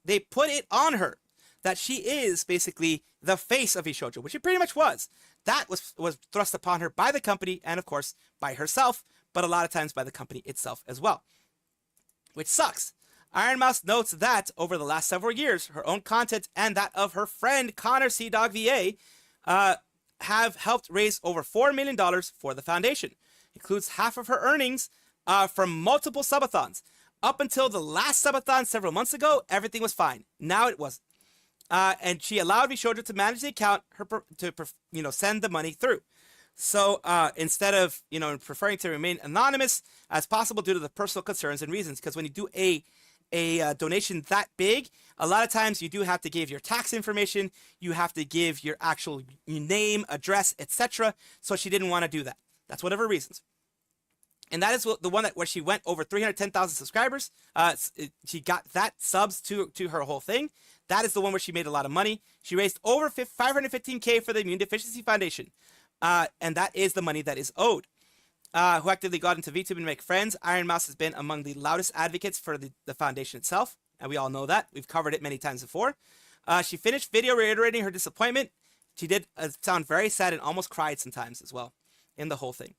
Speaker 2: They put it on her that she is basically the face of VSHOJO, which she pretty much was. That was thrust upon her by the company and, of course, by herself, but a lot of times by the company itself as well, which sucks. IRONMOUSE notes that over the last several years, her own content and that of her friend Connor C-Dog VA have helped raise over $4 million for the foundation. Includes half of her earnings from multiple subathons. Up until the last subathon several months ago, everything was fine. Now it wasn't. And she allowed VSHOJO to manage the account to send the money through. So instead of preferring to remain anonymous as possible due to the personal concerns and reasons, because when you do a donation that big, a lot of times you do have to give your tax information, you have to give your actual name, address, etc. So she didn't want to do that. That's one of her reasons. And that is the one where she went over 310,000 subscribers. She got that subs to her whole thing. That is the one where she made a lot of money. She raised over $515K for the Immunodeficiency Foundation. And that is the money that is owed. who actively got into VTube to make friends. IRONMOUSE has been among the loudest advocates for the foundation itself, and we all know that. We've covered it many times before. She finished video reiterating her disappointment. She did sound very sad and almost cried sometimes as well in the whole thing.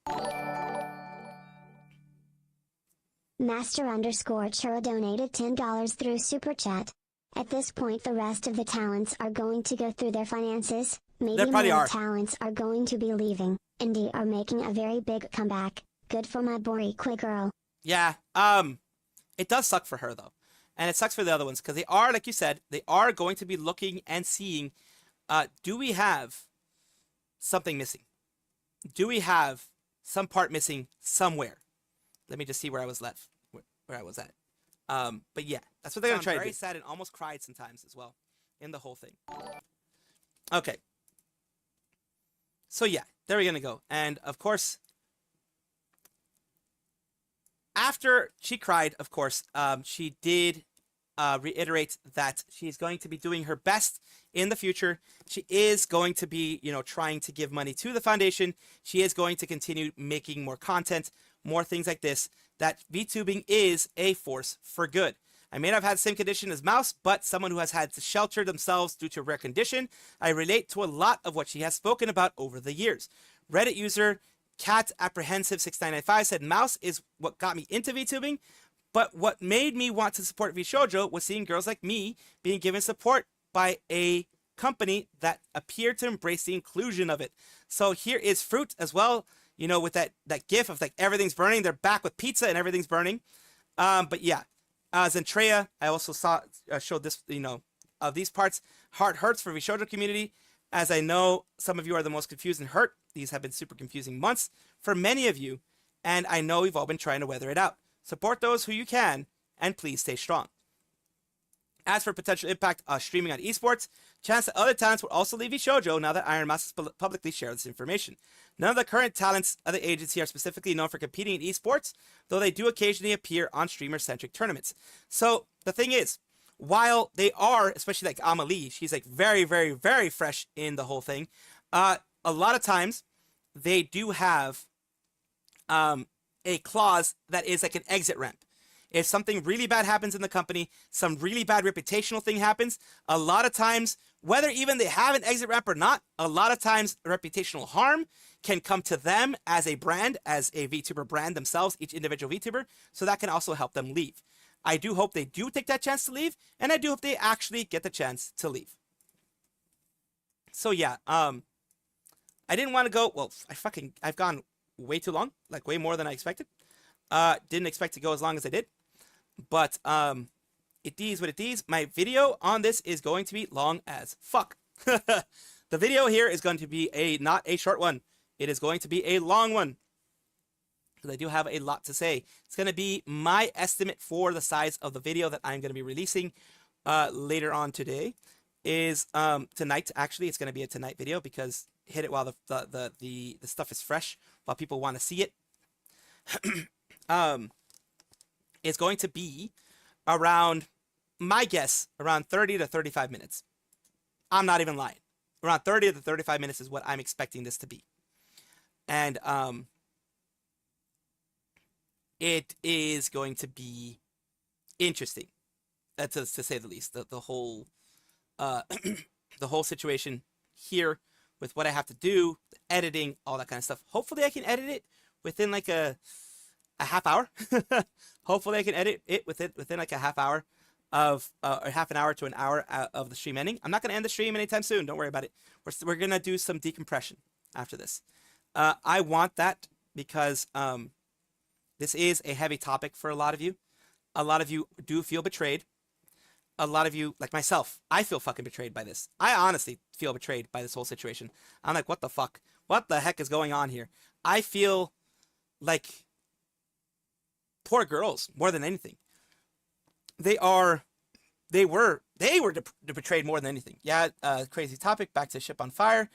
Speaker 1: Master_Churro donated $10 through Super Chat. At this point the rest of the talents are going to go through their finances, maybe more talents are going to be leaving. Indie are making a very big comeback. Good for my Boricua girl.
Speaker 2: Yeah, it does suck for her though. And it sucks for the other ones because they are, like you said, they are going to be looking and seeing, do we have something missing? Do we have some part missing somewhere? Let me just see where I was left, where I was at. But yeah, that's what they're going to try to do. Very sad and almost cried sometimes as well in the whole thing. Okay. So yeah, there we're going to go. And of course, after she cried, of course, she did reiterate that she's going to be doing her best in the future. She is going to be, trying to give money to the foundation. She is going to continue making more content, more things like this. That VTubing is a force for good. I may not have had the same condition as Mouse, but someone who has had to shelter themselves due to a rare condition, I relate to a lot of what she has spoken about over the years. Reddit user Cat Apprehensive 6995 said, Mouse is what got me into VTubing, but what made me want to support VSHOJO was seeing girls like me being given support by a company that appeared to embrace the inclusion of it. So here is Fruit as well, with that gif of like everything's burning. They're back with pizza and everything's burning. But yeah, Zentrea, I also showed this, of these parts. Heart hurts for VSHOJO community. As I know some of you are the most confused and hurt. These have been super confusing months for many of you, and I know we've all been trying to weather it out. Support those who you can, and please stay strong. As for potential impact streaming on esports, chance that other talents will also leave VSHOJO now that IRONMOUSE has publicly shared this information. None of the current talents of the agency are specifically known for competing in esports, though they do occasionally appear on streamer-centric tournaments. So the thing is, while they are, especially like Amelie, she's like very, very, very fresh in the whole thing. A lot of times they do have a clause that is like an exit ramp. If something really bad happens in the company, some really bad reputational thing happens, a lot of times, whether even they have an exit ramp or not, a lot of times reputational harm can come to them as a brand, as a VTuber brand themselves, each individual VTuber, so that can also help them leave. I do hope they do take that chance to leave, and I do hope they actually get the chance to leave. So yeah, I didn't want to go, well, I've gone way too long, like way more than I expected. Didn't expect to go as long as I did, but it is what it is. My video on this is going to be long as fuck. The video here is going to be not a short one. It is going to be a long one, because I do have a lot to say. It's going to be my estimate for the size of the video that I'm going to be releasing later on today. Is tonight, actually. It's going to be a tonight video, because hit it while the stuff is fresh, while people want to see it. It's going to be around, my guess, around 30 to 35 minutes. I'm not even lying. Around 30 to 35 minutes is what I'm expecting this to be. And it is going to be interesting, to say the least. The whole the whole situation here with what I have to do, the editing, all that kind of stuff. Hopefully I can edit it within like a half hour. Hopefully I can edit it within like a half hour of or half an hour to an hour of the stream ending. I'm not going to end the stream anytime soon. Don't worry about it. We're going to do some decompression after this. I want that because this is a heavy topic for a lot of you. A lot of you do feel betrayed. A lot of you, like myself, I feel fucking betrayed by this. I honestly feel betrayed by this whole situation. I'm like, what the fuck? What the heck is going on here? I feel like poor girls more than anything. They were betrayed more than anything. Yeah, crazy topic. Back to Ship on Fire.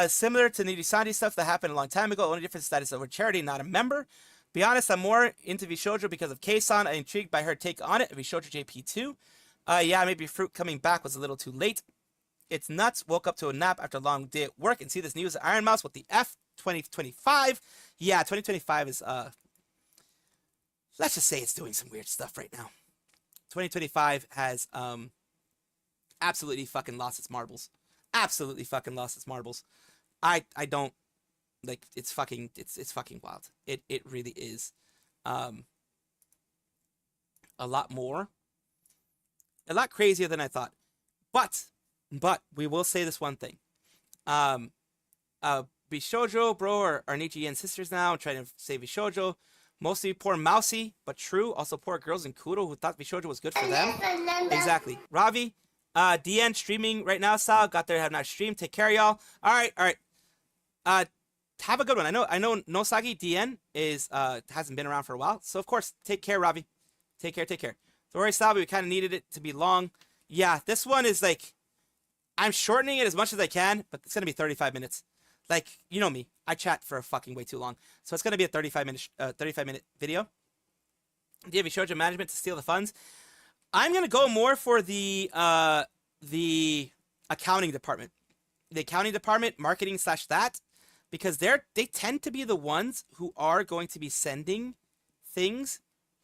Speaker 2: Similar to Needy Sandy stuff that happened a long time ago. The only difference is that it's over charity, not a member. Be honest, I'm more into VSHOJO because of K-san. I'm intrigued by her take on it. VSHOJO JP2. Yeah, maybe Fruit coming back was a little too late. It's nuts. Woke up to a nap after a long day at work and see this news. IRONMOUSE, what the F? 2025, yeah, 2025 is let's just say it's doing some weird stuff right now. 2025 has absolutely fucking lost its marbles. Absolutely fucking lost its marbles. I don't like, it's fucking wild. It really is. A lot crazier than I thought. But we will say this one thing. VSHOJO, bro, are Nichigen sisters now. I'm trying to say VSHOJO. Mostly poor Mousy, but true. Also poor girls in Kudo who thought VSHOJO was good for them. Exactly. Ravi, DN streaming right now. Sal got there, have not streamed. Take care, y'all. All right. Have a good one. I know Nosagi DN is hasn't been around for a while, so of course, take care, Ravi. Take care. Don't worry, Sal, we kind of needed it to be long. Yeah, this one is like, I'm shortening it as much as I can, but it's gonna be 35 minutes. Like, you know me, I chat for fucking way too long, so it's gonna be a 35-minute video. Do you have VSHOJO management to steal the funds? I'm gonna go more for the accounting department, marketing / that, because they tend to be the ones who are going to be sending things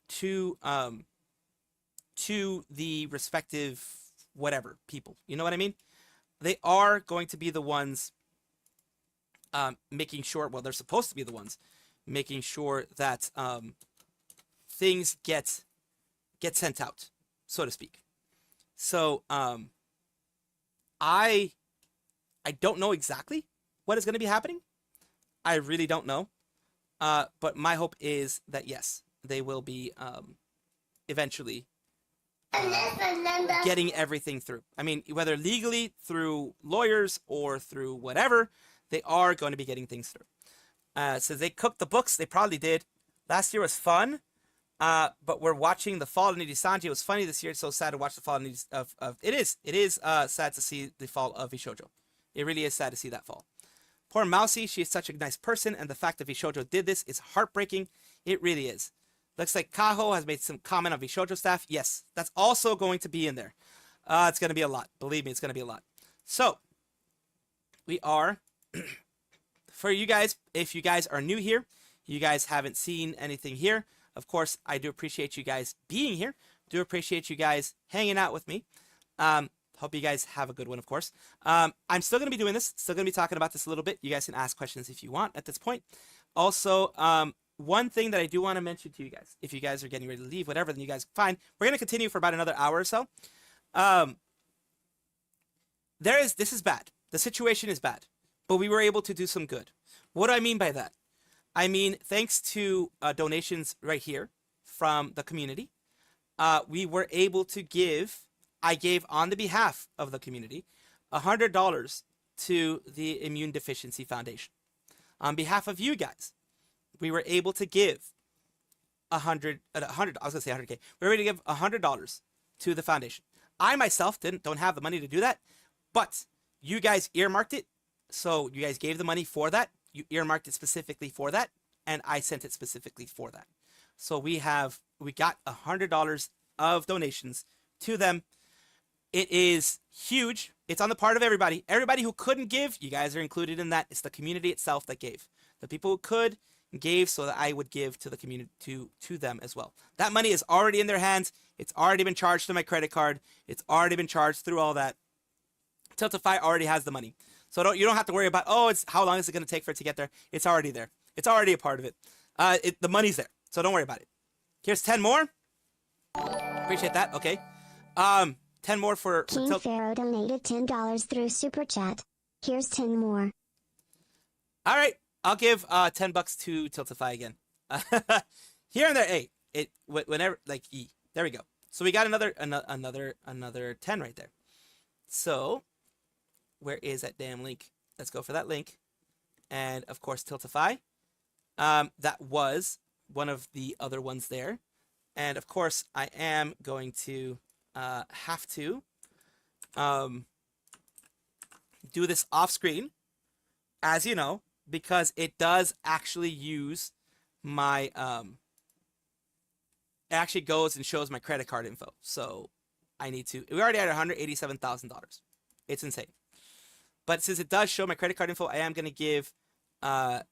Speaker 2: to the respective whatever people. You know what I mean? They are going to be the ones making sure, well, they're supposed to be the ones making sure that things get sent out, so to speak. So I don't know exactly what is going to be happening. I really don't know. But my hope is that yes, they will be eventually getting everything through. I mean, whether legally through lawyers or through whatever, they are going to be getting things through. So they cooked the books. They probably did. Last year was fun. But we're watching the fall of Nijisanji. It was funny this year. It's so sad to watch the fall of it is sad to see the fall of VSHOJO. It really is sad to see that fall. Poor Mousy, she is such a nice person, and the fact that VSHOJO did this is heartbreaking. It really is. Looks like Kaho has made some comment on VSHOJO staff. Yes, that's also going to be in there. It's going to be a lot. Believe me, it's going to be a lot. So, we are, for you guys, if you guys are new here, you guys haven't seen anything here, of course, I do appreciate you guys being here. Do appreciate you guys hanging out with me. Hope you guys have a good one, of course. I'm still going to be doing this. Still going to be talking about this a little bit. You guys can ask questions if you want at this point. Also, one thing that I do want to mention to you guys, if you guys are getting ready to leave, whatever, then you guys, fine. We're going to continue for about another hour or so. This is bad. The situation is bad, but we were able to do some good. What do I mean by that? I mean, thanks to donations right here from the community, we were able to I gave on the behalf of the community $100 to the Immune Deficiency Foundation. On behalf of you guys, we were able to give $100. I was gonna say $100K. We were able to give $100 to the foundation. I myself don't have the money to do that, but you guys earmarked it, so you guys gave the money for that. You earmarked it specifically for that, and I sent it specifically for that. So we got $100 of donations to them. It is huge. It's on the part of everybody. Everybody who couldn't give, you guys are included in that. It's the community itself that gave. The people who could gave so that I would give to the community, to them as well. That money is already in their hands. It's already been charged to my credit card. It's already been charged through all that. Tiltify already has the money. So you don't have to worry about, how long is it going to take for it to get there? It's already there. It's already a part of it. The money's there. So don't worry about it. Here's 10 more. Appreciate that. Okay. 10 more for
Speaker 1: King Pharaoh donated $10 through Super Chat. Here's 10 more.
Speaker 2: All right. I'll give $10 to Tiltify again. Here and there. Hey, whenever, like, there we go. So we got another 10 right there. So where is that damn link? Let's go for that link. And of course, Tiltify. That was one of the other ones there. And of course, I am going to have to do this off screen, as you know, because it does actually use my it actually goes and shows my credit card info. So I need to, we already had $187,000. It's insane. But since it does show my credit card info, I am going to give let's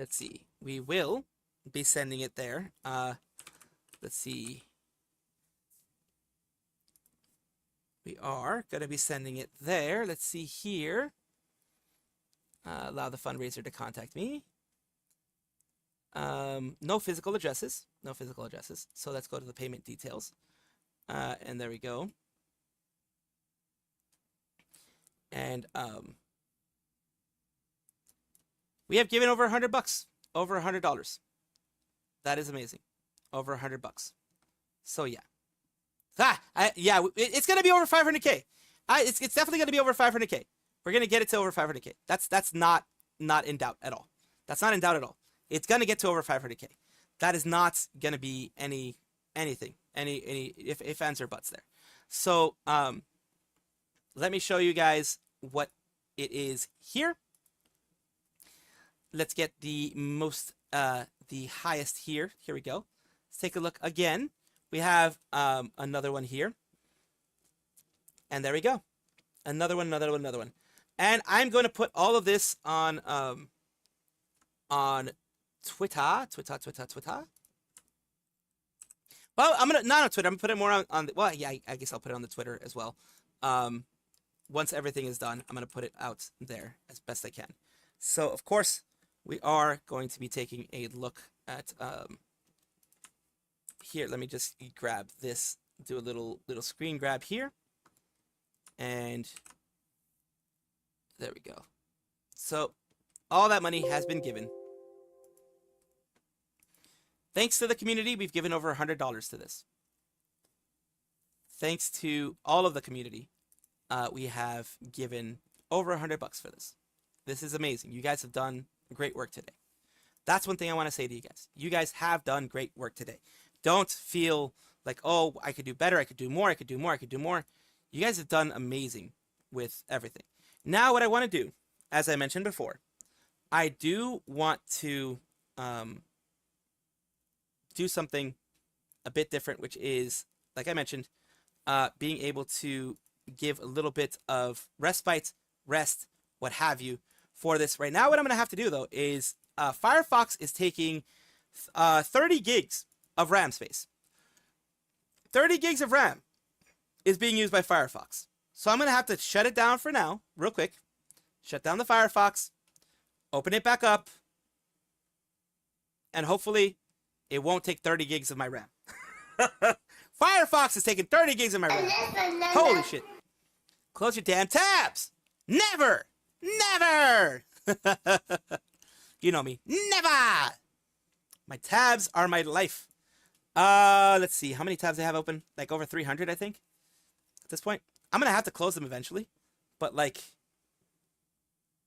Speaker 2: see. We will be sending it there. Let's see. We are going to be sending it there. Let's see here. Allow the fundraiser to contact me. No physical addresses. No physical addresses. So let's go to the payment details. And there we go. And we have given over $100. Over $100. That is amazing. Over $100. So yeah. Yeah, it's gonna be over 500K. It's definitely gonna be over 500K. We're gonna get it to over 500K. That's not in doubt at all. That's not in doubt at all. It's gonna get to over 500K. That is not gonna be any if ands or buts there. So let me show you guys what it is here. Let's get the highest here. Here we go. Let's take a look again. We have another one here. And there we go. Another one. And I'm going to put all of this on Twitter. Well, I'm going to, not on Twitter. I'm going to put it more on well, yeah, I guess I'll put it on the Twitter as well. Once everything is done, I'm going to put it out there as best I can. So, of course, we are going to be taking a look at, here, let me just grab this, do a little screen grab here. And there we go. So all that money has been given. Thanks to the community, we've given over $100 to this. Thanks to all of the community, we have given over $100 for this. This is amazing. You guys have done great work today. That's one thing I want to say to you guys. You guys have done great work today. Don't feel like, oh, I could do better. I could do more. I could do more. I could do more. You guys have done amazing with everything. Now, what I want to do, as I mentioned before, I do want to do something a bit different, which is, like I mentioned, being able to give a little bit of respite, rest, what have you, for this. Right now, what I'm going to have to do, though, is Firefox is taking 30 gigs of RAM space. 30 gigs of RAM is being used by Firefox. So I'm going to have to shut it down for now, real quick. Shut down the Firefox, open it back up, and hopefully it won't take 30 gigs of my RAM. Firefox is taking 30 gigs of my RAM. Holy shit. Close your damn tabs. Never. Never. You know me. Never. My tabs are my life. Let's see. How many tabs I have open? Like over 300, I think. At this point. I'm going to have to close them eventually. But like,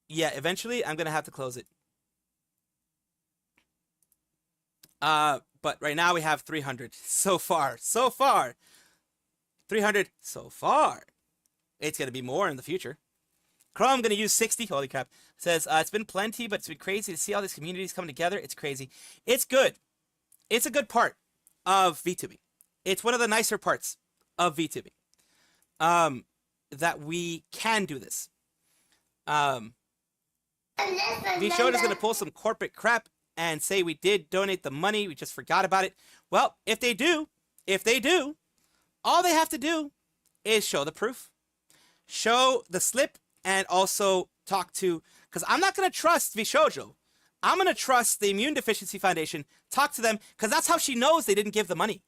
Speaker 2: yeah, eventually I'm going to have to close it. But right now we have 300 so far. 300 so far. It's going to be more in the future. Chrome going to use 60. Holy crap. It says, it's been plenty, but it's been crazy to see all these communities come together. It's crazy. It's good. It's a good part of VTubing. It's one of the nicer parts of VTubing. That we can do this. VSHOJO is going to pull some corporate crap and say we did donate the money, we just forgot about it. Well, if they do, all they have to do is show the proof, show the slip, and also talk to, because I'm not going to trust VSHOJO. I'm going to trust the Immune Deficiency Foundation, talk to them, because that's how she knows they didn't give the money.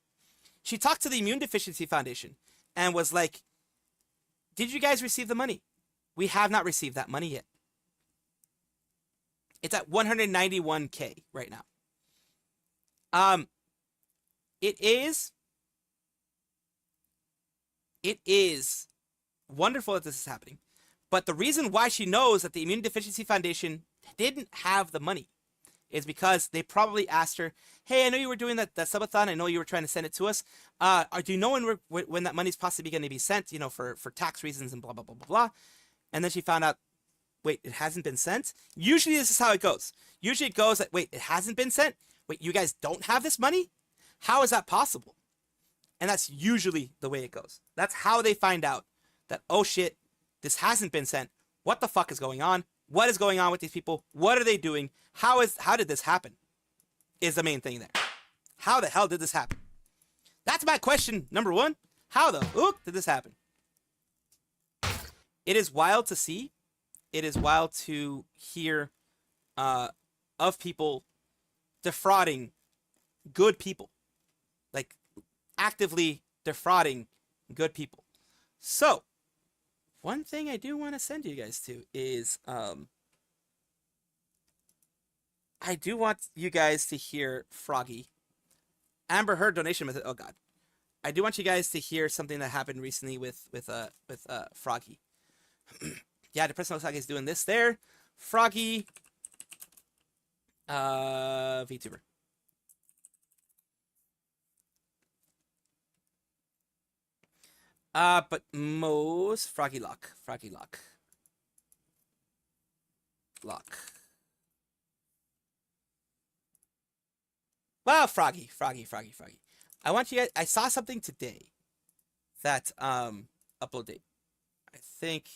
Speaker 2: She talked to the Immune Deficiency Foundation and was like, did you guys receive the money? We have not received that money yet. It's at 191K right now. It is wonderful that this is happening. But the reason why she knows that the Immune Deficiency Foundation didn't have the money is because they probably asked her, hey, I know you were doing that subathon. I know you were trying to send it to us. Do you know when that money's possibly going to be sent, you know, for tax reasons and blah, blah, blah, blah, blah. And then she found out, wait, it hasn't been sent? Usually this is how it goes. Usually it goes that, wait, it hasn't been sent? Wait, you guys don't have this money? How is that possible? And that's usually the way it goes. That's how they find out that, oh shit, this hasn't been sent. What the fuck is going on? What is going on with these people? What are they doing? How did this happen? Is the main thing there. How the hell did this happen? That's my question number one. How the fuck did this happen? It is wild to see. It is wild to hear of people defrauding good people. Like, actively defrauding good people. So, one thing I do want to send you guys to is, I do want you guys to hear Froggy. Amber Heard donation method. Oh God, I do want you guys to hear something that happened recently with Froggy. Yeah, the person looks like he's doing this there. Froggy, VTuber. But most Froggy Lock. Well, Froggy. I want you guys. I saw something today that upload date. I think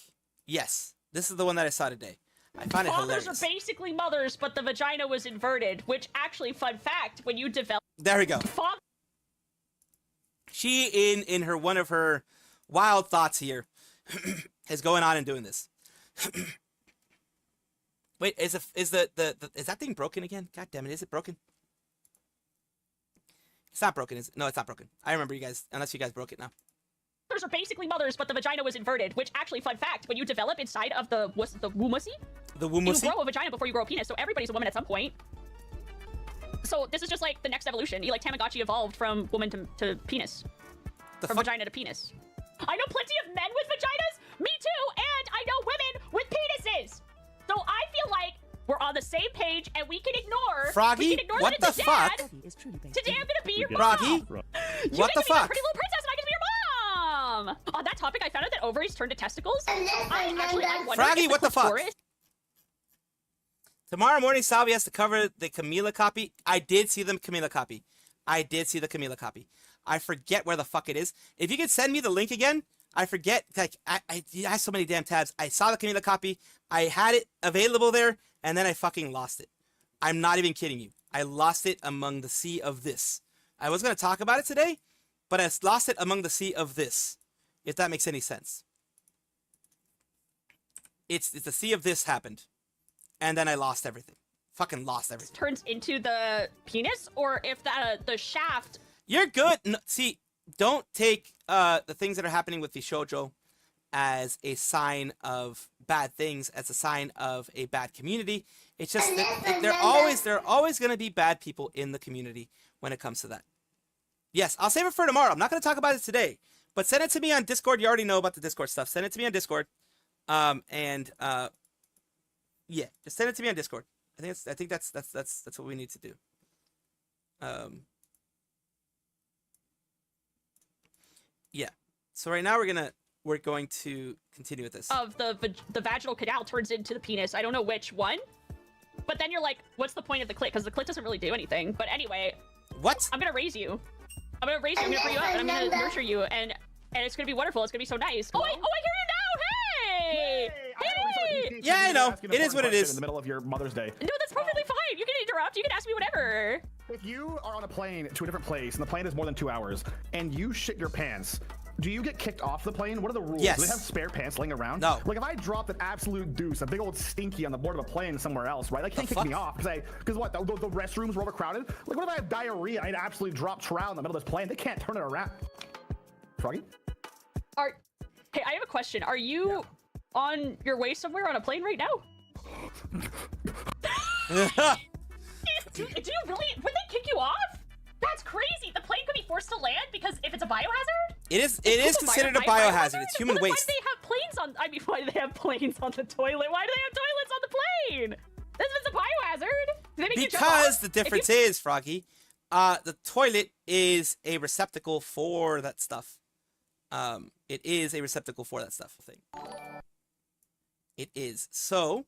Speaker 2: yes, this is the one that I saw today. I found it hilarious.
Speaker 9: Fathers are basically mothers, but the vagina was inverted. Which actually, fun fact, when you develop.
Speaker 2: There we go. She in her one of her wild thoughts here is going on and doing this. Wait, is that thing broken again? God damn it, is it broken? It's not broken, is it? No, it's not broken. I remember you guys, unless you guys broke it now.
Speaker 9: Fathers are basically mothers, but the vagina was inverted. Which actually, fun fact, when you develop inside of the wombussy?
Speaker 2: The wombussy?
Speaker 9: You grow a vagina before you grow a penis, so everybody's a woman at some point. So this is just like the next evolution. You like Tamagotchi evolved from woman to penis. From vagina to penis. I know plenty of men with vaginas. Me too. And I know women with penises. So I feel like we're on the same page and we can ignore.
Speaker 2: Froggy, what the fuck?
Speaker 9: Today I'm gonna be your mom.
Speaker 2: Froggy, what the fuck?
Speaker 9: Pretty little princess and I get to be your mom. On that topic, I found out that ovaries turn to testicles.
Speaker 2: Froggy, what the fuck? Tomorrow morning, Salvi has to cover the Camila copy. I did see the Camila copy. I forget where the fuck it is. If you could send me the link again, I forget. Like I have so many damn tabs. I saw the Camila copy. I had it available there, and then I fucking lost it. I'm not even kidding you. I lost it among the sea of this. I was gonna talk about it today, but I lost it among the sea of this. If that makes any sense. It's the sea of this happened, and then I lost everything. Fucking lost everything.
Speaker 9: Turns into the penis, or if the shaft.
Speaker 2: You're good. No, see, don't take the things that are happening with VSHOJO as a sign of bad things, as a sign of a bad community. It's just that there are always going to be bad people in the community when it comes to that. Yes, I'll save it for tomorrow. I'm not going to talk about it today, but send it to me on Discord. You already know about the Discord stuff. Send it to me on Discord. Yeah, just send it to me on Discord. I think that's what we need to do. Yeah. So right now we're going to continue with this.
Speaker 9: Of the vaginal canal turns into the penis. I don't know which one. But then you're like, what's the point of the clit? Because the clit doesn't really do anything. But anyway.
Speaker 2: What?
Speaker 9: I'm gonna raise you. I'm gonna bring you up, and I'm gonna nurture you, and it's gonna be wonderful. It's gonna be so nice. Oh, I hear you now. Hey! Hey!
Speaker 2: Yeah, I know. It is what it is.
Speaker 10: In the middle of your Mother's Day.
Speaker 9: No, that's perfectly fine. You can interrupt. You can ask me whatever.
Speaker 10: If you are on a plane to a different place and the plane is more than 2 hours and you shit your pants, do you get kicked off the plane? What are the rules?
Speaker 2: Yes.
Speaker 10: Do they have spare pants laying around?
Speaker 2: No.
Speaker 10: Like if I dropped an absolute deuce, a big old stinky on the board of a plane somewhere else, right? They can't kick me off because what? The restrooms were overcrowded. Like what if I have diarrhea? I'd absolutely drop trout in the middle of this plane. They can't turn it around. Froggy?
Speaker 9: Hey, I have a question. Are you on your way somewhere on a plane right now? Do you really? Would they kick you off? That's crazy. The plane could be forced to land because if it's a biohazard.
Speaker 2: It is considered a biohazard. It's human waste.
Speaker 9: Why do they have planes on? I mean, why do they have planes on the toilet? Why do they have toilets on the plane? This is a biohazard. Do they make you jump off?
Speaker 2: The difference is, Froggy, the toilet is a receptacle for that stuff. It is a receptacle for that stuff. It is. So,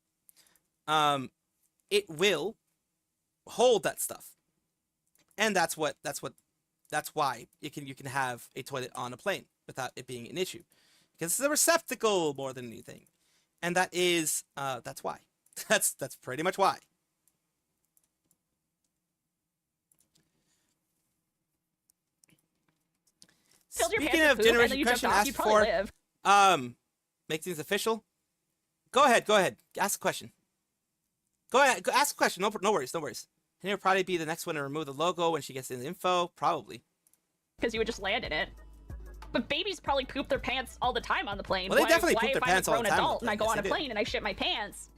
Speaker 2: it will hold that stuff. And that's what That's why you can have a toilet on a plane without it being an issue, because it's a receptacle more than anything, and that's why. That's pretty much why. Speaking of generation question, ask for make things official. Go ahead. Ask a question. Go ahead. Ask a question. No worries. Henry will probably be the next one to remove the logo when she gets in the info. Probably.
Speaker 9: Because you would just land in it. But babies probably poop their pants all the time on the plane.
Speaker 2: Well, they definitely poop their pants all the time.
Speaker 9: Why if I'm a grown adult and I go on a plane and I shit my pants,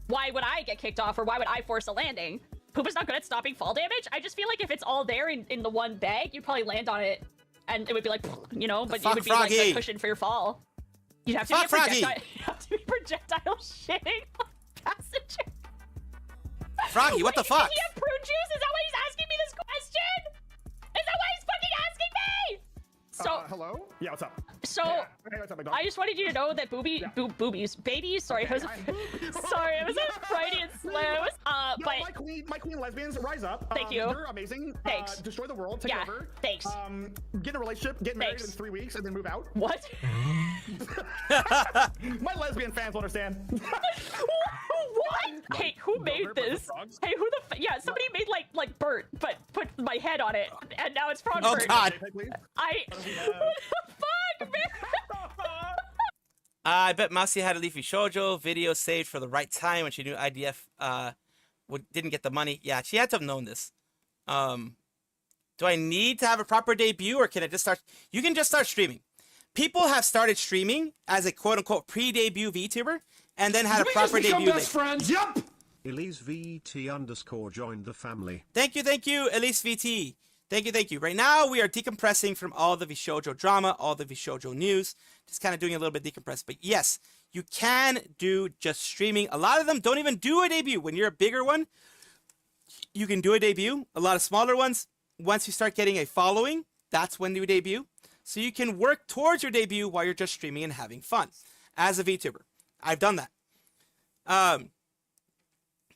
Speaker 9: why would I get kicked off, or why would I force a landing? Poop is not good at stopping fall damage. I just feel like if it's all there in the one bag, you'd probably land on it and it would be like, you know, but it would be like a cushion for your fall. You'd have to be a projectile. You have to be projectile shitting on passenger.
Speaker 2: Froggy, what the fuck?
Speaker 9: Does he have prune juice? Is that why he's asking me this question? Is that why he's fucking asking me? So
Speaker 10: hello? Yeah, what's up?
Speaker 9: So
Speaker 10: Hey, what's up, my dog?
Speaker 9: I just wanted you to know that babies. Sorry, it was a Freudian slip. But
Speaker 10: my queen lesbians, rise up.
Speaker 9: Thank you.
Speaker 10: You're amazing.
Speaker 9: Thanks.
Speaker 10: Destroy the world. Take over.
Speaker 9: Thanks.
Speaker 10: Get in a relationship. Get married in 3 weeks, and then move out.
Speaker 9: What?
Speaker 10: My lesbian fans will understand.
Speaker 9: What? Hey, who made this? Hey, who the? Yeah, somebody made like Bert, but put my head on it, and now it's Frog Bert.
Speaker 2: Oh God.
Speaker 9: What the fuck, man?
Speaker 2: I bet Mousy had a Leafy Shoujo video saved for the right time when she knew IDF didn't get the money. Yeah, she had to have known this. Do I need to have a proper debut, or can I just start? You can just start streaming. People have started streaming as a quote-unquote pre-debut VTuber, and then had a proper debut.
Speaker 11: Best friends. Yep.
Speaker 12: Elise VT_ joined the family.
Speaker 2: Thank you, Elise VT. Thank you. Right now, we are decompressing from all the VShojo drama, all the VShojo news. Just kind of doing a little bit decompressed. But yes, you can do just streaming. A lot of them don't even do a debut. When you're a bigger one, you can do a debut. A lot of smaller ones, once you start getting a following, that's when you debut. So you can work towards your debut while you're just streaming and having fun as a VTuber. I've done that.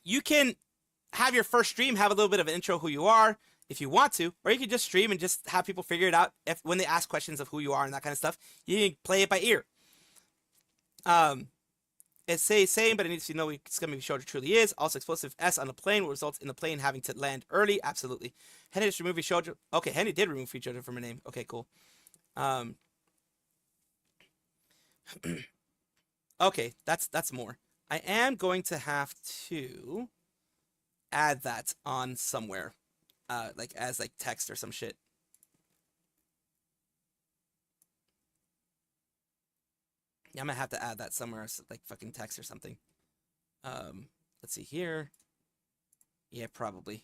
Speaker 2: You can have your first stream, have a little bit of an intro who you are, if you want to, or you can just stream and just have people figure it out when they ask questions of who you are and that kind of stuff. You can play it by ear. It's same, but it needs to know it's going to be Shoujo truly is. Also, explosive S on the plane will result in the plane having to land early. Absolutely. Henny just removed Shoujo. Okay, Henny did remove Shoujo from her name. Okay, cool. Okay, that's more. I am going to have to add that on somewhere. Like as like text or some shit. Yeah, I'm gonna have to add that somewhere, like fucking text or something. Let's see here. Yeah, probably.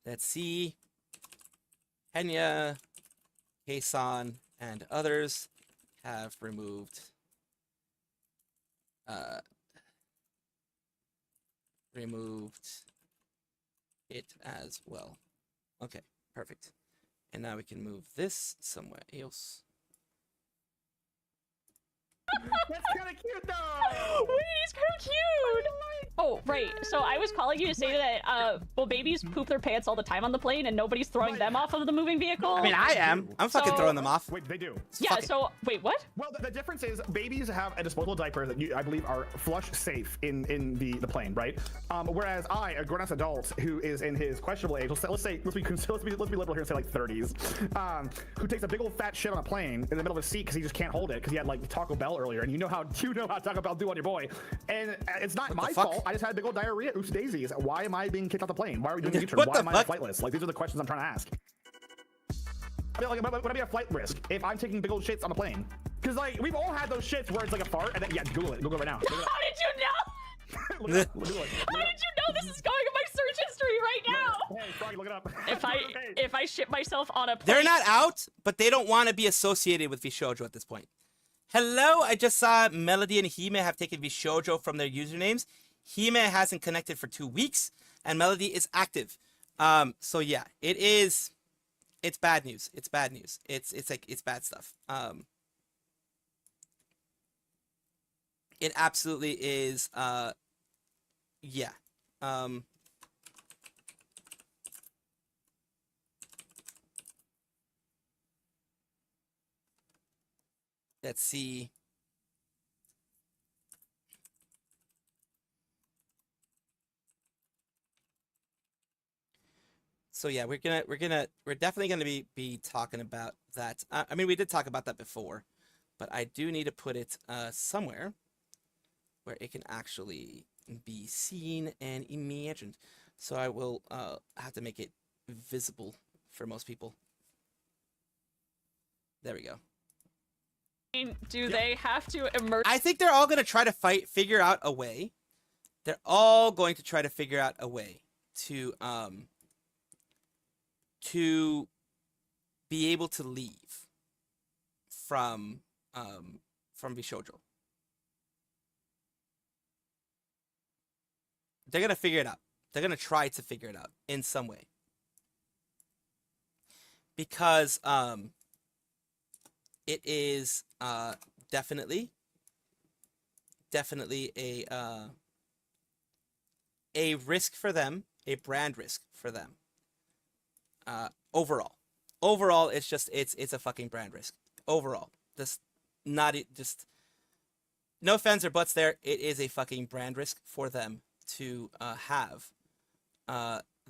Speaker 2: Let's see. Henya, Keisan, and others have removed it as well. Okay, perfect. And now we can move this somewhere else.
Speaker 10: That's kind of cute, though.
Speaker 9: Wait, he's kind of cute. Oh, right. So I was calling you to say that, well, babies poop their pants all the time on the plane, and nobody's throwing them off of the moving vehicle.
Speaker 2: I mean, I am. I'm fucking throwing them off.
Speaker 10: Wait, they do.
Speaker 9: Yeah. So wait, what?
Speaker 10: Well, the difference is babies have a disposable diaper that I believe are flush safe in the plane, right? Whereas a grown-ass adult who is in his questionable age, let's be liberal here and say like 30s, who takes a big old fat shit on a plane in the middle of a seat because he just can't hold it because he had like Taco Bell earlier, and you know how Taco Bell do on your boy, and it's not my fault. I just had big old diarrhea. Oops daisies. Why am I being kicked off the plane? Why are we doing the U-turn? Why am I on a flight list? Like, these are the questions I'm trying to ask. I mean, like, would I be a flight risk if I'm taking big old shits on a plane? Because like we've all had those shits where it's like a fart, and then Google it. Google it right now.
Speaker 9: How did you know? How did you know this is going in my search history right now?
Speaker 10: Hey, Froggy, look it up.
Speaker 9: If I shit myself on a plane,
Speaker 2: they're not out, but they don't want to be associated with VShojo at this point. Hello, I just saw Melody and Hime have taken VShojo from their usernames. Hime hasn't connected for 2 weeks, and Melody is active. So yeah, it's bad news. It's bad news. It's bad stuff. It absolutely is yeah. Let's see. So yeah, we're definitely gonna be talking about that. I mean, we did talk about that before, but I do need to put it somewhere where it can actually be seen and imagined. So I will have to make it visible for most people. There we go.
Speaker 9: Do they have to emerge?
Speaker 2: I think they're all gonna try to figure out a way. They're all going to try to figure out a way to be able to leave from VSHOJO. They're gonna figure it out. They're gonna try to figure it out in some way. Because it is definitely a risk for them, a brand risk for them. Overall, it's a fucking brand risk. Overall, just no offense or buts there. It is a fucking brand risk for them to have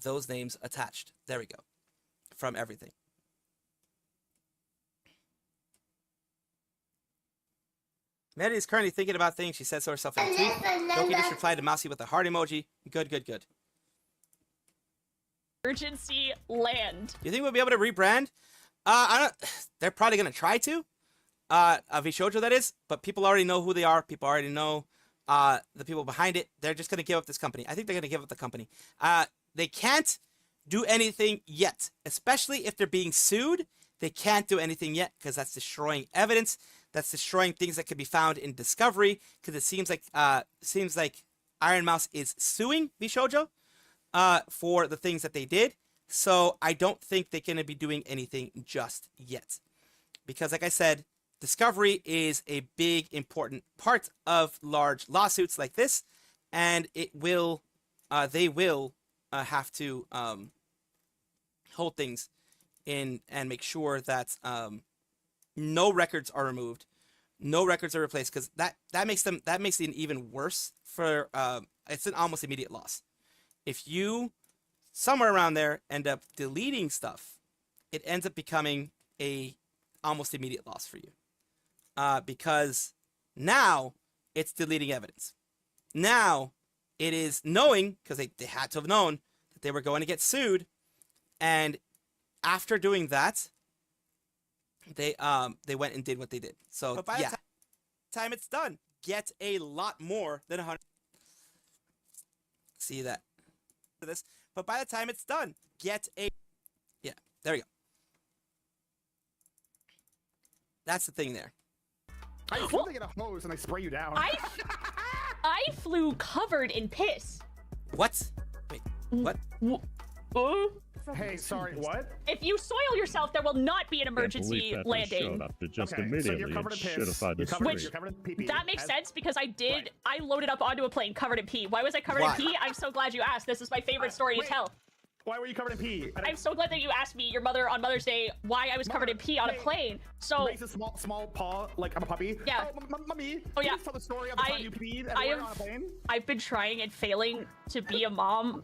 Speaker 2: those names attached. There we go. From everything. Maddie is currently thinking about things. She said so herself in a tweet. Doki just replied to Mousy with a heart emoji. Good.
Speaker 9: Emergency land.
Speaker 2: You think we'll be able to rebrand? I don't. They're probably gonna try to. VSHOJO, that is. But people already know who they are. People already know the people behind it. They're just gonna give up this company. I think they're gonna give up the company. They can't do anything yet, especially if they're being sued. They can't do anything yet because that's destroying evidence. That's destroying things that could be found in discovery. Because it seems like Iron Mouse is suing VSHOJO for the things that they did. So I don't think they're going to be doing anything just yet. Because like I said, discovery is a big, important part of large lawsuits like this. And it will, they will have to hold things in and make sure that no records are removed, no records are replaced, because that makes it even worse for it's an almost immediate loss. If you somewhere around there end up deleting stuff, it ends up becoming a almost immediate loss for you, because now it's deleting evidence. Now it is knowing, because they had to have known that they were going to get sued, and after doing that, they went and did what they did. So but by the time it's done, get a lot more than 100. See that? This, but by the time it's done, get a there we go. That's the thing there.
Speaker 10: I feel they get a hose and they spray you down.
Speaker 9: I flew covered in piss.
Speaker 2: What? Wait, what?
Speaker 10: Hey, sorry, what?
Speaker 9: If you soil yourself, there will not be an emergency landing.
Speaker 10: Okay, so you're covered in piss. You're covered in pee-pee.
Speaker 9: That makes sense because I loaded up onto a plane covered in pee. Why was I covered in pee? I'm so glad you asked. This is my favorite story to tell.
Speaker 10: Why were you covered in pee?
Speaker 9: I'm so glad that you asked me, your mother, on Mother's Day, why I was covered in pee on a plane. So
Speaker 10: raise a small paw like I'm a puppy.
Speaker 9: Yeah.
Speaker 10: Oh, mommy.
Speaker 9: Oh yeah.
Speaker 10: Please tell the story of the time you peed on a plane.
Speaker 9: I've been trying and failing to be a mom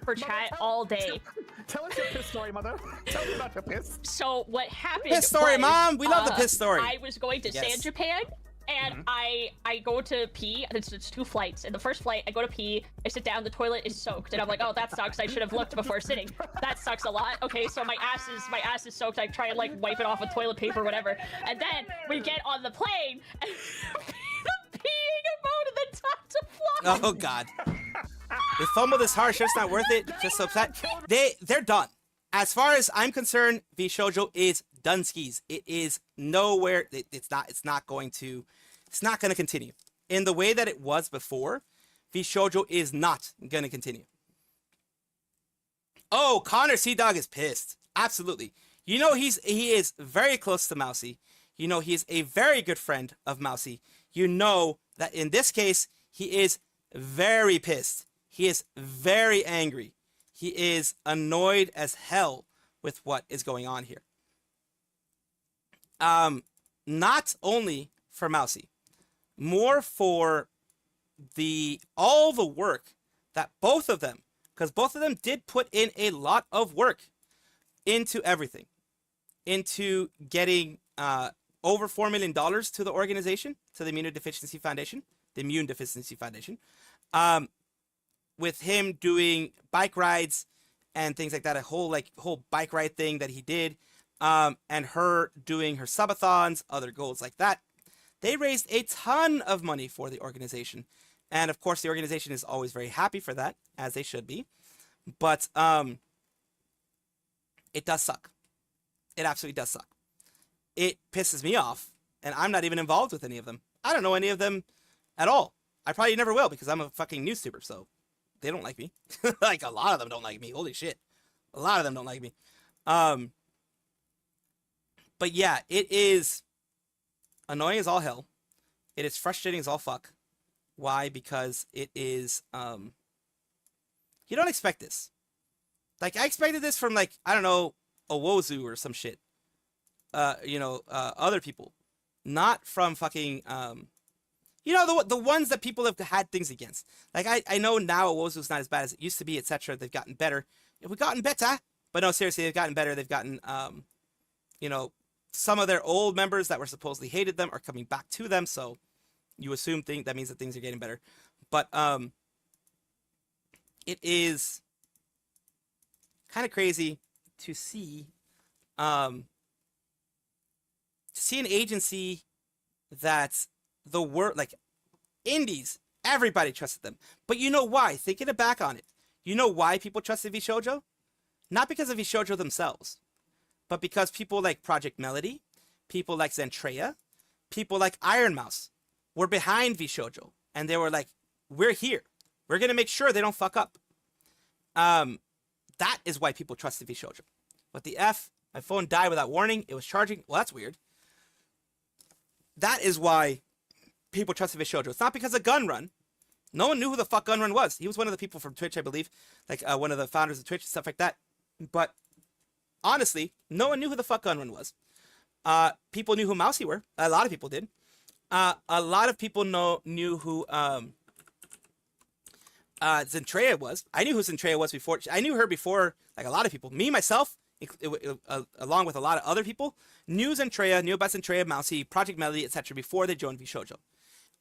Speaker 9: for chat all day.
Speaker 10: Tell us your piss story, mother. Tell me about your piss.
Speaker 9: So what happened?
Speaker 2: Piss story,
Speaker 9: was,
Speaker 2: Mom. We love the piss story.
Speaker 9: I was going to San Japan, and I go to pee. It's 2 flights. In the first flight, I go to pee. I sit down. The toilet is soaked, and I'm like, oh, that sucks. I should have looked before sitting. That sucks a lot. Okay, so my ass is soaked. I try and like wipe it off with toilet paper or whatever, and then we get on the plane, and the peeing mode of the top to fly.
Speaker 2: Oh God. The FOMO this harsh, it's not worth it. Just so upset. They're done. As far as I'm concerned, VSHOJO is done skis. It is nowhere. It's not going to continue in the way that it was before. VSHOJO is not going to continue. Oh, Connor Sea Dog is pissed. Absolutely. You know he is very close to Mousy. You know he is a very good friend of Mousy. You know that in this case he is very pissed He is very angry. He is annoyed as hell with what is going on here. Not only for Mousy, more for all the work that both of them, because both of them did put in a lot of work into everything, into getting over $4 million to the organization, to the Immune Deficiency Foundation, with him doing bike rides and things like that, a whole bike ride thing that he did, and her doing her subathons, other goals like that. They raised a ton of money for the organization. And of course, the organization is always very happy for that, as they should be. But it does suck. It absolutely does suck. It pisses me off, and I'm not even involved with any of them. I don't know any of them at all. I probably never will, because I'm a fucking YouTuber, so they don't like me. Like, a lot of them don't like me. Holy shit. A lot of them don't like me. But yeah, it is annoying as all hell. It is frustrating as all fuck. Why? Because it is, you don't expect this. Like, I expected this from, like, I don't know, Owozu or some shit. Other people. Not from fucking, the ones that people have had things against. Like, I know now Owozu's not as bad as it used to be, etc. They've gotten better. We've gotten better. But no, seriously, they've gotten better. They've gotten, some of their old members that were supposedly hated them are coming back to them, so you assume that means that things are getting better. But it is kind of crazy to see an agency that the word, like, indies, everybody trusted them. But you know why? Thinking back on it, you know why people trusted VSHOJO? Not because of VSHOJO themselves, but because people like Project Melody, people like Zentreya, people like IRONMOUSE were behind VSHOJO, and they were like, we're here. We're going to make sure they don't fuck up. That is why people trusted VSHOJO. What the F? My phone died without warning. It was charging. Well, that's weird. That is why people trusted VSHOJO. It's not because of Gunrun. No one knew who the fuck Gunrun was. He was one of the people from Twitch, I believe. Like, one of the founders of Twitch and stuff like that. But honestly, no one knew who the fuck Gunrun was. People knew who Mousy were. A lot of people did. A lot of people knew who Zentreya was. I knew who Zentreya was before. I knew her before, like, a lot of people. Me, myself, along with a lot of other people, knew Zentreya, knew about Zentreya, Mousy, Project Melody, etc. before they joined VSHOJO.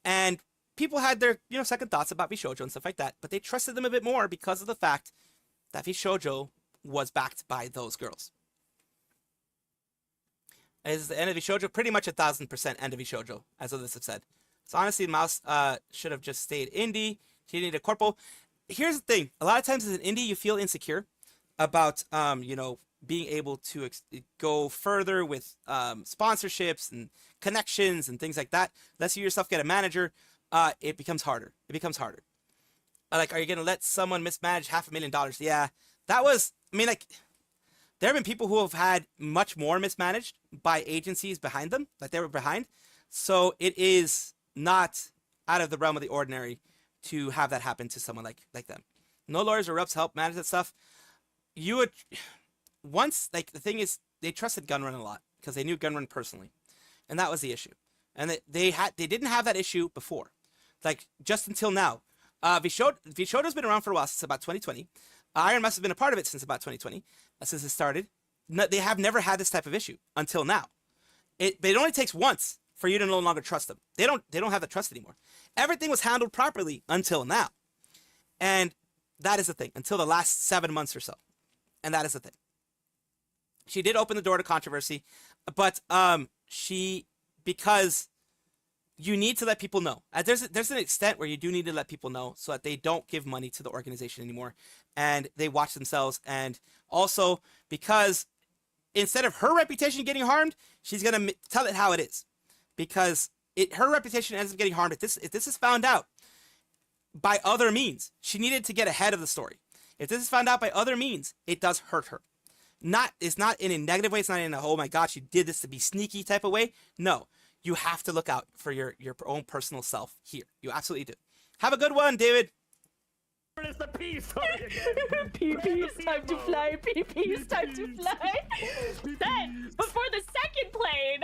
Speaker 2: And people had their, second thoughts about VSHOJO and stuff like that, but they trusted them a bit more because of the fact that VSHOJO was backed by those girls. Is the end of VSHOJO? Pretty much 1,000% end of VSHOJO, as others have said. So honestly, Mouse should have just stayed indie. She needed a corpo. Here's the thing. A lot of times as an indie, you feel insecure about, being able to go further with sponsorships and connections and things like that. Unless you yourself get a manager, it becomes harder. It becomes harder. Like, are you going to let someone mismanage $500,000? Yeah, that was, there have been people who have had much more mismanaged by agencies behind them, like they were behind. So it is not out of the realm of the ordinary to have that happen to someone like them. No lawyers or reps help manage that stuff. You would, once, like, the thing is, they trusted Gunrun a lot because they knew Gunrun personally, and that was the issue. And they didn't have that issue before, like, just until now. VSHOJO's been around for a while, since about 2020. IRONMOUSE has been a part of it since about 2020, since it started. No, they have never had this type of issue until now. But it only takes once for you to no longer trust them. They don't have the trust anymore. Everything was handled properly until now. And that is the thing, until the last 7 months or so. And that is the thing. She did open the door to controversy, but because you need to let people know. There's an extent where you do need to let people know so that they don't give money to the organization anymore and they watch themselves. And also because instead of her reputation getting harmed, she's going to tell it how it is. Because her reputation ends up getting harmed. If this is found out by other means, she needed to get ahead of the story. If this is found out by other means, it does hurt her. It's not in a negative way. It's not in a, oh my God, she did this to be sneaky type of way. No, you have to look out for your own personal self here. You absolutely do. Have a good one, David.
Speaker 10: It's the pee story again.
Speaker 9: PP is time to fly. PP is time to fly. Then, before the second plane,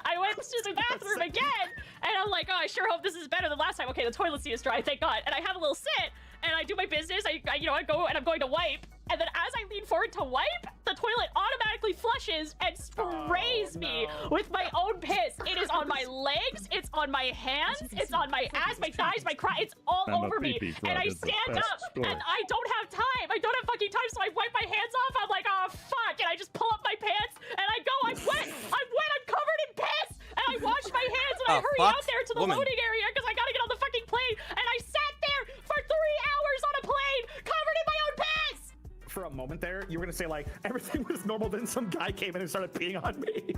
Speaker 9: I went to the bathroom again, and I'm like, oh, I sure hope this is better than last time. Okay, the toilet seat is dry, thank God. And I have a little sit, and I do my business. I go, and I'm going to wipe. And then as I lean forward to wipe, the toilet automatically flushes and sprays me with my own piss. It is on my legs, it's on my hands, it's on my ass, my thighs, my crotch, it's all over me. And I stand up, and I don't have time. I don't have fucking time, so I wipe my hands off. I'm like, oh, fuck. And I just pull up my pants, and I go, I'm wet, I'm covered in piss. And I wash my hands, and I hurry out there to the loading area, because I gotta get on the fucking plane. And I sat there for 3 hours on a plane, covered in my own piss.
Speaker 10: For a moment there, you were gonna say like everything was normal, then some guy came in and started peeing on me.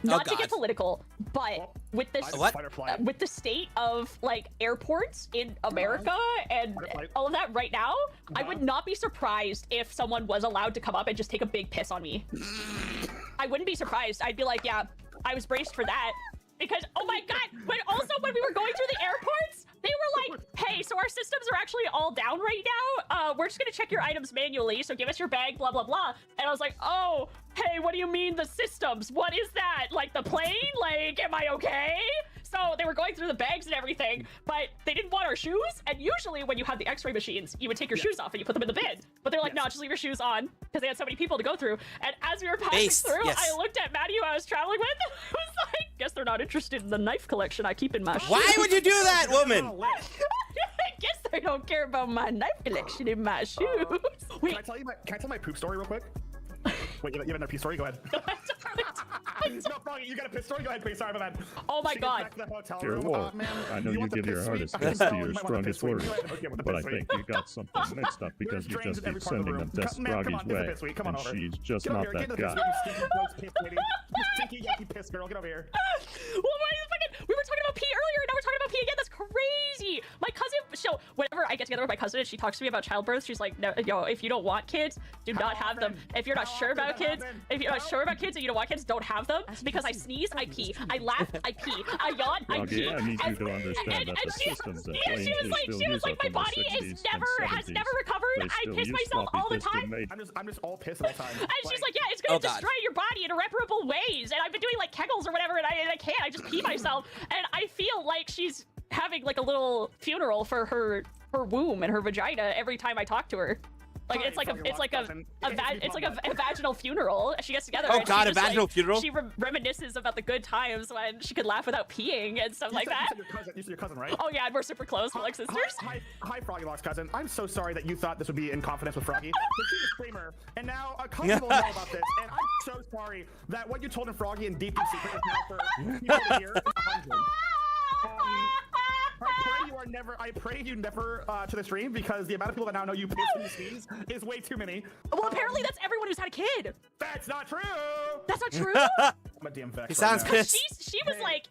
Speaker 9: Not to get political, but with this, with the state of like airports in America and all of that right now, I would not be surprised if someone was allowed to come up and just take a big piss on me. I wouldn't be surprised. I'd be like, yeah, I was braced for that. Because, oh my God, but also when we were going through the airports, they were like, hey, so our systems are actually all down right now. We're just gonna check your items manually, so give us your bag, blah, blah, blah. And I was like, oh, hey, what do you mean the systems? What is that? Like the plane? Like, am I okay? So they were going through the bags and everything, but they didn't want our shoes. And usually when you have the x-ray machines, you would take your shoes off and you put them in the bin. But they're like, no, just leave your shoes on, because they had so many people to go through. And as we were passing through, I looked at Maddie, who I was traveling with, and I was like, guess they're not interested in the knife collection I keep in my shoes.
Speaker 2: Why would you do that, woman?
Speaker 9: I guess they don't care about my knife collection in my shoes.
Speaker 10: Wait, can I tell my poop story real quick? Wait, you have another pee story? Go ahead. No, Froggy, you got a piss story? Go ahead, please. Sorry, my bad.
Speaker 9: Oh my God.
Speaker 11: Dear Wolf, I know you give your hardest best to your strongest words, but I think you got something mixed up because you just keep sending them Death Froggy's way, and she's just not that guy.
Speaker 10: Stinky, yucky piss girl, get over here.
Speaker 9: We were talking about pee earlier, and now we're talking about pee again. That's crazy. My cousin, so whenever I get together with my cousin and she talks to me about childbirth, she's like, no, yo, if you don't want kids, do not have them. If you're not sure about kids, and you don't want kids, don't have them. Because I sneeze, I pee. I laugh, I pee. I yawn, I pee.
Speaker 11: I need you to understand that the systems that
Speaker 9: she was like, my body has never recovered. I piss myself all the time.
Speaker 10: I'm just all pissed all the time.
Speaker 9: And she's like, yeah, it's gonna destroy your body in irreparable ways. And I've been doing like kegels or whatever, and I can't. I just pee myself, and I feel like she's having like a little funeral for her womb and her vagina every time I talk to her. Like it's like a vaginal funeral. She gets together.
Speaker 2: Oh
Speaker 9: and
Speaker 2: God,
Speaker 9: she
Speaker 2: a vaginal funeral.
Speaker 9: She reminisces about the good times when she could laugh without peeing and stuff like that.
Speaker 10: You said your cousin, right?
Speaker 9: Oh yeah, and we're super close. We're like sisters.
Speaker 10: Hi, Froggy Lock's cousin. I'm so sorry that you thought this would be in confidence with Froggy. But she's a streamer, and now a couple people know about this. And I'm so sorry that what you told in Froggy and deep in secret is now for people to hear. I pray you never to the stream, because the amount of people that now know you piss and sneeze is way too many.
Speaker 9: Well, apparently that's everyone who's had a kid.
Speaker 10: That's not true.
Speaker 9: That's not true.
Speaker 10: I'm a damn vex.
Speaker 2: He sounds pissed.
Speaker 9: She was like,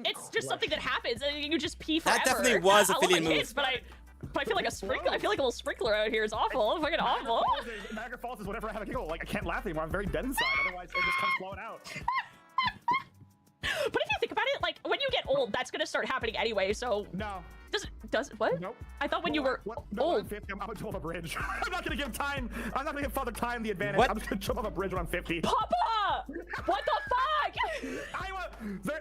Speaker 9: it's just something that happens, and you just pee forever.
Speaker 2: That definitely was a Philly move.
Speaker 9: Kids, but I feel like a sprinkler. I feel like a little sprinkler out here is awful. Fucking awful.
Speaker 10: Niagara Falls is whenever I have a giggle. Like, I can't laugh anymore. I'm very dead inside. Otherwise, it just comes flowing out.
Speaker 9: But if you think about it, like when you get old, that's gonna start happening anyway. So
Speaker 10: no.
Speaker 9: Does it? What?
Speaker 10: Nope.
Speaker 9: I thought when you were old.
Speaker 10: I'm 50. I'm gonna jump off a bridge. I'm not gonna give time. I'm not gonna give Father Time the advantage. I'm just gonna jump off a bridge when I'm 50.
Speaker 9: Papa! What the fuck?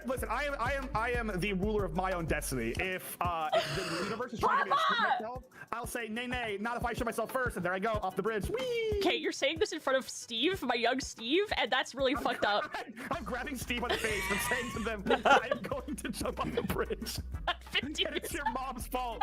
Speaker 10: Listen, I am the ruler of my own destiny. If the universe is trying to shit myself, I'll say nay, not if I shit myself first, and there I go off the bridge. Whee!
Speaker 9: Okay, you're saying this in front of Steve, my young Steve, and that's really fucked up.
Speaker 10: I'm grabbing Steve on the face and saying to them, I'm going to jump off the bridge.
Speaker 9: At 50 years
Speaker 10: it's your mom's fault.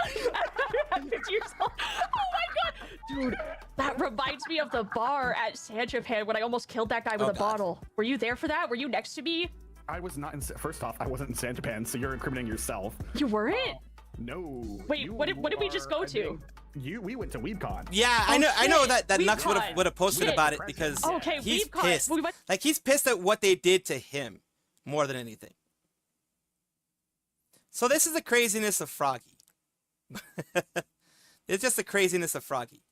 Speaker 9: At 50 years old. Oh my God, dude, that reminds me of the bar at San Japan when I almost killed that guy with a bottle. Were you there for that? Were you next to me?
Speaker 10: I was not in. First off, I wasn't in San Japan, so you're incriminating yourself.
Speaker 9: You weren't?
Speaker 10: No.
Speaker 9: Wait, what did we just go to?
Speaker 10: We went to WeebCon.
Speaker 2: Yeah, I know that Nux would have posted about it because he's pissed. Like he's pissed at what they did to him more than anything. So this is the craziness of Froggy. It's just the craziness of Froggy.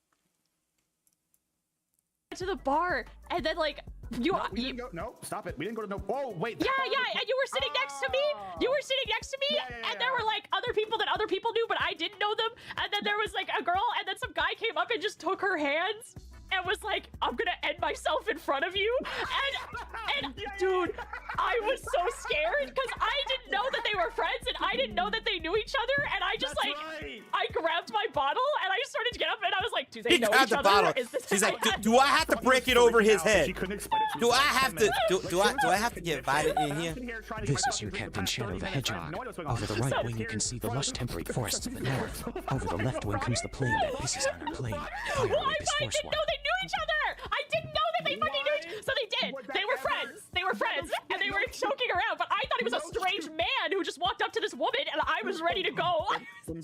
Speaker 9: To the bar, and then like
Speaker 10: no, stop it. We didn't go to no. Oh wait.
Speaker 9: Yeah, and you were sitting next to me. You were sitting next to me, and there were like other people that other people knew, but I didn't know them. And then there was like a girl, and then some guy came up and just took her hands and was like, I'm gonna end myself in front of you. And dude, I was so scared because I didn't know that they were friends and I didn't know that they knew each other. And I just I grabbed my bottle and I started to get up and I was like, do they know each other?
Speaker 2: Bottle.
Speaker 9: Is this
Speaker 2: She's like, do I have to break it over his head? Do I have to do I have to get invited in here?
Speaker 13: This is your Captain Shadow the Hedgehog. Over the right wing you can see the lush temperate forests of the north. Over the left wing comes the plain that pisses on our plain.
Speaker 9: Well, I didn't know they knew each other! I didn't know that they fucking knew each other! So they did! They were friends! They were friends! And they were joking around, but I thought he was a strange man who just walked up to this woman and I was ready to go.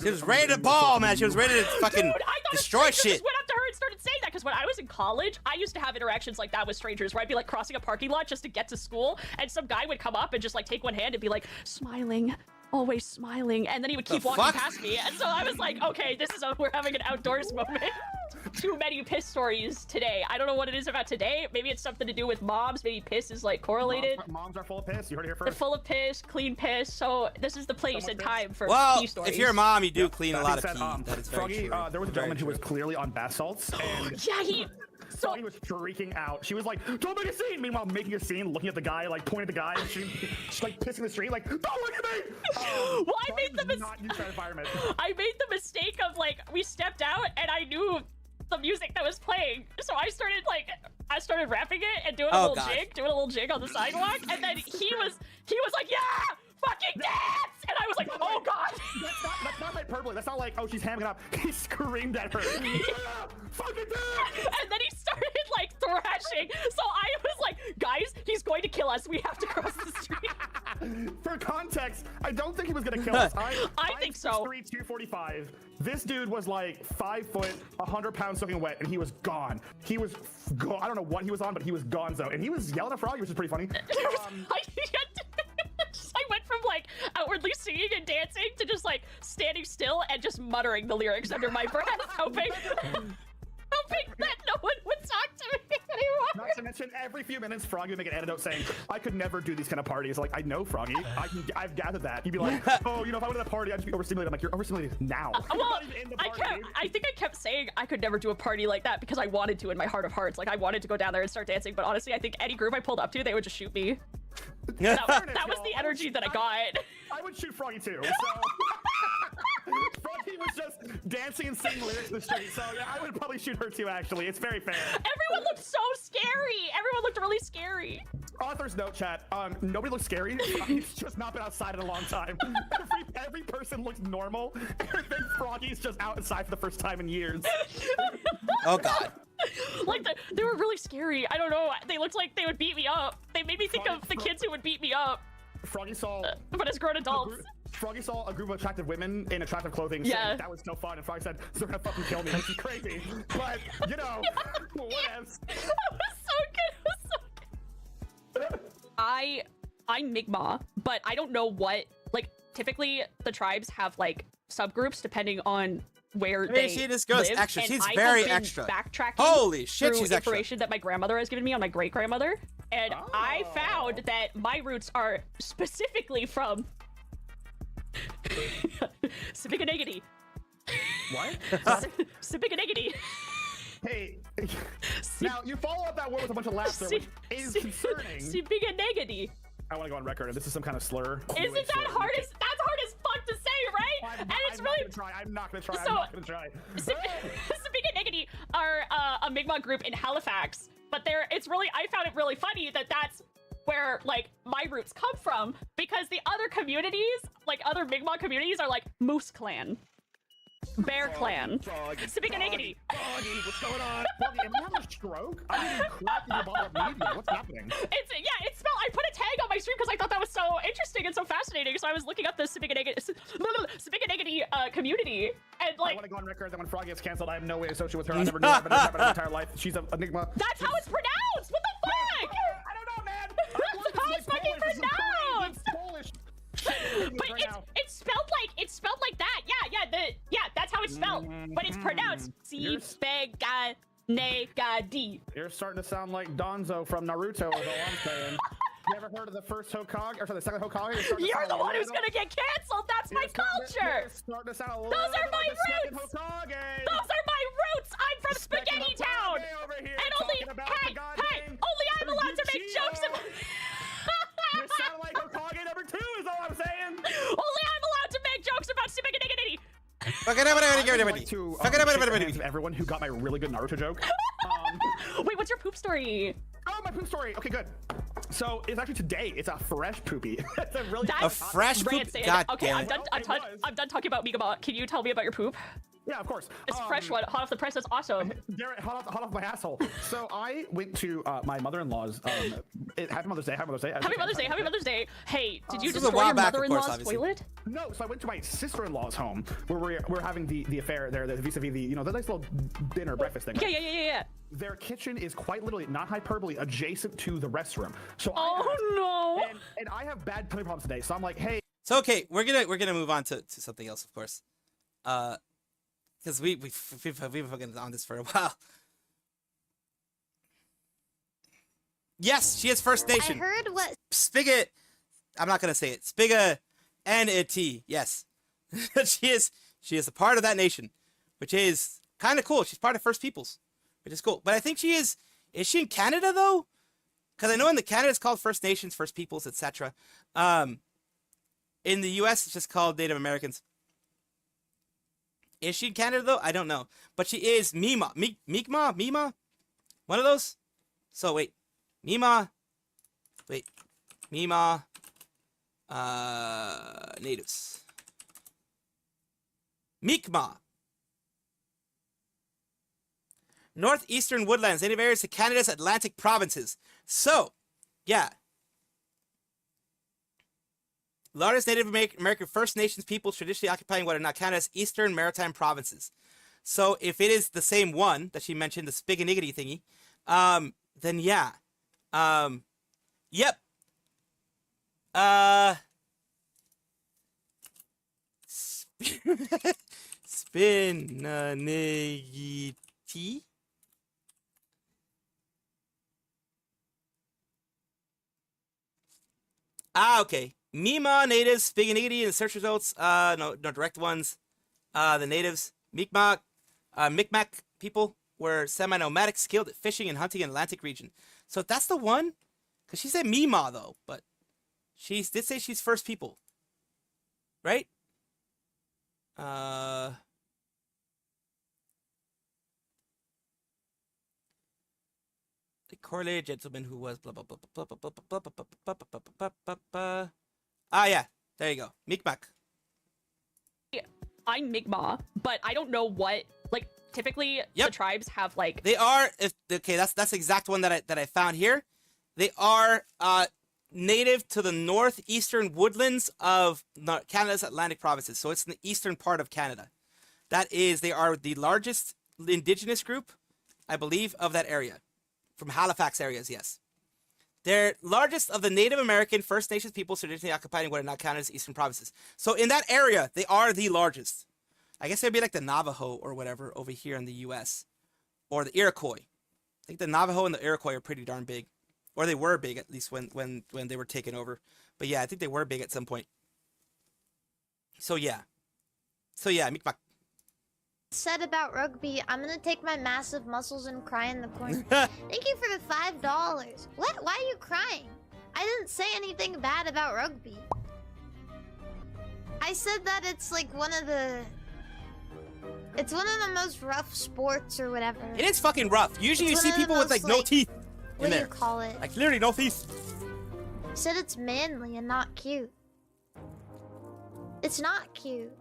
Speaker 2: She was ready to ball, man. She was ready to fucking destroy shit.
Speaker 9: Just went up to her and started saying that because when I was in college, I used to have interactions like that with strangers where I'd be like crossing a parking lot just to get to school and some guy would come up and just like take one hand and be like, smiling. Always smiling, and then he would keep walking past me, and so I was like, okay, this is we're having an outdoors moment. Too many piss stories today. I don't know what it is about today. Maybe it's something to do with moms. Maybe piss is like correlated.
Speaker 10: Moms are full of piss. You heard it here first.
Speaker 9: They're full of piss, clean piss. So this is the place and time for pee stories.
Speaker 2: If you're a mom, you do clean a lot of pee. That is very
Speaker 10: Froggy,
Speaker 2: true.
Speaker 10: there was a gentleman who was clearly on bath salts, and
Speaker 9: yeah,
Speaker 10: so he was freaking out. She was like, don't make a scene! Meanwhile, making a scene, looking at the guy, like pointing at the guy, and she's like pissing the street, like, don't look at me!
Speaker 9: Well, I made the mistake of like, we stepped out and I knew the music that was playing. So I started rapping it and doing a little jig on the sidewalk. And then he was like, yeah! Fucking dance! And I was like, oh god!
Speaker 10: That's not hyperbole. That's not like, oh, she's hamming it up. He screamed at her. Fucking dance!
Speaker 9: And then he started like thrashing. So I was like, guys, he's going to kill us. We have to cross the street.
Speaker 10: For context, I don't think he was gonna kill us.
Speaker 9: I think so.
Speaker 10: 6'3", 245. This dude was like 5 foot, 100 pounds soaking wet, and he was gone. He was gone. I don't know what he was on, but he was gonzo. And he was yelling at Froggy, which is pretty funny.
Speaker 9: I went from like outwardly singing and dancing to just like standing still and just muttering the lyrics under my breath, hoping that no one would talk to me anymore.
Speaker 10: Not to mention, every few minutes, Froggy would make an anecdote saying, I could never do these kind of parties. Like, I know, Froggy. I've gathered that. He'd be like, oh, you know, if I went to a party, I'd just be overstimulated. I'm like, you're overstimulated now.
Speaker 9: Well, I think I kept saying I could never do a party like that because I wanted to in my heart of hearts. Like, I wanted to go down there and start dancing, but honestly, I think any group I pulled up to, they would just shoot me. That was the energy that I got.
Speaker 10: I would shoot Froggy too. So Froggy was just dancing and singing lyrics in the street. So yeah, I would probably shoot her too. Actually, it's very fair.
Speaker 9: Everyone looked so scary. Everyone looked really scary.
Speaker 10: Author's note, chat. Nobody looks scary. Froggy's just not been outside in a long time. Every person looks normal. And then Froggy's just outside for the first time in years.
Speaker 2: Oh god.
Speaker 9: Like they were really scary. I don't know. They looked like they would beat me up. They made me think of the kids who would beat me up.
Speaker 10: Froggy saw,
Speaker 9: but as grown adults.
Speaker 10: Froggy saw a group of attractive women in attractive clothing.
Speaker 9: Yeah,
Speaker 10: that was so fun. And Froggy said, "They're gonna fucking kill me," which is crazy. But you know, whatevs.
Speaker 9: It was so good. I'm Mi'kmaq, but I don't know what. Like typically, the tribes have like subgroups depending on where they live.
Speaker 2: Extra. She's very extra.
Speaker 9: Backtracking.
Speaker 2: Holy shit,
Speaker 9: through
Speaker 2: she's extra.
Speaker 9: Information that my grandmother has given me on my great grandmother, and I found that my roots are specifically from Sipiganegity.
Speaker 10: What?
Speaker 9: Sipiganegity.
Speaker 10: Hey, now you follow up that word with a bunch of laughter, which is concerning.
Speaker 9: Sipiganegity.
Speaker 10: I want to go on record, and this is some kind of slur.
Speaker 9: Isn't that hard as fuck to say, right? I'm
Speaker 10: not gonna try.
Speaker 9: So,
Speaker 10: I'm not gonna try.
Speaker 9: Sipiganegity are a Mi'kmaq group in Halifax, but I found it really funny that that's where like my roots come from, because the other communities, like other Mi'kmaq communities, are like Moose Clan, Bear Clan, Sipiganegity.
Speaker 10: What's going on? Am I having a stroke? I'm getting cracked in the bottle of media. What's happening?
Speaker 9: It's spelled. I put a tag on my stream because I thought that was so interesting and so fascinating. So I was looking up the Sipiganegity community, and like.
Speaker 10: I want to go on record that when Froggy gets canceled, I have no way to associate with her. I never knew her in my entire life. She's an enigma.
Speaker 9: That's how it's pronounced. What the fuck?
Speaker 10: I don't know, man.
Speaker 9: That's how it's fucking pronounced.
Speaker 10: Polish.
Speaker 9: But it's spelled like that. Yeah, that's how it's spelled. But it's pronounced Sipiganegity.
Speaker 10: You're starting to sound like Donzo from Naruto, is all I'm saying. You ever heard of the first Hokage? Or sorry, the second Hokage?
Speaker 9: You're the one who's gonna get canceled. That's my culture. Those are my roots. Those are my roots. I'm from Spaghetti Town. And only, hey, only I'm allowed to make jokes about.
Speaker 10: You sound like Hokage number 2 is all I'm saying.
Speaker 9: Only I'm allowed to make jokes about Spaghetti.
Speaker 10: Everyone who got my really good Naruto joke.
Speaker 9: Wait, what's your poop story?
Speaker 10: Oh, my poop story. Okay, good. So it's actually today. It's a fresh poopy. It's a really
Speaker 2: fresh poop. God
Speaker 9: okay,
Speaker 2: damn
Speaker 9: I'm done talking about Migaba. Can you tell me about your poop?
Speaker 10: Yeah, of course.
Speaker 9: It's fresh one, hot off the press. That's awesome.
Speaker 10: Garrett, hot off my asshole. So I went to my mother-in-law's. Happy Mother's Day. Happy Mother's Day.
Speaker 9: Happy Mother's Day. Happy Mother's Day. Hey, did you
Speaker 2: this
Speaker 9: destroy your
Speaker 2: back,
Speaker 9: mother-in-law's toilet?
Speaker 10: No. So I went to my sister-in-law's home where we're having the affair there, vis-a-vis the the nice little dinner breakfast thing. Right?
Speaker 9: Yeah.
Speaker 10: Their kitchen is quite literally, not hyperbole, adjacent to the restroom. So
Speaker 9: no.
Speaker 10: And I have bad tummy problems today. So I'm like, hey.
Speaker 2: So okay, we're gonna move on to something else, of course. Because we've been fucking on this for a while. Yes, she is First Nation.
Speaker 1: I heard what
Speaker 2: Spigot. I'm not gonna say it. Spiga and a T. Yes, she is a part of that nation, which is kind of cool. She's part of First Peoples, which is cool. But I think she is. Is she in Canada though? Because I know in the Canada it's called First Nations, First Peoples, etc. In the U.S. it's just called Native Americans. Is she in Canada though? I don't know. But she is Mi'kmaq. Mi'kmaq? One of those? So wait. Mi'kmaq. Wait. Mi'kmaq. Natives. Mi'kmaq. Northeastern woodlands, native areas to Canada's Atlantic provinces. So, yeah. Largest Native American First Nations peoples traditionally occupying what are now Canada's eastern maritime provinces. So if it is the same one that she mentioned, the Spiganiggity thingy, then yeah. Yep. Spinaniggity? Okay. Mi'kmaq natives, Spiganiggity, and the search results, no direct ones. The natives, Mi'kmaq people were semi-nomadic, skilled at fishing and hunting in the Atlantic region. So that's the one? Because she said Mi'kmaq, though, but she did say she's First People. Right? The correlated gentleman who was blah, blah, blah, blah, blah, blah, blah, blah, blah, blah, blah, blah. Ah, yeah. There you go. Mi'kmaq.
Speaker 9: Yeah, I'm Mi'kmaq, but I don't know what, like, typically the tribes have, like...
Speaker 2: They are, okay, that's the exact one that I found here. They are native to the northeastern woodlands of Canada's Atlantic provinces. So it's in the eastern part of Canada. That is, they are the largest indigenous group, I believe, of that area. From Halifax areas, yes. They're largest of the Native American First Nations peoples traditionally occupying what are now Canada's eastern provinces. So in that area, they are the largest. I guess they'd be like the Navajo or whatever over here in the U.S. Or the Iroquois. I think the Navajo and the Iroquois are pretty darn big. Or they were big, at least when they were taken over. But yeah, I think they were big at some point. So yeah. Mi'kmaq.
Speaker 14: Said about rugby, I'm gonna take my massive muscles and cry in the corner. Thank you for the $5. What? Why are you crying? I didn't say anything bad about rugby. I said that it's like it's one of the most rough sports or whatever.
Speaker 2: It is fucking rough. Usually you see people with like no teeth in there.
Speaker 14: What do you call it?
Speaker 2: Like literally no teeth.
Speaker 14: I said it's manly and not cute. It's not cute.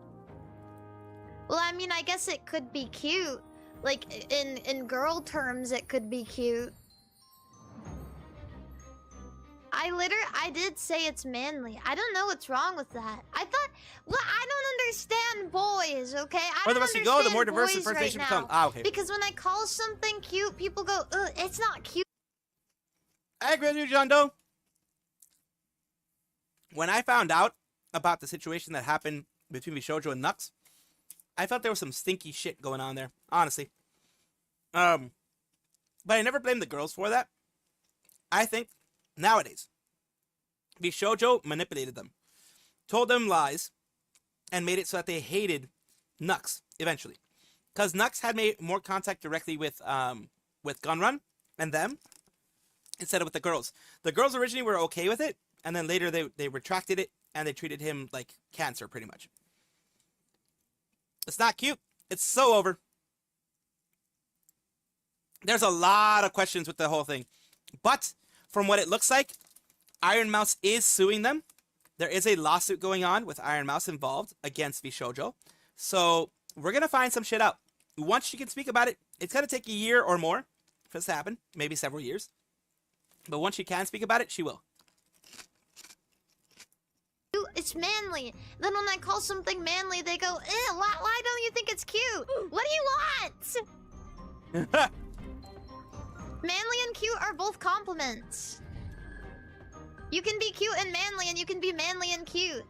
Speaker 14: Well, I mean, I guess it could be cute. Like, in girl terms, it could be cute. I did say it's manly. I don't know what's wrong with that. I thought, well, I don't understand boys, okay?
Speaker 2: Where the rest you go, the more diverse the First Nation becomes. Ah, okay.
Speaker 14: Because when I call something cute, people go, ugh, it's not cute.
Speaker 2: I agree with you, John Doe. When I found out about the situation that happened between VSHOJO and Nux, I felt there was some stinky shit going on there, honestly. But I never blamed the girls for that. I think nowadays, VSHOJO manipulated them, told them lies, and made it so that they hated Nux eventually. Because Nux had made more contact directly with Gunrun and them instead of with the girls. The girls originally were okay with it, and then later they retracted it and they treated him like cancer pretty much. It's not cute. It's so over. There's a lot of questions with the whole thing. But from what it looks like, IRONMOUSE is suing them. There is a lawsuit going on with IRONMOUSE involved against VSHOJO. So we're going to find some shit out. Once she can speak about it, it's going to take a year or more for this to happen. Maybe several years. But once she can speak about it, she will.
Speaker 14: It's manly. Then when I call something manly, they go, why don't you think it's cute? What do you want? Manly and cute are both compliments. You can be cute and manly, and you can be manly and cute.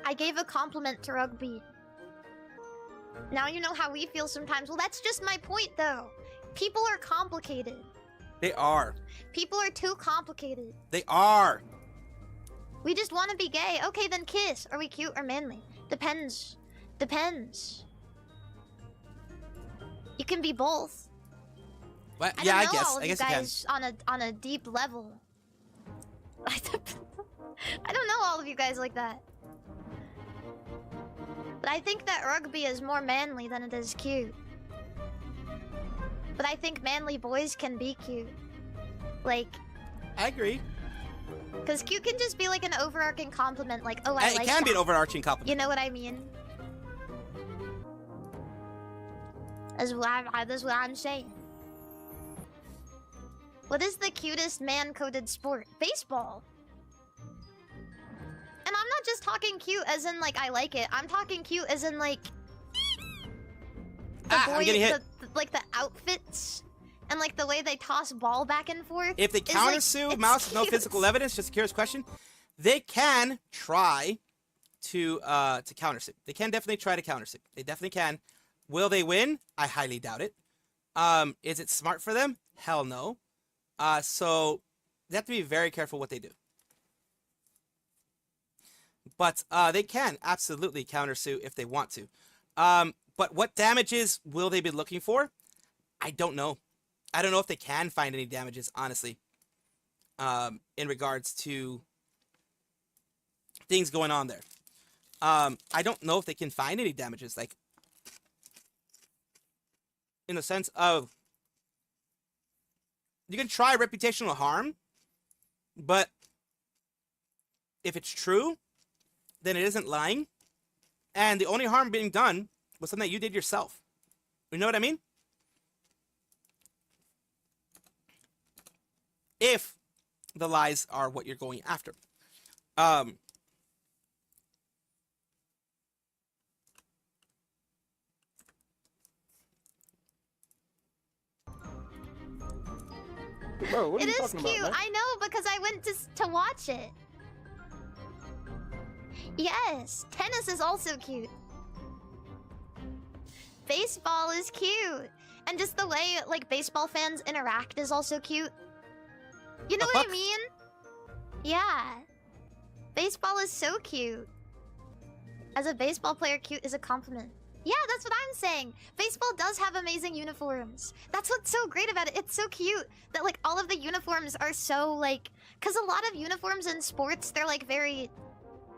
Speaker 14: I gave a compliment to Rugby. Now you know how we feel sometimes. Well, that's just my point, though. People are complicated.
Speaker 2: They are.
Speaker 14: People are too complicated.
Speaker 2: They are.
Speaker 14: We just want to be gay. Okay, then kiss. Are we cute or manly? Depends. Depends. You can be both.
Speaker 2: What?
Speaker 14: I
Speaker 2: Yeah, I
Speaker 14: don't know
Speaker 2: guess.
Speaker 14: all of
Speaker 2: I
Speaker 14: you
Speaker 2: guess you can.
Speaker 14: guys on a deep level. I don't know all of you guys like that. But I think that Rugby is more manly than it is cute. But I think manly boys can be cute. Like...
Speaker 2: I agree.
Speaker 14: Because cute can just be like an overarching compliment, like, oh, I like that.
Speaker 2: It can be an overarching compliment.
Speaker 14: You know what I mean? That's what I'm saying. What is the cutest man-coded sport? Baseball. And I'm not just talking cute as in, like, I like it. I'm talking cute as in, like...
Speaker 2: I'm getting hit.
Speaker 14: Like, the outfits. And, like, the way they toss ball back and forth.
Speaker 2: If they countersue Mouse with no physical evidence, just a curious question, they can try to countersue. They can definitely try to countersue. They definitely can. Will they win? I highly doubt it. Is it smart for them? Hell no. So they have to be very careful what they do. But they can absolutely countersue if they want to. But what damages will they be looking for? I don't know. I don't know if they can find any damages, honestly, in regards to things going on there. I don't know if they can find any damages, like, in the sense of, you can try reputational harm, but if it's true, then it isn't lying, and the only harm being done was something that you did yourself. You know what I mean? If the lies are what you're going after.
Speaker 10: Bro, what are
Speaker 14: It
Speaker 10: you
Speaker 14: is
Speaker 10: talking
Speaker 14: cute.
Speaker 10: about, man?
Speaker 14: I know, because I went to watch it. Yes, tennis is also cute. Baseball is cute. And just the way, like, baseball fans interact is also cute. You know what I mean? Yeah. Baseball is so cute. As a baseball player, cute is a compliment. Yeah, that's what I'm saying. Baseball does have amazing uniforms. That's what's so great about it. It's so cute that, like, all of the uniforms are so, like... Because a lot of uniforms in sports, they're, like, very...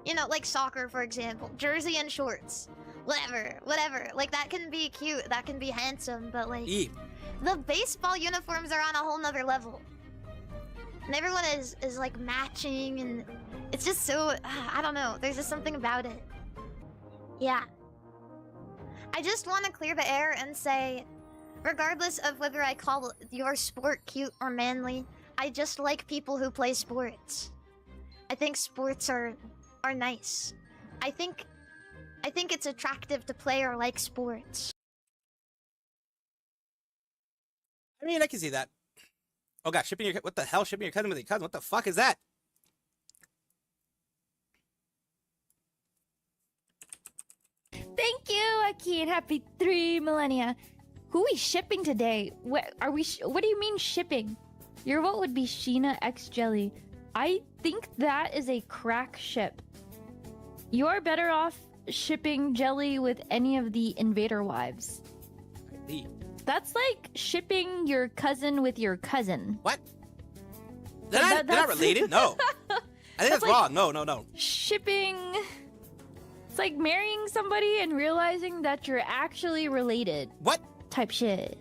Speaker 14: You know, like soccer, for example. Jersey and shorts. Whatever. Like, that can be cute. That can be handsome. But, like... The baseball uniforms are on a whole nother level. And everyone is like, matching. And it's just so... I don't know. There's just something about it. Yeah. I just want to clear the air and say... Regardless of whether I call your sport cute or manly, I just like people who play sports. I think sports are nice. I think it's attractive to play or like sports.
Speaker 2: I mean, I can see that. Oh god, shipping your... What the hell? Shipping your cousin with your cousin? What the fuck is that?
Speaker 15: Thank you, Aki, and happy 3 millennia. Who we shipping today? What are we? What do you mean shipping? Your vote would be Sheena X Jelly. I think that is a crack ship. You're better off shipping Jelly with any of the invader wives. That's like shipping your cousin with your cousin.
Speaker 2: What? They're not related? No. I think that's wrong. No.
Speaker 15: Shipping... It's like marrying somebody and realizing that you're actually related.
Speaker 2: What?
Speaker 15: Type shit.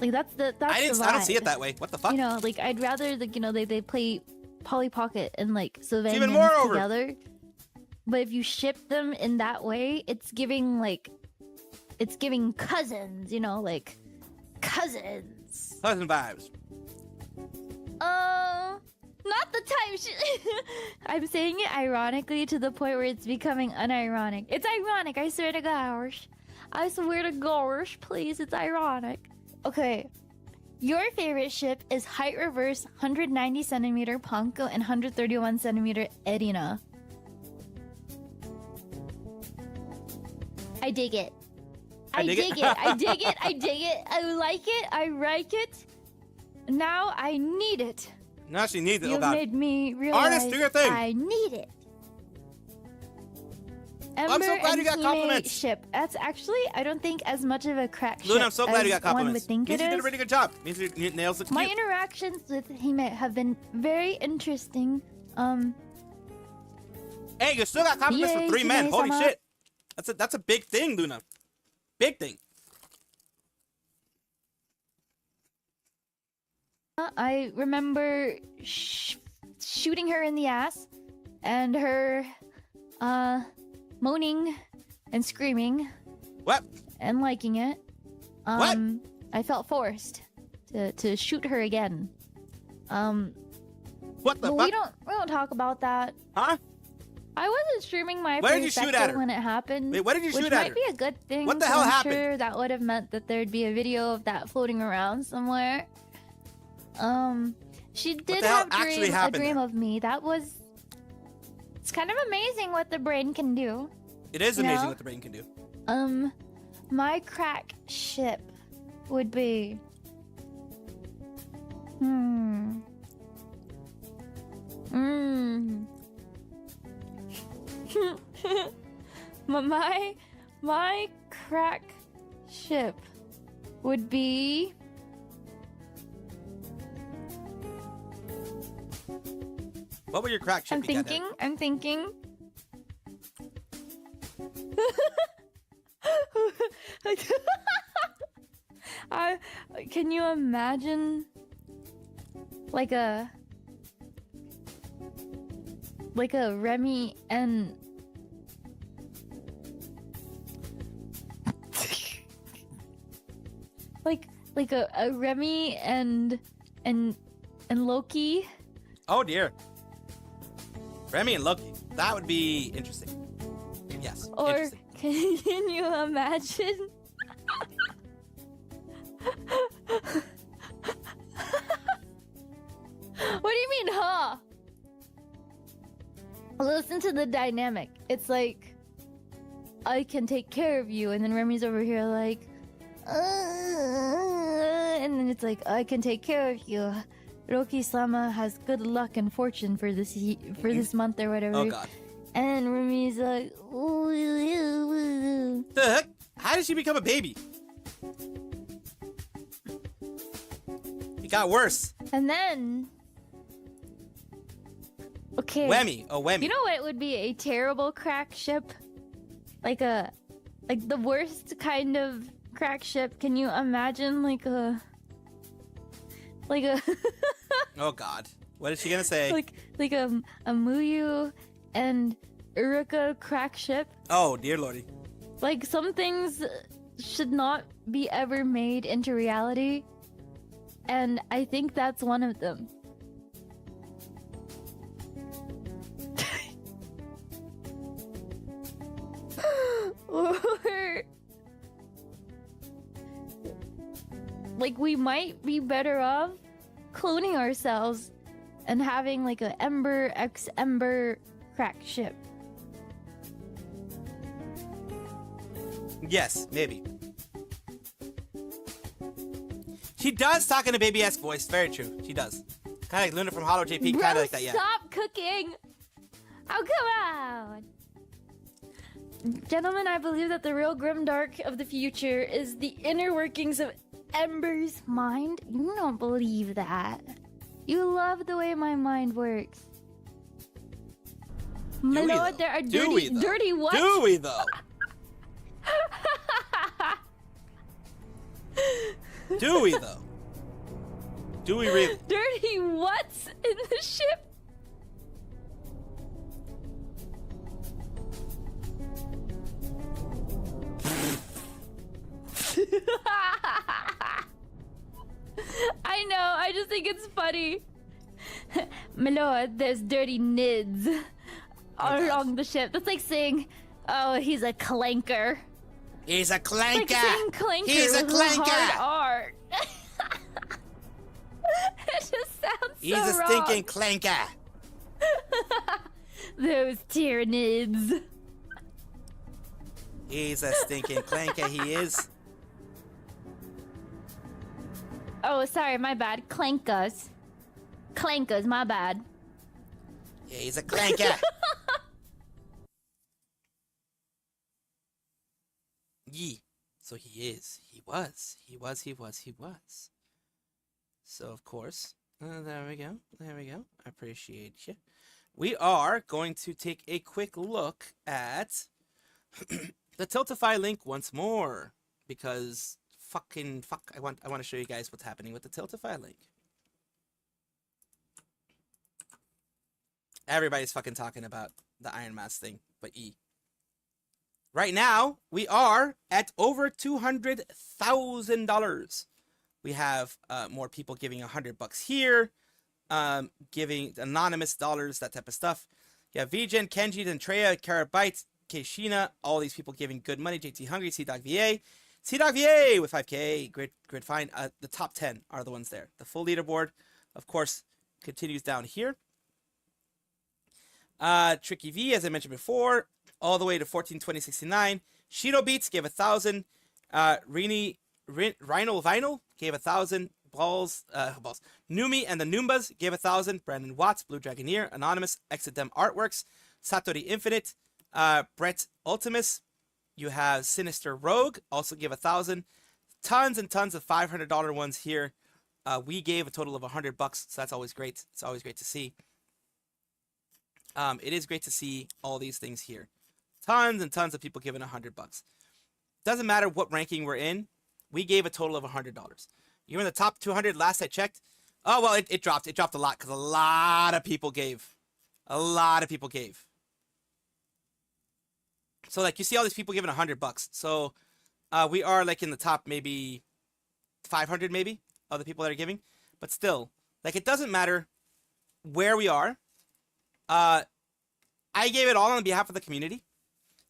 Speaker 15: Like that's the
Speaker 2: I
Speaker 15: vibe.
Speaker 2: don't see it that way. What the fuck?
Speaker 15: You know, like I'd rather like, you know, they play Polly Pocket and like Sylvain
Speaker 2: even more over.
Speaker 15: together. But if you ship them in that way, it's giving cousins, you know, like cousins.
Speaker 2: Cousin vibes.
Speaker 15: Not the type I'm saying it ironically to the point where it's becoming unironic. It's ironic, I swear to gosh. I swear to gosh, please, it's ironic. Okay. Your favorite ship is height reverse 190 centimeter Ponko and 131 centimeter Erina. I dig it. I dig it. I dig it. I dig it. I like it. I like it. Now I need it.
Speaker 2: Now she needs it.
Speaker 15: You
Speaker 2: oh God.
Speaker 15: made me realize
Speaker 2: Artist, do your thing.
Speaker 15: I need it. Ember
Speaker 2: I'm so glad you got
Speaker 15: and
Speaker 2: compliments.
Speaker 15: Ship. That's actually, I don't think, as much of a crack ship
Speaker 2: Luna, I'm so glad you got
Speaker 15: as one would
Speaker 2: compliments.
Speaker 15: think
Speaker 2: Means
Speaker 15: it
Speaker 2: you did a
Speaker 15: is.
Speaker 2: really good job. Means your nails look
Speaker 15: My
Speaker 2: cute.
Speaker 15: interactions with Hime have been very interesting.
Speaker 2: Hey, you still got compliments
Speaker 15: Yay,
Speaker 2: from 3 men. Holy
Speaker 15: Hime-sama.
Speaker 2: shit. That's a big thing, Luna. Big thing.
Speaker 15: I remember shooting her in the ass and her moaning and screaming.
Speaker 2: What?
Speaker 15: And liking it.
Speaker 2: What?
Speaker 15: I felt forced to shoot her again.
Speaker 2: What the
Speaker 15: but
Speaker 2: fuck?
Speaker 15: we don't talk about that.
Speaker 2: Huh?
Speaker 15: I wasn't streaming my
Speaker 2: Where did you shoot at her?
Speaker 15: when it happened.
Speaker 2: Wait, what did you shoot at her?
Speaker 15: Which might be a good thing.
Speaker 2: What the hell
Speaker 15: I'm
Speaker 2: happened?
Speaker 15: Sure that would have meant that there'd be a video of that floating around somewhere. She did
Speaker 2: the hell
Speaker 15: have
Speaker 2: actually
Speaker 15: a
Speaker 2: happened
Speaker 15: dream
Speaker 2: there?
Speaker 15: of me. It's kind of amazing what the brain can do.
Speaker 2: It is
Speaker 15: you
Speaker 2: amazing
Speaker 15: know?
Speaker 2: what the brain can do.
Speaker 15: My crack ship would be... my crack ship would be...
Speaker 2: What would your crack ship be?
Speaker 15: I'm thinking. Can you imagine like a Remy and like a Remy and Loki?
Speaker 2: Oh dear. Remy and Loki. That would be interesting. Yes.
Speaker 15: Or
Speaker 2: interesting.
Speaker 15: can you imagine? What do you mean, huh? Listen to the dynamic. It's like, I can take care of you, and then Remy's over here like, and then it's like, I can take care of you. Roki-sama has good luck and fortune for this month or whatever.
Speaker 2: Oh God.
Speaker 15: And Remy's like,
Speaker 2: The heck? How did she become a baby? It got worse.
Speaker 15: And then, okay.
Speaker 2: Whammy. Oh, whammy.
Speaker 15: You know what would be a terrible crack ship? Like the worst kind of crack ship. Can you imagine like a
Speaker 2: Oh God. What is she gonna say?
Speaker 15: like a Muyu and Uruka crack ship?
Speaker 2: Oh dear lordy.
Speaker 15: Like some things should not be ever made into reality. And I think that's one of them. Or like we might be better off cloning ourselves and having like a Ember x Ember crack ship.
Speaker 2: Yes, maybe. She does talk in a baby-esque voice. Very true. She does. Kind of like Luna from Hollow JP, kind of like that, yeah.
Speaker 15: Stop cooking! Oh, come on! Gentlemen, I believe that the real grimdark of the future is the inner workings of Ember's mind. You don't believe that. You love the way my mind works. My lord, there are dirty what?
Speaker 2: Do we though? Do we though? Do we really?
Speaker 15: Dirty what's in the ship? I know, I just think it's funny. My lord, there's dirty nids along the ship. That's like saying, oh, he's a clanker.
Speaker 2: He's a clanker.
Speaker 15: It's like saying clanker.
Speaker 2: He's a clanker.
Speaker 15: Hard R. It just sounds
Speaker 2: He's
Speaker 15: so
Speaker 2: a
Speaker 15: wrong.
Speaker 2: stinking clanker.
Speaker 15: Those tyrannids.
Speaker 2: He's a stinking clanker, he is.
Speaker 15: Oh, sorry, my bad. Clankers. Clankers, my bad.
Speaker 2: Yeah, he's a clanker. Yee. So he is. He was. So, of course. There we go. I appreciate you. We are going to take a quick look at the Tiltify link once more. Because fuck, I want to show you guys what's happening with the Tiltify link. Everybody's fucking talking about the Iron Mask thing, but right now, we are at over $200,000. We have more people giving $100 here, giving anonymous dollars, that type of stuff. You have VGen, Kenji, Dentrea, Karabyte, Keishina, all these people giving good money. JT Hungry, C-Dog VA. C-Dog VA with 5K, great find. The top 10 are the ones there. The full leaderboard, of course, continues down here. Tricky V, as I mentioned before, all the way to 142069. Shido Beats gave 1,000. Rhino Vinyl gave 1,000. Balls. Numi and the Noombas gave 1,000. Brandon Watts, Blue Dragoneer, Anonymous, Exit Them Artworks, Satori Infinite, Brett Ultimus. You have Sinister Rogue, also give 1,000. Tons and tons of $500 ones here. We gave a total of $100, so that's always great. It's always great to see. It is great to see all these things here. Tons and tons of people giving $100. Doesn't matter what ranking we're in. We gave a total of $100. You're in the top 200 last I checked. Oh, well, it dropped. It dropped a lot because a lot of people gave. So, like, you see all these people giving $100. So, we are, like, in the top maybe 500 maybe of the people that are giving. But still, like, it doesn't matter where we are. I gave it all on behalf of the community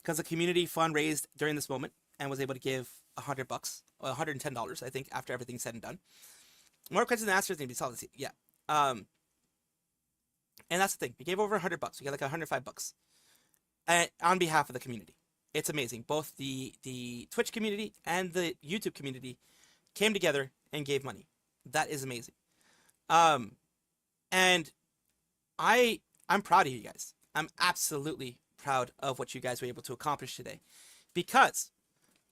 Speaker 2: because the community fundraised during this moment and was able to give $100, $110, I think, after everything's said and done. More questions and answers need to be solved. Yeah. And that's the thing. We gave over $100. We got like $105 on behalf of the community. It's amazing. Both the Twitch community and the YouTube community came together and gave money. That is amazing. And I'm proud of you guys. I'm absolutely proud of what you guys were able to accomplish today. Because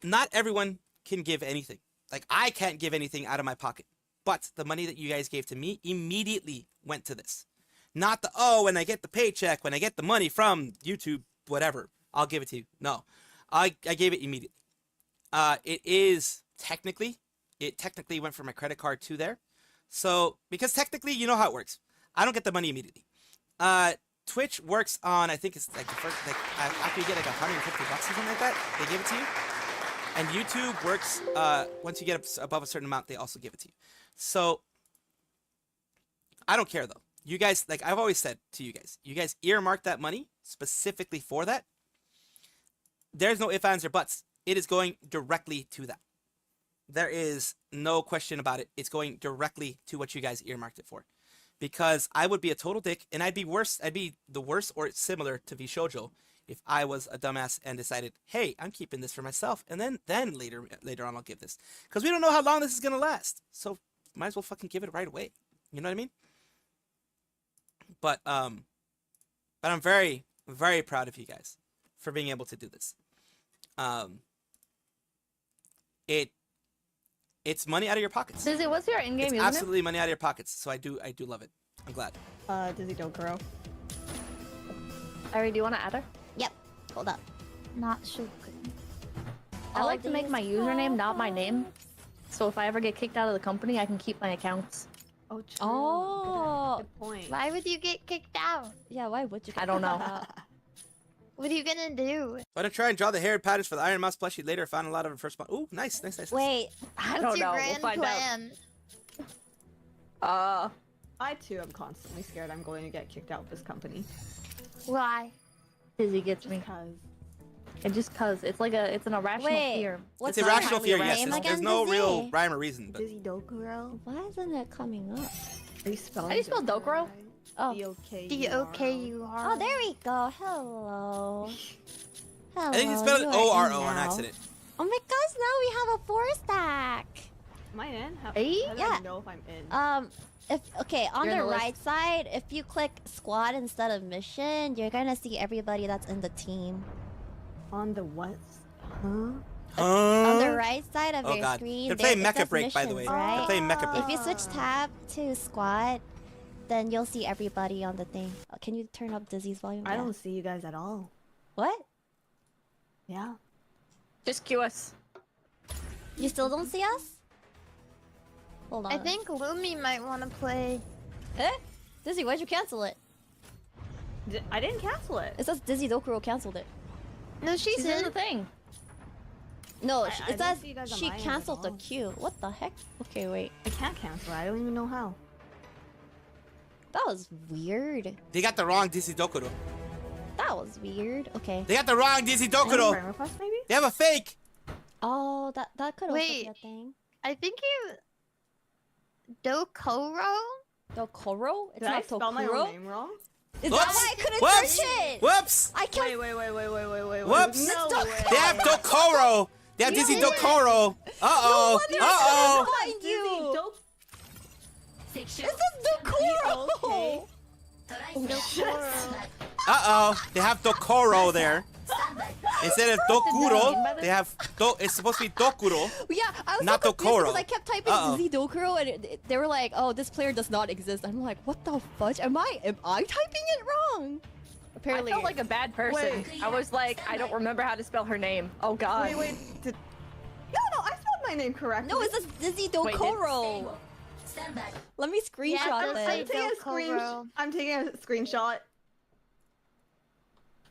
Speaker 2: not everyone can give anything. Like, I can't give anything out of my pocket. But the money that you guys gave to me immediately went to this. Not the, oh, when I get the paycheck, when I get the money from YouTube, whatever, I'll give it to you. No. I gave it immediately. It technically went from my credit card to there. So, because technically, you know how it works. I don't get the money immediately. Twitch works on, I think it's like the first, like after you get like $150 or something like that, they give it to you. And YouTube works, once you get above a certain amount, they also give it to you. So, I don't care though. You guys, like I've always said to you guys earmark that money specifically for that. There's no ifs, ands, or buts. It is going directly to that. There is no question about it. It's going directly to what you guys earmarked it for. Because I would be a total dick, and I'd be the worst or similar to VSHOJO if I was a dumbass and decided, hey, I'm keeping this for myself, and then later on I'll give this. Because we don't know how long this is going to last. So might as well fucking give it right away. You know what I mean? But I'm very, very proud of you guys for being able to do this. It's money out of your pockets.
Speaker 15: Dizzy, what's your in-game username?
Speaker 2: Absolutely money out of your pockets. So I do love it. I'm glad.
Speaker 16: Dizzy Dokuro.
Speaker 15: Ari, do you want to add her?
Speaker 3: Yep. Hold up.
Speaker 15: Not sure. I like to make my username not my name. So if I ever get kicked out of the company, I can keep my accounts.
Speaker 16: Oh, true.
Speaker 3: Oh.
Speaker 16: Good point.
Speaker 14: Why would you get kicked out?
Speaker 3: Yeah, why would you?
Speaker 15: I don't know.
Speaker 14: What are you gonna do?
Speaker 2: I'm gonna try and draw the hair patterns for the Iron Mouse plushie later. Found a lot of it first. Ooh, nice.
Speaker 3: Wait.
Speaker 15: I
Speaker 14: What's
Speaker 15: don't
Speaker 14: your
Speaker 15: know.
Speaker 14: grand
Speaker 15: We'll find
Speaker 14: plan?
Speaker 16: out. I too am constantly scared I'm going to get kicked out of this company.
Speaker 15: Why? Dizzy gets me. Just cause it's like it's an irrational fear.
Speaker 2: It's irrational fear, yes. There's no real rhyme or reason. But
Speaker 16: Dizzy Dokuro.
Speaker 3: Why isn't it coming up?
Speaker 16: Are you spelling?
Speaker 15: How do you spell Dokuro?
Speaker 3: Oh.
Speaker 14: D-O-K-U-R.
Speaker 3: Oh, there we go. Hello. Hello.
Speaker 2: I think you spelled it O-R-O on accident.
Speaker 3: Oh my gosh, now we have a 4-stack.
Speaker 16: Am I in? How
Speaker 15: Hey?
Speaker 16: do
Speaker 3: Yeah.
Speaker 16: I know if I'm in?
Speaker 3: Okay, on
Speaker 15: You're
Speaker 3: the
Speaker 15: in the
Speaker 3: right side, if you click squad instead of mission, you're gonna see everybody that's in the team.
Speaker 16: On the what? Huh?
Speaker 3: On the right side of
Speaker 2: Oh
Speaker 3: your
Speaker 2: god.
Speaker 3: screen,
Speaker 2: They're playing
Speaker 3: it
Speaker 2: Mecha
Speaker 3: says
Speaker 2: Break, by the way.
Speaker 3: missions, right?
Speaker 2: They're playing Mecha Break.
Speaker 3: If you switch tab to squad, then you'll see everybody on the thing. Can you turn up Dizzy's volume?
Speaker 16: I don't see you guys at all.
Speaker 3: What?
Speaker 16: Yeah.
Speaker 15: Just cue us.
Speaker 3: You still don't see us? Hold on.
Speaker 14: I think Lumi might want to play.
Speaker 3: Eh? Dizzy, why'd you cancel it?
Speaker 16: I didn't cancel it.
Speaker 3: It says Dizzy Dokuro canceled it.
Speaker 14: No, she's in
Speaker 15: the thing.
Speaker 3: No,
Speaker 16: I
Speaker 3: it
Speaker 16: don't
Speaker 3: says
Speaker 16: see you guys on
Speaker 3: she
Speaker 16: my end
Speaker 3: canceled
Speaker 16: at
Speaker 3: the
Speaker 16: all.
Speaker 3: queue. What the heck? Okay, wait.
Speaker 16: I can't cancel it. I don't even know how.
Speaker 3: That was weird.
Speaker 2: They got the wrong Dizzy Dokuro.
Speaker 3: That was weird. Okay.
Speaker 2: They got the wrong Dizzy Dokuro.
Speaker 16: Friend request, maybe?
Speaker 2: They have a fake.
Speaker 3: Oh, that could also
Speaker 14: Wait.
Speaker 3: be a thing.
Speaker 14: I think you. Dokoro?
Speaker 3: Dokoro? It's
Speaker 16: Did I
Speaker 3: not
Speaker 16: spell my
Speaker 3: Tokuro?
Speaker 16: own name wrong?
Speaker 3: Is that why I couldn't
Speaker 2: Whoops!
Speaker 3: search it?
Speaker 2: Whoops!
Speaker 3: I can't.
Speaker 16: Wait.
Speaker 2: Whoops!
Speaker 16: No way.
Speaker 2: They have Dokoro. They have Dizzy
Speaker 3: did it.
Speaker 2: Dokoro. Uh-oh.
Speaker 3: No wonder I
Speaker 2: Uh-oh.
Speaker 3: couldn't find you. This is Dokoro.
Speaker 2: Uh-oh. They have Dokoro there. Instead of Dokuro, they have it's supposed to be Dokuro.
Speaker 3: Yeah, I was
Speaker 2: Not
Speaker 3: so confused
Speaker 2: Dokoro.
Speaker 3: because I kept typing
Speaker 2: Uh-oh.
Speaker 3: Dizzy Dokuro and they were like, "Oh, this player does not exist." I'm like, "What the fudge? Am I typing it wrong?" Apparently,
Speaker 15: I felt like a bad person. I was like, I don't remember how to spell her name. Oh god.
Speaker 16: Wait. No, I spelled my name correctly.
Speaker 3: no, it says Dizzy Dokoro. Let me screenshot
Speaker 14: Yeah,
Speaker 3: this.
Speaker 16: I'm taking a screenshot.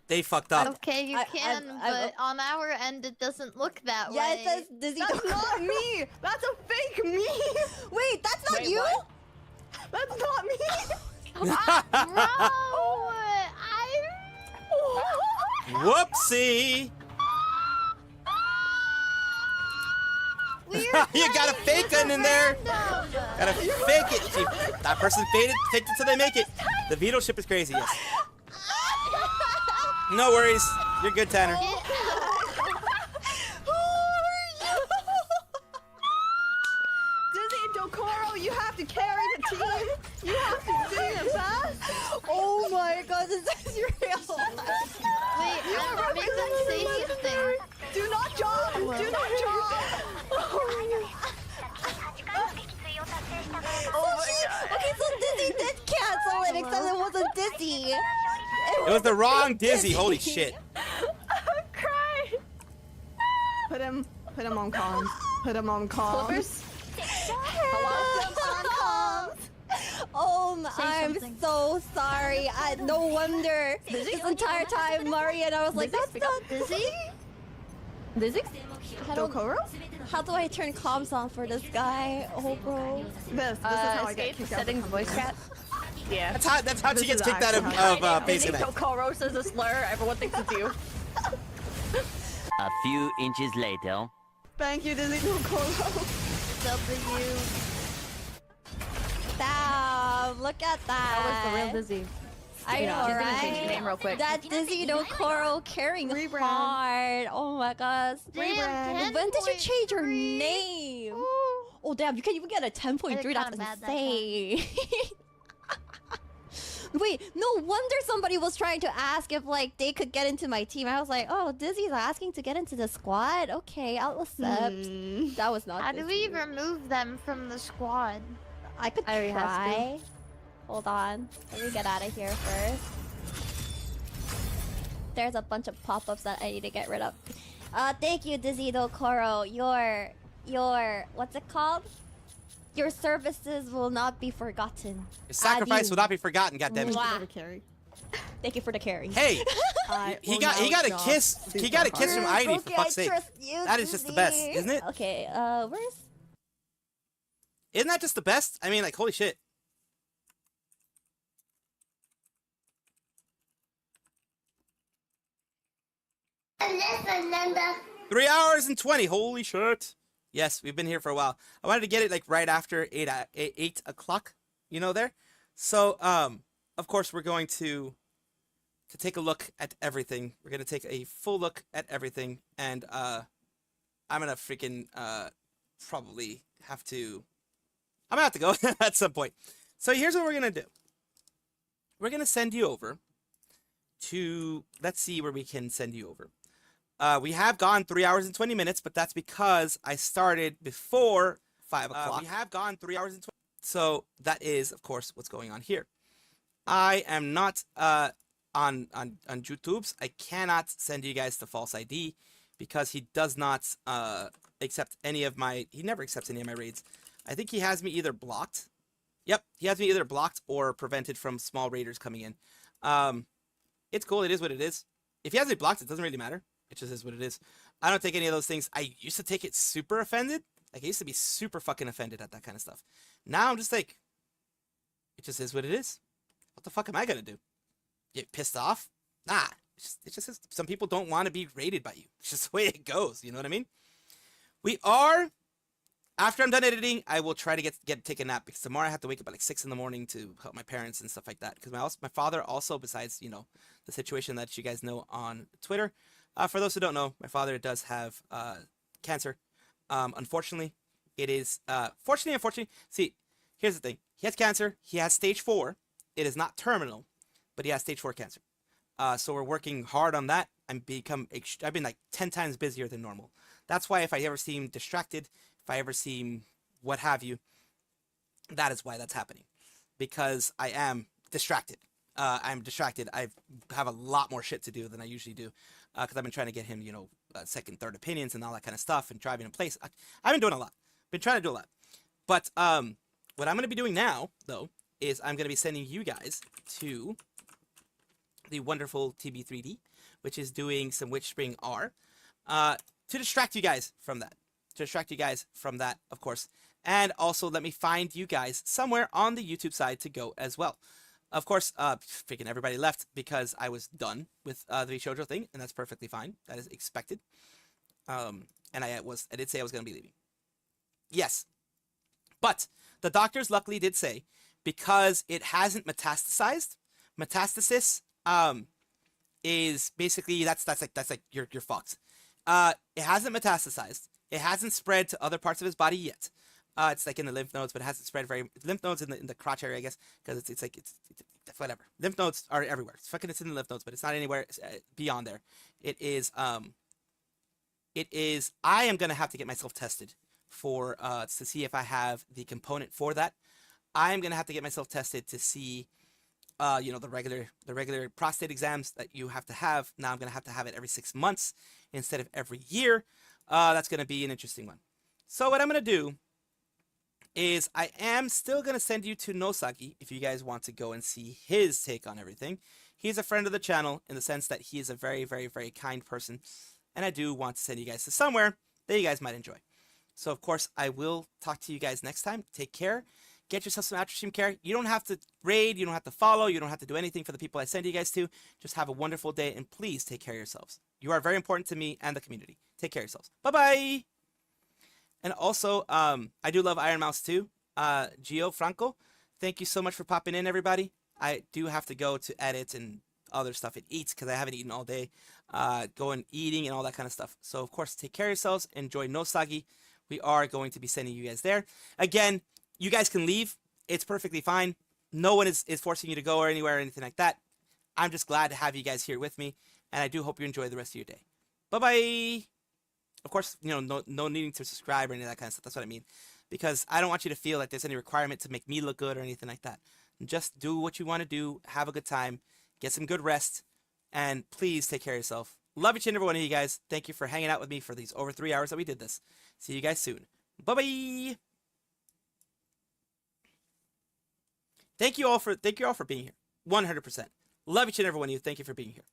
Speaker 2: They fucked up.
Speaker 14: Okay, you can, but on our end it doesn't look that way.
Speaker 3: Yeah, it says Dizzy
Speaker 16: That's
Speaker 3: Dokoro.
Speaker 16: not me. That's a fake me.
Speaker 3: Wait, that's not
Speaker 15: Wait,
Speaker 3: you.
Speaker 15: what?
Speaker 16: That's not me.
Speaker 14: Bro,
Speaker 2: Whoopsie. You got a fake one in there. Gotta fake it. That person faked it till they make it. The veto ship is crazy, yes. No worries. You're good, Tanner.
Speaker 16: Dizzy Dokuro, you have to carry the team. You have to do the best.
Speaker 3: Oh my god, this is real.
Speaker 14: Wait, make them say something.
Speaker 16: Do not jump. Do not jump.
Speaker 3: Okay, so Dizzy did cancel it, except it wasn't Dizzy.
Speaker 2: It was the wrong Dizzy. Holy shit.
Speaker 16: I'm crying. Put him on comms. Put him on comms.
Speaker 15: Flippers?
Speaker 3: I'm so sorry. No wonder. This entire time, Mari and I was like, that's not Dizzy.
Speaker 15: Dizzy?
Speaker 16: Dokuro?
Speaker 3: How do I turn comms on for this guy? Oh, bro.
Speaker 16: This is how I get kicked out of the
Speaker 15: settings voice chat. Yeah.
Speaker 2: That's how she gets kicked out of
Speaker 15: Dizzy
Speaker 2: Basic Night.
Speaker 15: Dokuro says a slur. Everyone thinks it's you.
Speaker 17: A few inches later.
Speaker 16: Thank you, Dizzy Dokuro.
Speaker 14: W.
Speaker 3: Damn, look at that.
Speaker 15: That was the real Dizzy.
Speaker 3: I
Speaker 15: Yeah,
Speaker 3: know,
Speaker 15: she's gonna
Speaker 3: right?
Speaker 15: change her name real quick.
Speaker 3: That Dizzy Dokuro carrying hard. Oh my gosh.
Speaker 14: Damn,
Speaker 3: When did you change your name? Oh damn, you can't even get a 10.3. That's
Speaker 14: bad that
Speaker 3: insane.
Speaker 18: Wait, no wonder somebody was trying to ask if like they could get into my team. I was like, oh, Dizzy's asking to get into the squad. Okay, I'll accept. That was not.
Speaker 14: How do we remove them from the squad?
Speaker 18: I could try. Hold on. Let me get out of here first. There's a bunch of pop-ups that I need to get rid of. Thank you, Dizzy Dokoro. Your what's it called? Your services will not be forgotten.
Speaker 2: Your sacrifice will not be forgotten. Goddammit.
Speaker 18: Thank you for the carry.
Speaker 2: Hey, he got a kiss. He got a kiss from Ivy, for fuck's sake. That is just the best, isn't it?
Speaker 18: Okay. Where's?
Speaker 2: Isn't that just the best? I mean, like, holy shit.
Speaker 1: Listen,
Speaker 2: 3 hours and 20. Holy shit. Yes, we've been here for a while. I wanted to get it like right after 8 o'clock, you know, there. So, of course, we're going to take a look at everything. We're going to take a full look at everything. And I'm going to freaking probably have to... I'm going to have to go at some point. So here's what we're going to do. We're going to send you over to... Let's see where we can send you over. We have gone 3 hours and 20 minutes, but that's because I started before 5 o'clock. We have gone 3 hours and 20 minutes. So that is, of course, what's going on here. I am not on YouTube's. I cannot send you guys the false ID because he does not accept any of my... He never accepts any of my raids. I think he has me either blocked. Yep, he has me either blocked or prevented from small raiders coming in. It's cool. It is what it is. If he has me blocked, it doesn't really matter. It just is what it is. I don't take any of those things. I used to take it super offended. Like, I used to be super fucking offended at that kind of stuff. Now I'm just like, it just is what it is. What the fuck am I gonna do? Get pissed off? Nah. It's just some people don't want to be rated by you. It's just the way it goes. You know what I mean? We are... After I'm done editing, I will try to take a nap because tomorrow I have to wake up at like 6 in the morning to help my parents and stuff like that. Because my father also, besides, you know, the situation that you guys know on Twitter, for those who don't know, my father does have cancer. Unfortunately, it is unfortunately. See, here's the thing: he has cancer. He has stage 4. It is not terminal, but he has stage 4 cancer. So we're working hard on that. I've been like 10 times busier than normal. That's why if I ever seem distracted, if I ever seem what have you, that is why that's happening, because I am distracted. I'm distracted. I have a lot more shit to do than I usually do, because I've been trying to get him, you know, second, third opinions and all that kind of stuff, and driving in place. I've been doing a lot. Been trying to do a lot. But what I'm going to be doing now, though, is I'm going to be sending you guys to the wonderful TB3D, which is doing some Witch Spring R, to distract you guys from that. To distract you guys from that, of course. And also let me find you guys somewhere on the YouTube side to go as well. Of course, freaking everybody left because I was done with the VSHOJO thing, and that's perfectly fine. That is expected. And I did say I was going to be leaving. Yes. But the doctors luckily did say, because it hasn't metastasized, metastasis is basically that's like you're fucked. It hasn't metastasized. It hasn't spread to other parts of his body yet. It's like in the lymph nodes, but it hasn't spread lymph nodes in the crotch area, I guess, because it's whatever. Lymph nodes are everywhere. It's in the lymph nodes, but it's not anywhere beyond there. It is. I am gonna have to get myself tested for to see if I have the component for that. I am gonna have to get myself tested to see, you know, the regular prostate exams that you have to have. Now I'm gonna have to have it every 6 months instead of every year. That's gonna be an interesting one. So what I'm gonna do is I am still going to send you to Nosaki if you guys want to go and see his take on everything. He's a friend of the channel in the sense that he is a very, very, very kind person. And I do want to send you guys to somewhere that you guys might enjoy. So, of course, I will talk to you guys next time. Take care. Get yourself some After Stream care. You don't have to raid. You don't have to follow. You don't have to do anything for the people I send you guys to. Just have a wonderful day, and please take care of yourselves. You are very important to me and the community. Take care of yourselves. Bye-bye! And also, I do love IRONMOUSE too. Gio Franco, thank you so much for popping in, everybody. I do have to go to edit and other stuff. It eats because I haven't eaten all day. Going eating and all that kind of stuff. So, of course, take care of yourselves. Enjoy Nosagi. We are going to be sending you guys there. Again, you guys can leave. It's perfectly fine. No one is forcing you to go or anywhere or anything like that. I'm just glad to have you guys here with me, and I do hope you enjoy the rest of your day. Bye-bye! Of course, you know, no needing to subscribe or any of that kind of stuff. That's what I mean. Because I don't want you to feel like there's any requirement to make me look good or anything like that. Just do what you want to do, have a good time, get some good rest, and please take care of yourself. Love each and every one of you guys. Thank you for hanging out with me for these over 3 hours that we did this. See you guys soon. Bye-bye! Thank you all for being here. 100%. Love each and every one of you. Thank you for being here.